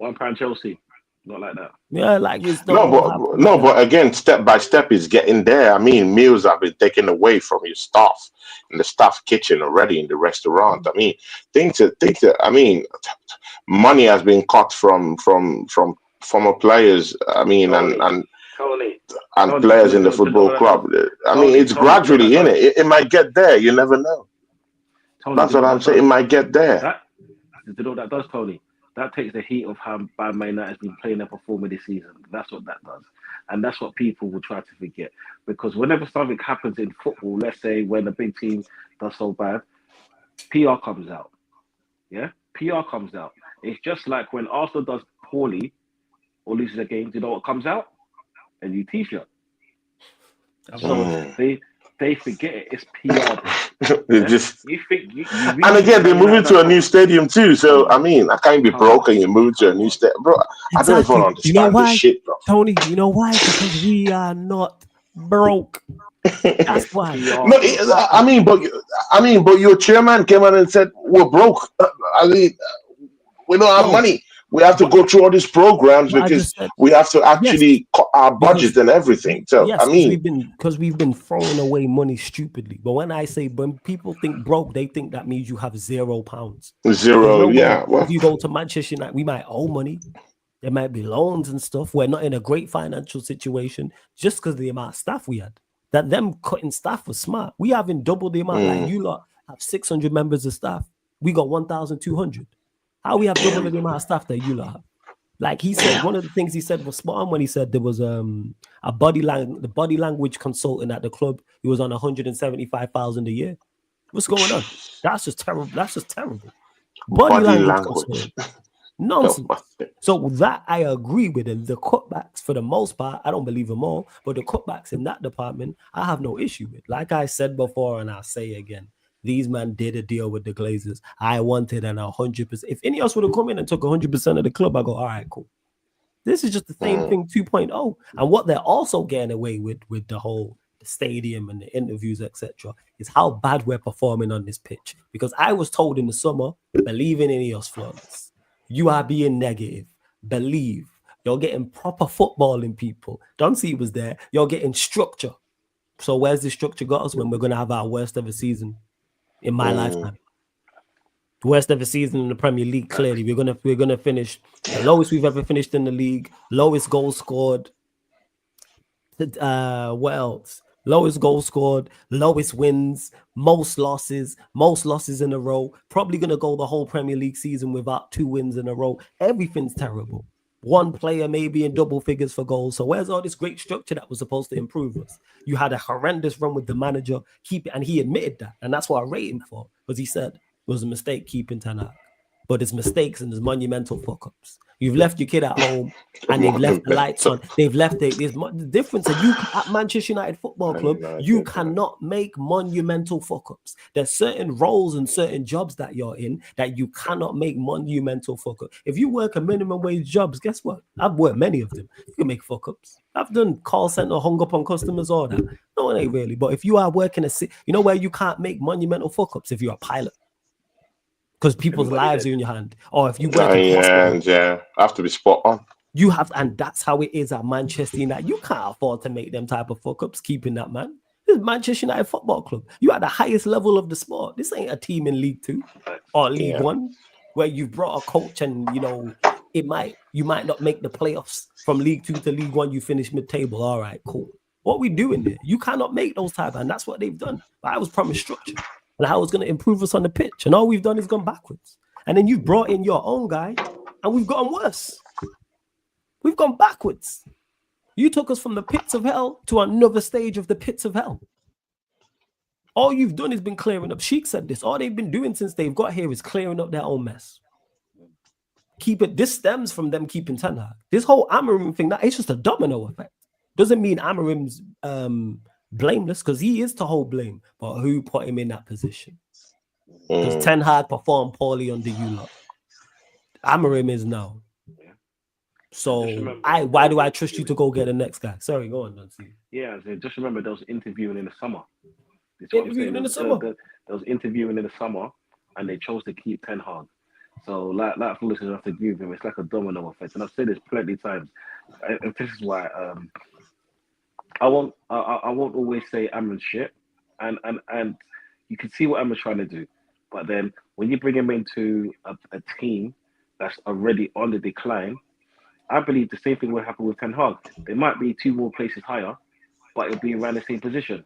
£1 Chelsea. Not like that. Yeah, like it's but again, step by step is getting there. I mean, meals have been taken away from your staff in the staff kitchen already in the restaurant. I mean, things that I mean, money has been cut from former players. I mean, and players in the football club. I mean, it's gradually in it. It might get there. You never know. That's what I'm saying. It might get there. You know what that does, Tony? That takes the heat of how bad Man United has been playing their performance this season. That's what that does. And that's what people will try to forget. Because whenever something happens in football, let's say when a big team does so bad, PR comes out. Yeah? PR comes out. It's just like when Arsenal does poorly or loses a game, you know what comes out? A new T-shirt. So they forget it. It's PR. And again, they're moving to a new stadium too. So I mean, I can't be broke and you move to a new stadium, bro. Exactly. I don't even understand this shit, bro. Tony, you know why? Because we are not broke. That's why. No, I mean, but your chairman came out and said we're broke. I mean, we don't have money. We have to go through all these programs because we have to actually cut our budget and everything. So I mean, because we've been throwing away money stupidly. But when people think broke, they think that means you have £0. Zero, yeah. Well, if you go to Manchester United, we might owe money. There might be loans and stuff. We're not in a great financial situation just because of the amount of staff we had. That them cutting staff was smart. We haven't doubled the amount. Like you lot have 600 members of staff. We got 1,200. How we have double the amount of staff that you lot have? Like he said, one of the things he said was spot on when he said there was the body language consultant at the club. He was on 175,000 a year. What's going on? That's just terrible. Body language consultant. Nonsense. So that I agree with him. The cutbacks, for the most part, I don't believe them all, but the cutbacks in that department, I have no issue with. Like I said before, and I'll say again. These men did a deal with the Glazers. I wanted an 100%. If any else would have come in and took 100% of the club, I go, all right, cool. This is just the same thing 2.0. And what they're also getting away with the whole stadium and the interviews, etc., is how bad we're performing on this pitch. Because I was told in the summer, believe in Ineos Flawless. You are being negative. Believe. You're getting proper footballing people. Dunsey was there. You're getting structure. So where's the structure got us when we're going to have our worst ever season? In my lifetime, worst ever season in the Premier League. Clearly, we're gonna finish the lowest we've ever finished in the league. Lowest goals scored. What else? Lowest goals scored. Lowest wins. Most losses in a row. Probably gonna go the whole Premier League season without 2 wins in a row. Everything's terrible. One player maybe in double figures for goals. So where's all this great structure that was supposed to improve us? You had a horrendous run with the manager. Keep it, and he admitted that. And that's what I rate him for. Because he said it was a mistake keeping Ten Hag. But there's mistakes and there's monumental fuck-ups. You've left your kid at home, and they've left the lights on. They've left the difference. And you at Manchester United Football Club, you cannot make monumental fuck ups. There's certain roles and certain jobs that you're in that you cannot make monumental fuck ups. If you work a minimum wage jobs, guess what? I've worked many of them. You can make fuck ups. I've done call center, hung up on customers, all that. No, it ain't really. But if you are working where you can't make monumental fuck ups if you're a pilot. Because people's lives are in your hand. Or if you work in hospital, have to be spot on. You have, and that's how it is at Manchester United. You can't afford to make them type of fuck-ups keeping that man. This is Manchester United Football Club. You at the highest level of the sport. This ain't a team in League 2 or League 1 where you've brought a coach and, you might not make the playoffs from League 2 to League 1. You finish mid-table. All right, cool. What we doing there? You cannot make those type, and that's what they've done. But I was promised structure and how it's going to improve us on the pitch. And all we've done is gone backwards. And then you've brought in your own guy, and we've gotten worse. We've gone backwards. You took us from the pits of hell to another stage of the pits of hell. All you've done is been clearing up. Sheik said this. All they've been doing since they've got here is clearing up their own mess. This stems from them keeping Ten Hag. This whole Amorim thing, it's just a domino effect. Doesn't mean Amorim's blameless, because he is to hold blame, but who put him in that position? Because Ten Hag performed poorly under you lot. Amorim is now. So why do I trust you to go get the next guy? Sorry, go on, Nancy. Yeah, just remember there was interviewing in the summer. Interviewing in the summer. There was interviewing in the summer, and they chose to keep Ten Hag. So like foolishness have to agree with him. It's like a domino effect, and I've said this plenty of times. And this is why I won't always say Amron's shit, and you can see what Amron's trying to do, but then when you bring him into a team that's already on the decline, I believe the same thing will happen with Ten Hag. They might be 2 more places higher, but it'll be around the same position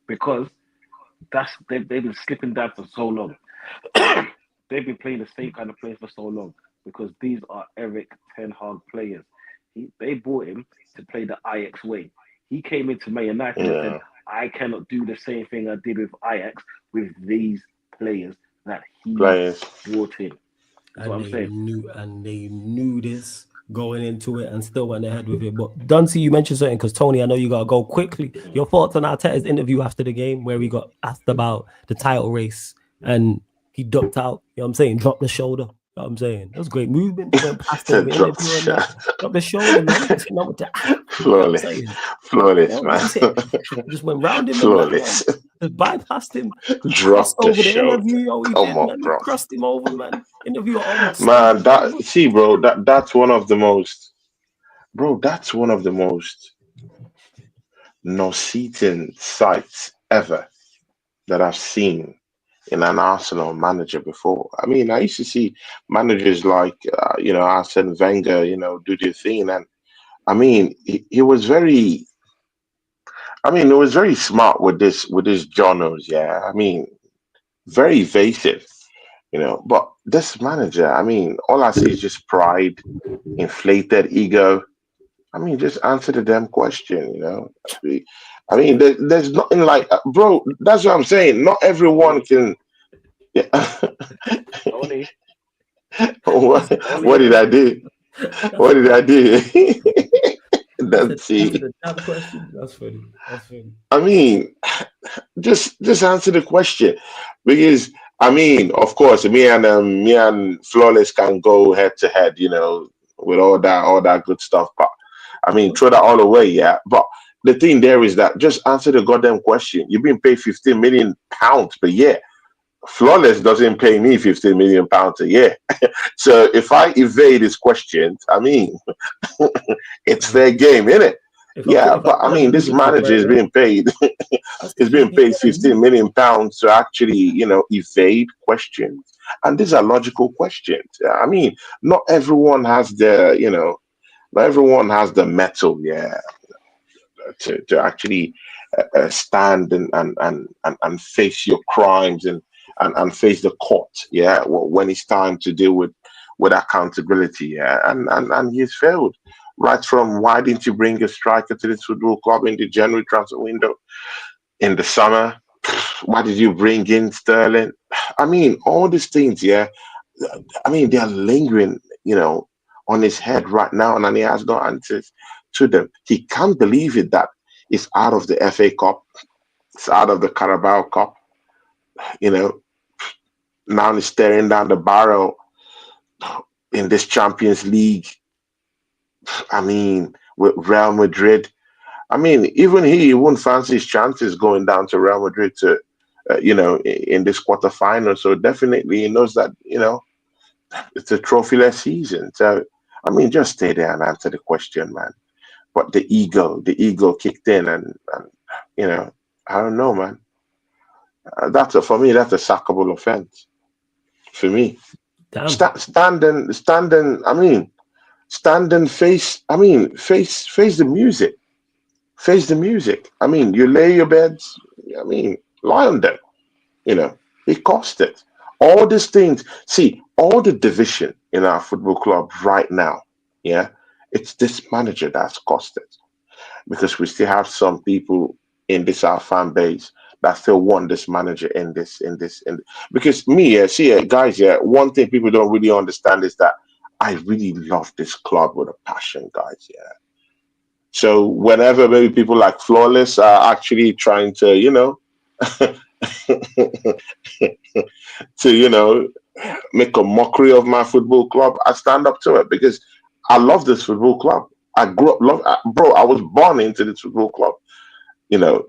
because they've been slipping down for so long. They've been playing the same kind of players for so long because these are Eric Ten Hag players. They bought him to play the Ajax way. He came into Man United and said, I cannot do the same thing I did with Ajax with these players that he brought in. That's what I'm saying. They knew this going into it and still went ahead with it. But Dunsey, you mentioned something because Tony, I know you got to go quickly. Your thoughts on Arteta's interview after the game where he got asked about the title race and he ducked out, you know what I'm saying, dropped the shoulder. You know what I'm saying? That was great movement. Went past him. Dropped the shoulder, man. Flawless, man. Just went round him. Flawless. Just bypassed him. Dropped the shoulder. Bro. Crossed him over, man. Interview man, that's one of the most, that's one of the most nauseating sights ever that I've seen in an Arsenal manager before. I mean, I used to see managers like, Arsene Wenger, do their thing. And I mean, he was very, it was very smart with this journals. Yeah. I mean, very evasive, but this manager, I mean, all I see is just pride, inflated ego. I mean, just answer the damn question, I mean, there's nothing like, bro, that's what I'm saying. Not everyone can. Yeah. What did I do? What did I do? That's funny. I mean, just answer the question, because I mean, of course, me and Flawless can go head to head, with all that good stuff. But I mean, throw that all away, yeah. But the thing there is that just answer the goddamn question. You're being paid £15 million per year. Flawless doesn't pay me £15 million a year. So if I evade his questions, I mean, it's their game, isn't it? But I mean, this manager is being paid. He's being paid £15 million to actually, evade questions, and these are logical questions. I mean, not everyone has the, not everyone has the mettle, to actually stand and face your crimes and face the court, when it's time to deal with accountability, and he's failed. Right from why didn't you bring a striker to this football club in the January transfer window? In the summer, why did you bring in Sterling? I mean, all these things, I mean, they're lingering, on his head right now, and he has no answers to them. He can't believe it that it's out of the FA Cup, it's out of the Carabao Cup. You know, now he's staring down the barrel in this Champions League. I mean, with Real Madrid. I mean, even he wouldn't fancy his chances going down to Real Madrid to, in this quarterfinal. So definitely he knows that, it's a trophyless season. So, I mean, just stay there and answer the question, man. But the ego kicked in, and I don't know, man. For me, that's a sackable offense. For me, Damn. standing. I mean, stand and face. I mean, face the music. Face the music. I mean, you lay your beds. I mean, lie on them. It cost it. All these things. See, all the division in our football club right now. Yeah, it's this manager that's cost it, because we still have some people in this our fan base that still want this manager because me, see, guys, one thing people don't really understand is that I really love this club with a passion, guys. Yeah. So whenever maybe people like Flawless are actually trying to, to, make a mockery of my football club, I stand up to it because I love this football club. I grew up, bro, I was born into this football club.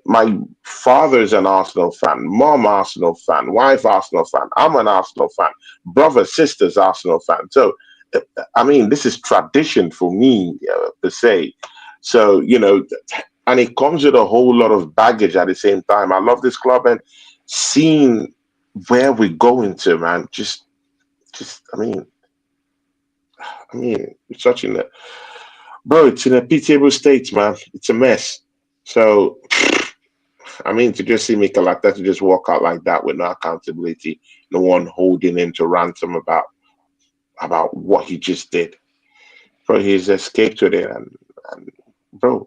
My father's an Arsenal fan, mom Arsenal fan, wife Arsenal fan, I'm an Arsenal fan, brother, sisters Arsenal fan. So, I mean, this is tradition for me, per se. So, and it comes with a whole lot of baggage at the same time. I love this club, and seeing where we're going to, man, I mean, it's such in a, bro, it's in a pitiable state, man. It's a mess. So, I mean, to just see Mikel like that, to just walk out like that with no accountability, no one holding him to ransom about what he just did. Bro, he's escaped with it, and bro,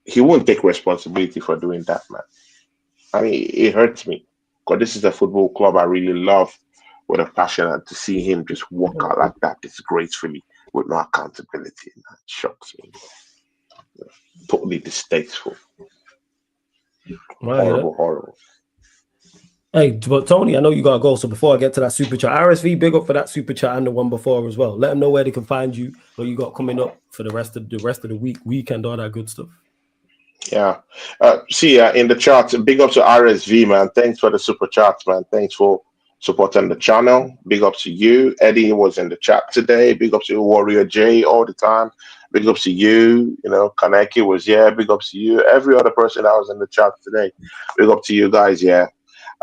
he won't take responsibility for doing that, man. I mean, it hurts me because this is a football club I really love with a passion, and to see him just walk out like that disgracefully with no accountability, man, shocks me. Totally distasteful. Right, Horrible. Hey, but Tony, I know you gotta go. So before I get to that super chat, RSV, big up for that super chat and the one before as well. Let them know where they can find you, what you got coming up for the rest of the weekend, all that good stuff. Yeah. In the chat, big up to RSV, man. Thanks for the super chat, man. Thanks for supporting the channel. Big up to you. Eddie was in the chat today. Big up to Warrior J all the time. Big up to you. Kaneki was here. Big up to you. Every other person that was in the chat today. Big up to you guys. Yeah.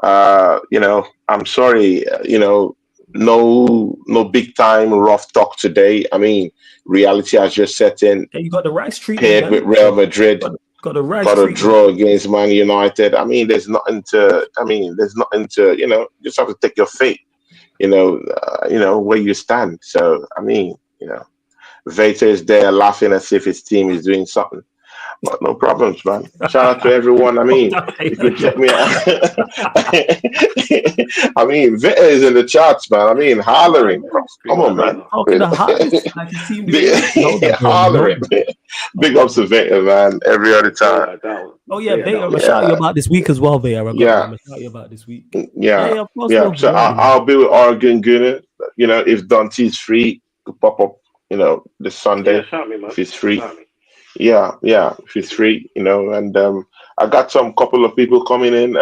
I'm sorry. No big time rough talk today. I mean, reality has just set in. Hey, you got the rice treatment paired with Real Madrid. Got a draw against Man United. I mean, there's nothing to. Just have to take your fate. Where you stand. So I mean, Veta is there laughing as if his team is doing something. But no problems, man. Shout out to everyone. I mean, you can check me out. I mean, Vita is in the charts, man. I mean, hollering. Come on, man. Hollering. Big ups to Vita, man. Every other time. Oh yeah, Vita. I'm gonna shout you about this week as well, Vita. I'm gonna shout you about this week. Yeah. So I'll be with Oregon Gunner. If Dante's free, to pop up. This Sunday if he's free. Yeah, if he's free, and I got some couple of people coming in.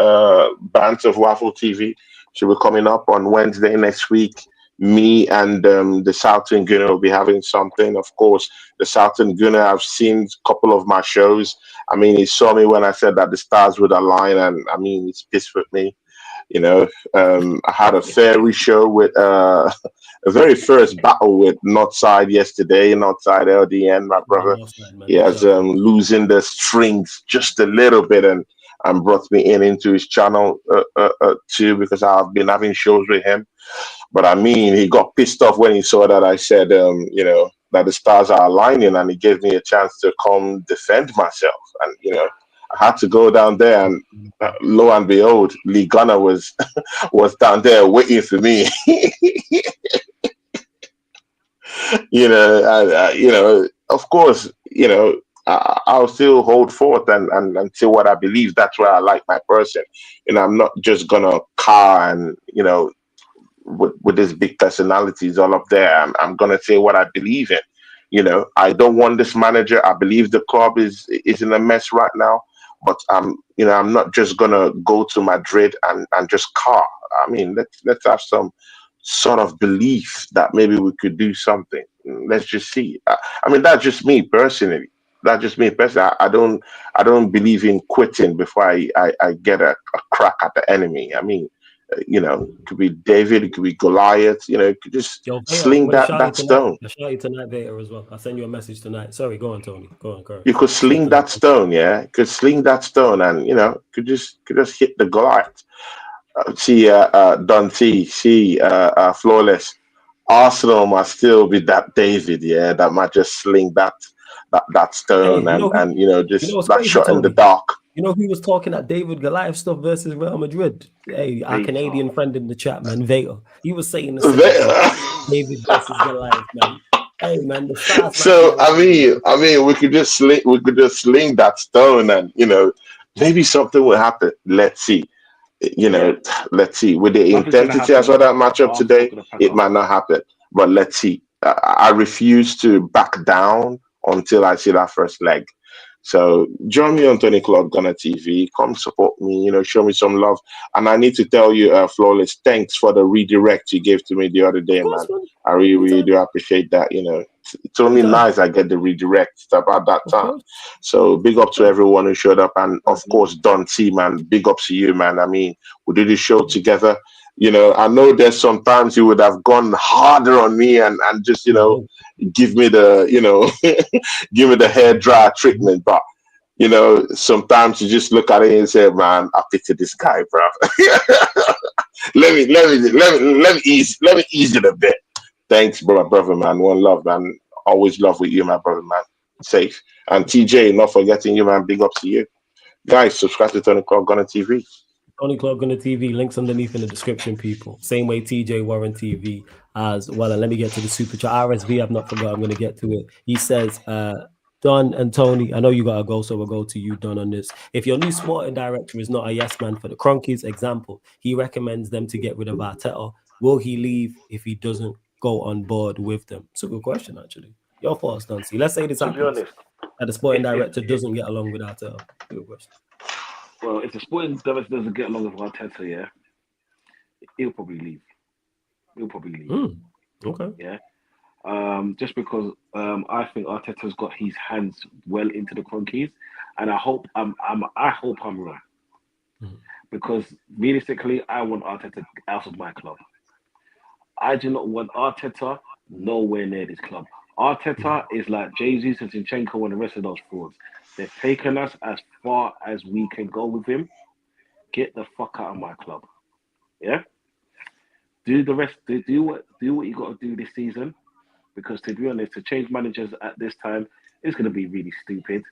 Bands of Waffle TV should be coming up on Wednesday next week. Me and the Southern Gunner will be having something. Of course, the Southern Gunner, I've seen a couple of my shows. I mean, he saw me when I said that the stars would align, and I mean, he's pissed with me. I had a fairy show with a very first battle with Northside yesterday. Northside LDN, my brother. He has losing the strings just a little bit and brought me into his channel too, because I've been having shows with him. But I mean, he got pissed off when he saw that I said, that the stars are aligning, and he gave me a chance to come defend myself. And I had to go down there, and lo and behold, Lee Gunner was down there waiting for me. Of course, I'll still hold forth and say what I believe. That's why I like my person. I'm not just gonna car and with these big personalities all up there. I'm gonna say what I believe in. I don't want this manager. I believe the club is in a mess right now. But I'm not just gonna go to Madrid and just car. I mean, let's have some sort of belief that maybe we could do something. Let's just see. I mean, that's just me personally. That's just me personally. I don't believe in quitting before I get a crack at the enemy. I mean, it could be David, it could be Goliath. It could just Yo, Vader, I'm sling gonna shout you that tonight. stone. I'll shout you tonight, Vader, as well. I'll send you a message tonight. Sorry, go on, Tony. Go on. You could sling that stone, yeah. You could sling that stone, and could just hit the Goliath. Dante, Flawless. Arsenal must still be that David, yeah, that might just sling that stone Hey, just what's that crazy, shot in the Tony? dark. Who was talking that David Goliath stuff versus Real Madrid? Hey, our Vader. Canadian friend in the chat, man, Vader. He was saying the same thing. David versus Goliath, man. Hey, man, the stars. So I mean, we could just sling that stone, and maybe something will happen. Let's see. Let's see. With the Nothing's gonna intensity I saw happen. that matchup Arsenal today, gonna pack it up. might not happen. But let's see. I refuse to back down until I see that first leg. So join me on 20 Club Gunner TV. Come support me, show me some love. And I need to tell you, Flawless, thanks for the redirect you gave to me the other day, man. I really, really do appreciate that. It's only nice I get the redirect. It's about that time. So big up to everyone who showed up. And of course, Don T, man, big up to you, man. I mean, we did this show together. I know there's sometimes you would have gone harder on me and just, give me the, give me the hair dry treatment. But, sometimes you just look at it and say, man, I pity this guy, bro. let me ease it a bit. Thanks, brother, man. One love, man. Always love with you, my brother, man. Safe. And TJ, not forgetting you, man. Big ups to you. Guys, subscribe to Tony Club Gunner TV. Tony Club Gunner TV, links underneath in the description, people. Same way TJ Warren TV as well. And let me get to the super chat. RSV, I've not forgot. I'm going to get to it. He says, Don and Tony, I know you got to go, so we'll go to you, Don, on this. If your new sporting director is not a yes man for the Cronkies, example, he recommends them to get rid of Arteta. Will he leave if he doesn't go on board with them? It's a good question, actually. Your thoughts, Don C. Let's say this happens. To be honest, that the sporting director doesn't get along with Arteta. Good question. Well, if the sporting director doesn't get along with Arteta, yeah, he'll probably leave. Okay. Yeah. Just because I think Arteta's got his hands well into the Cronkies, and I hope I'm wrong. Because realistically, I want Arteta out of my club. I do not want Arteta nowhere near this club. Arteta is like Jesus and Zinchenko and the rest of those frauds. They've taken us as far as we can go with him. Get the fuck out of my club. Yeah? Do the rest. Do what you got to do this season. Because to be honest, to change managers at this time is going to be really stupid.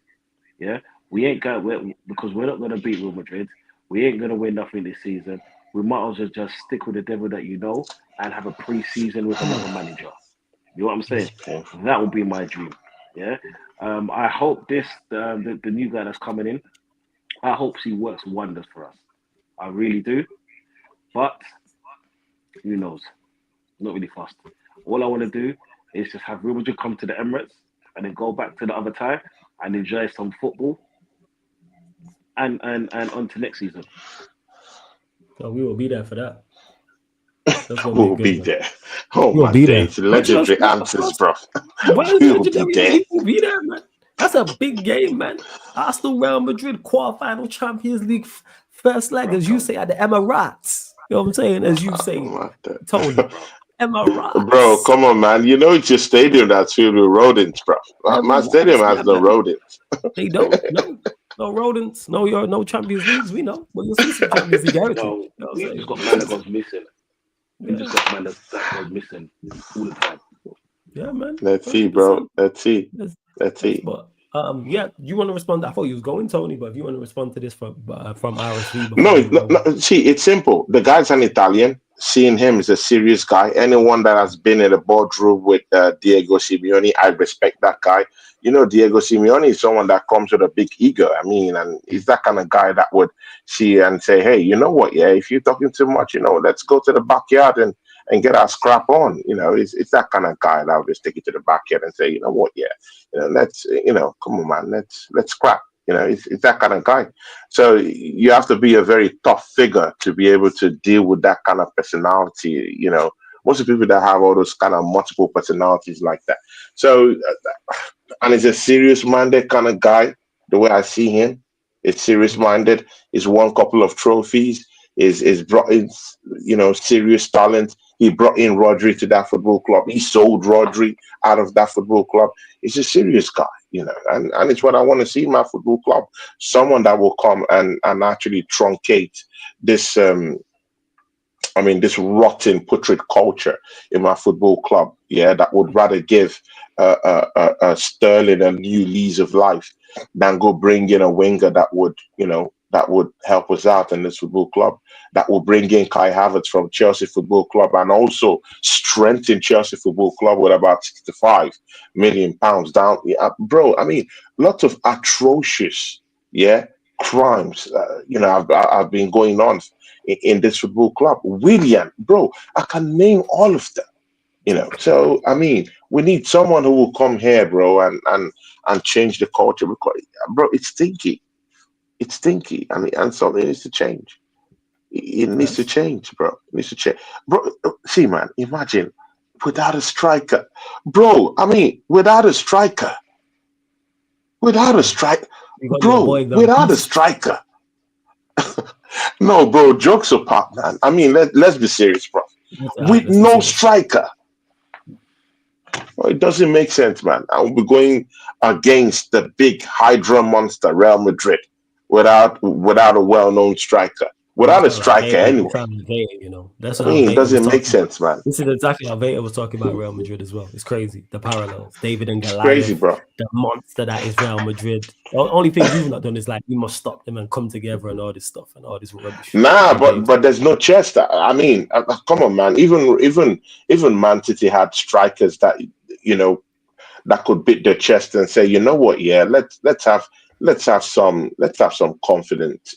Yeah? Because we're not going to beat Real Madrid. We ain't going to win nothing this season. We might as well just stick with the devil that you know and have a pre-season with another manager. You know what I'm saying? That would be my dream. Yeah. I hope the new guy that's coming in, I hope he works wonders for us. I really do. But who knows? Not really fast. All I want to do is just have Real Madrid come to the Emirates and then go back to the other tie and enjoy some football and on to next season. So we will be there for that. We'll be there. Oh my days, legendary answers, bro. We'll be there, man. That's a big game, man. Arsenal, Real Madrid, quarterfinal Champions League, first leg, as you say, at the Emirates. You know what I'm saying? As you say, Tony. Emirates. Bro, come on, man. It's your stadium that's filled with rodents, bro. My stadium has no rodents. They don't. No rodents. No Champions Leagues. We know. But you'll see some Champions League heritage. No, we've just got man that goes missing. We just got man that goes missing all the time. Yeah, man. Let's see, bro. Let's see. But yeah, you want to respond? I thought you was going, Tony, but if you want to respond to this from RSV, no. See, it's simple. The guy's an Italian. seeing him as a serious guy. Anyone that has been in a boardroom with Diego Simeone, I respect that guy. You know, Diego Simeone is someone that comes with a big ego. I mean, and he's that kind of guy that would see and say, hey, you know what? Yeah, if you're talking too much, let's go to the backyard and get our scrap on. It's that kind of guy that would just take it to the backyard and say, you know what? Yeah, let's, come on, man, let's scrap. It's that kind of guy. So you have to be a very tough figure to be able to deal with that kind of personality. Most of the people that have all those kind of multiple personalities like that. So, and he's a serious-minded kind of guy. The way I see him, is serious-minded. He's won a couple of trophies. Is brought in, serious talent. He brought in Rodri to that football club. He sold Rodri out of that football club. He's a serious guy, and it's what I want to see in my football club. Someone that will come and actually truncate this, this rotten putrid culture in my football club. Yeah, that would rather give Sterling a new lease of life than go bring in a winger that would help us out in this football club, that will bring in Kai Havertz from Chelsea Football Club and also strengthen Chelsea Football Club with about £65 million down. Yeah, bro, lots of atrocious, crimes, have been going on in this football club. William, bro, I can name all of them. So we need someone who will come here, bro, and change the culture, because, bro, it's stinky. It's stinky. And something needs to change. It needs to change, bro. It needs to change. Bro, see, man, imagine without a striker. Bro, without a striker. Without a striker. Bro, without a striker. No, bro, jokes apart, man. Let's be serious, bro. With no striker. Well, it doesn't make sense, man. I will be going against the big Hydra monster, Real Madrid, without a well-known striker. Without a striker, anyway. That's it doesn't make sense, man. This is exactly how Veta was talking about Real Madrid as well. It's crazy. The parallels. David and Goliath. Crazy, bro. The monster that is Real Madrid. The only thing we've not done is we must stop them and come together and all this stuff and all this rubbish. Nah, but there's no chest. Come on, man. Even Man City had strikers that that could beat their chest and say, you know what? Yeah, let's have some confidence.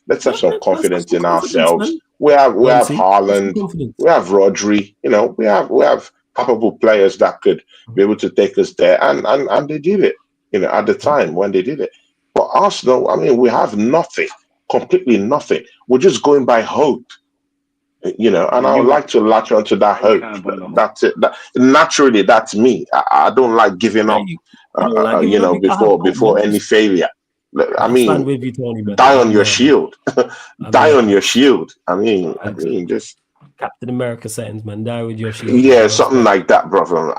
Let's have some confidence in ourselves. Man. We have Haaland, we have Rodri. We have capable players that could be able to take us there, and they did it. At the time when they did it. But Arsenal, we have nothing, completely nothing. We're just going by hope. And I would like to latch onto that hope. That's it. Naturally, that's me. I don't like giving up. Before any failure. With you, Tony, die on your shield. Die on your shield. Just Captain America settings, man. Die with your shield. Yeah, something like that, brother.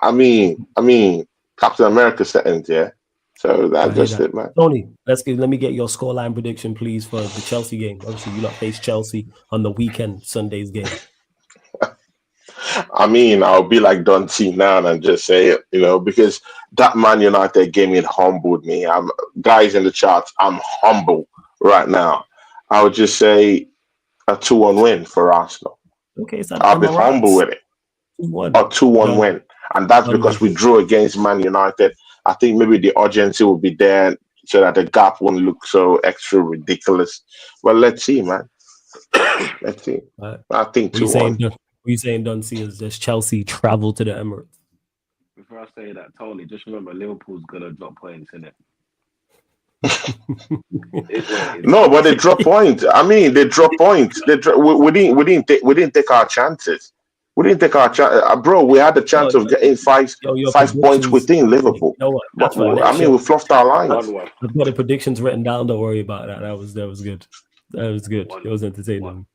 Captain America settings, yeah. So that's just it, man. Tony, let me get your scoreline prediction, please, for the Chelsea game. Obviously, you lot face Chelsea on the weekend, Sunday's game. I'll be like Don T now and just say it, because that Man United game, it humbled me. Guys in the charts, I'm humble right now. I would just say a 2-1 win for Arsenal. Okay, so I'll be humble with it. 2-1. A 2-1 win. And that's because we drew against Man United. I think maybe the urgency will be there so that the gap won't look so extra ridiculous. Well, let's see, man. Let's see. I think 2-1. What are you saying, Don C, is this Chelsea travel to the Emirates? Before I say that, Tony, just remember Liverpool's gonna drop points in it. No, but they drop points. They drop points. We didn't take our chances. We didn't take our chance, bro. We had the chance of getting five points within Liverpool. We fluffed our lines. I've got the predictions written down. Don't worry about that. That was good. That was good. It was entertaining.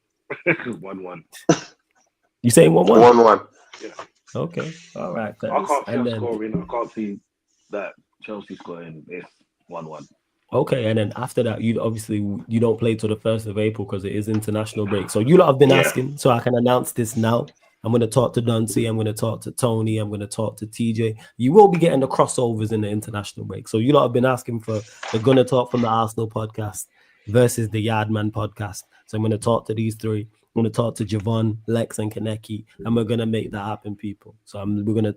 1-1. You saying 1-1? 1-1. Yeah. Okay. All right. I can't see us scoring. I can't see that Chelsea scoring. It's 1-1. Okay, and then after that, you don't play till the 1st of April because it is international break. So you lot have been asking, so I can announce this now. I'm going to talk to Duncy. I'm going to talk to Tony. I'm going to talk to TJ. You will be getting the crossovers in the international break. So you lot have been asking for the Gonna Talk from the Arsenal podcast versus the Yardman podcast. So I'm going to talk to these three. I'm going to talk to Javon, Lex, and Kaneki, and we're going to make that happen, people. So we're going to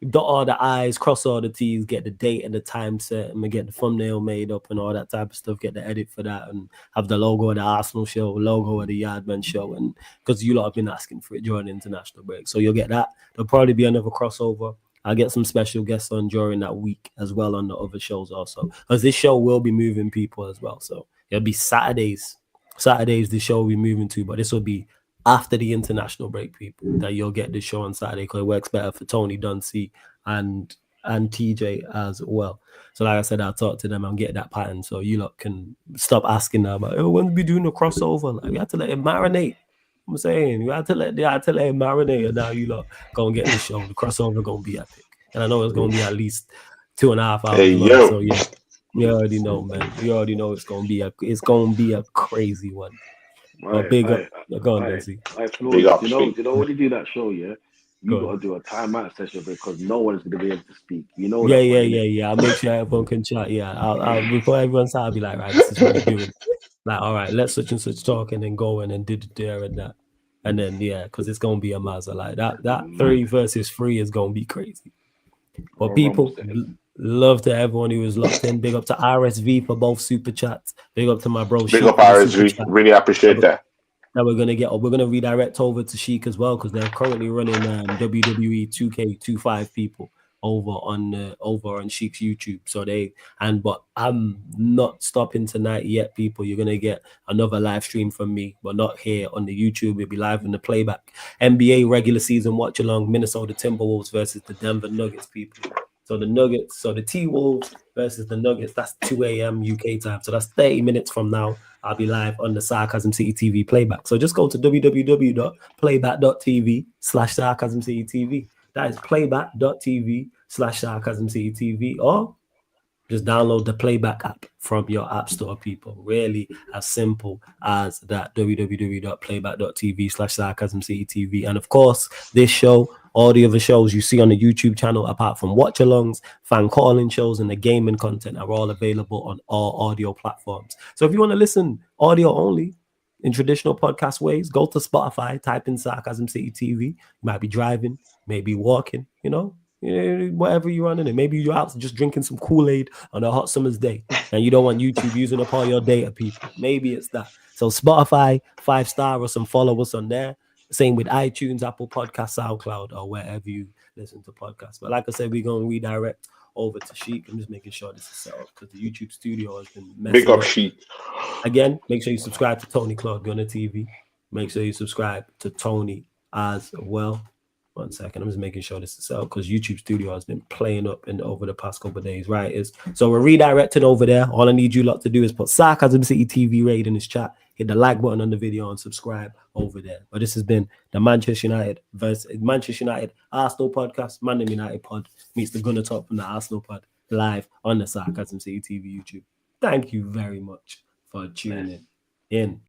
dot all the I's, cross all the T's, get the date and the time set, and we get the thumbnail made up and all that type of stuff, get the edit for that, and have the logo of the Arsenal show, logo of the Yardman show, and because you lot have been asking for it during the international break. So you'll get that. There'll probably be another crossover. I'll get some special guests on during that week as well on the other shows also, because this show will be moving people as well. So it'll be Saturdays. Saturdays, the show will be moving to, but this will be after the international break, people, that you'll get the show on Saturday, because it works better for Tony Dunsey and TJ as well. So like I said, I'll talk to them and get that pattern so you lot can stop asking them about, oh, when we doing a crossover? Like, we have to let it marinate. I'm saying you have to let him marinate, and now you lot go and get the show. The crossover gonna be epic, and I know it's gonna be at least 2.5 hours. Hey, long, yo. so yeah, you already know, man. You already know it's gonna be a crazy one. Big up, go on, Nancy. Big up, you know when you do that show, yeah, you got to do a timeout session because no one is going to be able to speak. You know. Yeah. I'll make sure everyone can chat. Yeah, I'll before everyone starts, I'll be like, right, this is what we're doing. Like, all right, let's such and such talk, and then go in and do the there and that, and then because it's gonna be a mazza like that. That 3 versus 3 is gonna be crazy. But people, love to everyone who was locked in. Big up to RSV for both super chats. Big up to my bro. Big up RSV. Really appreciate that. That we're gonna redirect over to Sheik as well, because they're currently running WWE 2K25 people over on Sheik's YouTube. So but I'm not stopping tonight yet, people. You're gonna get another live stream from me, but not here on the YouTube. It'll be live in the playback. NBA regular season watch along, Minnesota Timberwolves versus the Denver Nuggets, people. So the T-Wolves versus the Nuggets, that's 2 a.m. UK time. So that's 30 minutes from now. I'll be live on the Sarcasm City TV playback. So just go to www.playback.tv/Sarcasm City TV. That is playback.tv/Sarcasm City TV, or just download the Playback app from your app store, people. Really as simple as that. www.playback.tv/Sarcasm City TV. And of course, this show, all the other shows you see on the YouTube channel, apart from watch-alongs, fan calling shows, and the gaming content, are all available on all audio platforms. So if you want to listen audio only in traditional podcast ways, go to Spotify, type in Sarcasm City TV. You might be driving, maybe walking, whatever you're running it. Maybe you're out just drinking some Kool-Aid on a hot summer's day and you don't want YouTube using up all your data, people. Maybe it's that. So Spotify, 5-star or some follow us on there. Same with iTunes, Apple Podcasts, SoundCloud, or wherever you listen to podcasts. But like I said, we're going to redirect over to Sheik. I'm just making sure this is set up because the YouTube studio has been messing Big up, Sheik. Again, make sure you subscribe to Tony Claude Gunner TV. Make sure you subscribe to Tony as well. 1 second, I'm just making sure this is set up because YouTube Studio has been playing up over the past couple of days, right? So we're redirecting over there. All I need you lot to do is put Sarcasm City TV raid in this chat, hit the like button on the video, and subscribe over there. But this has been the Manchester United Arsenal podcast. Man United pod meets the Gunner Talk from the Arsenal pod live on the Sarcasm City TV YouTube. Thank you very much for tuning in.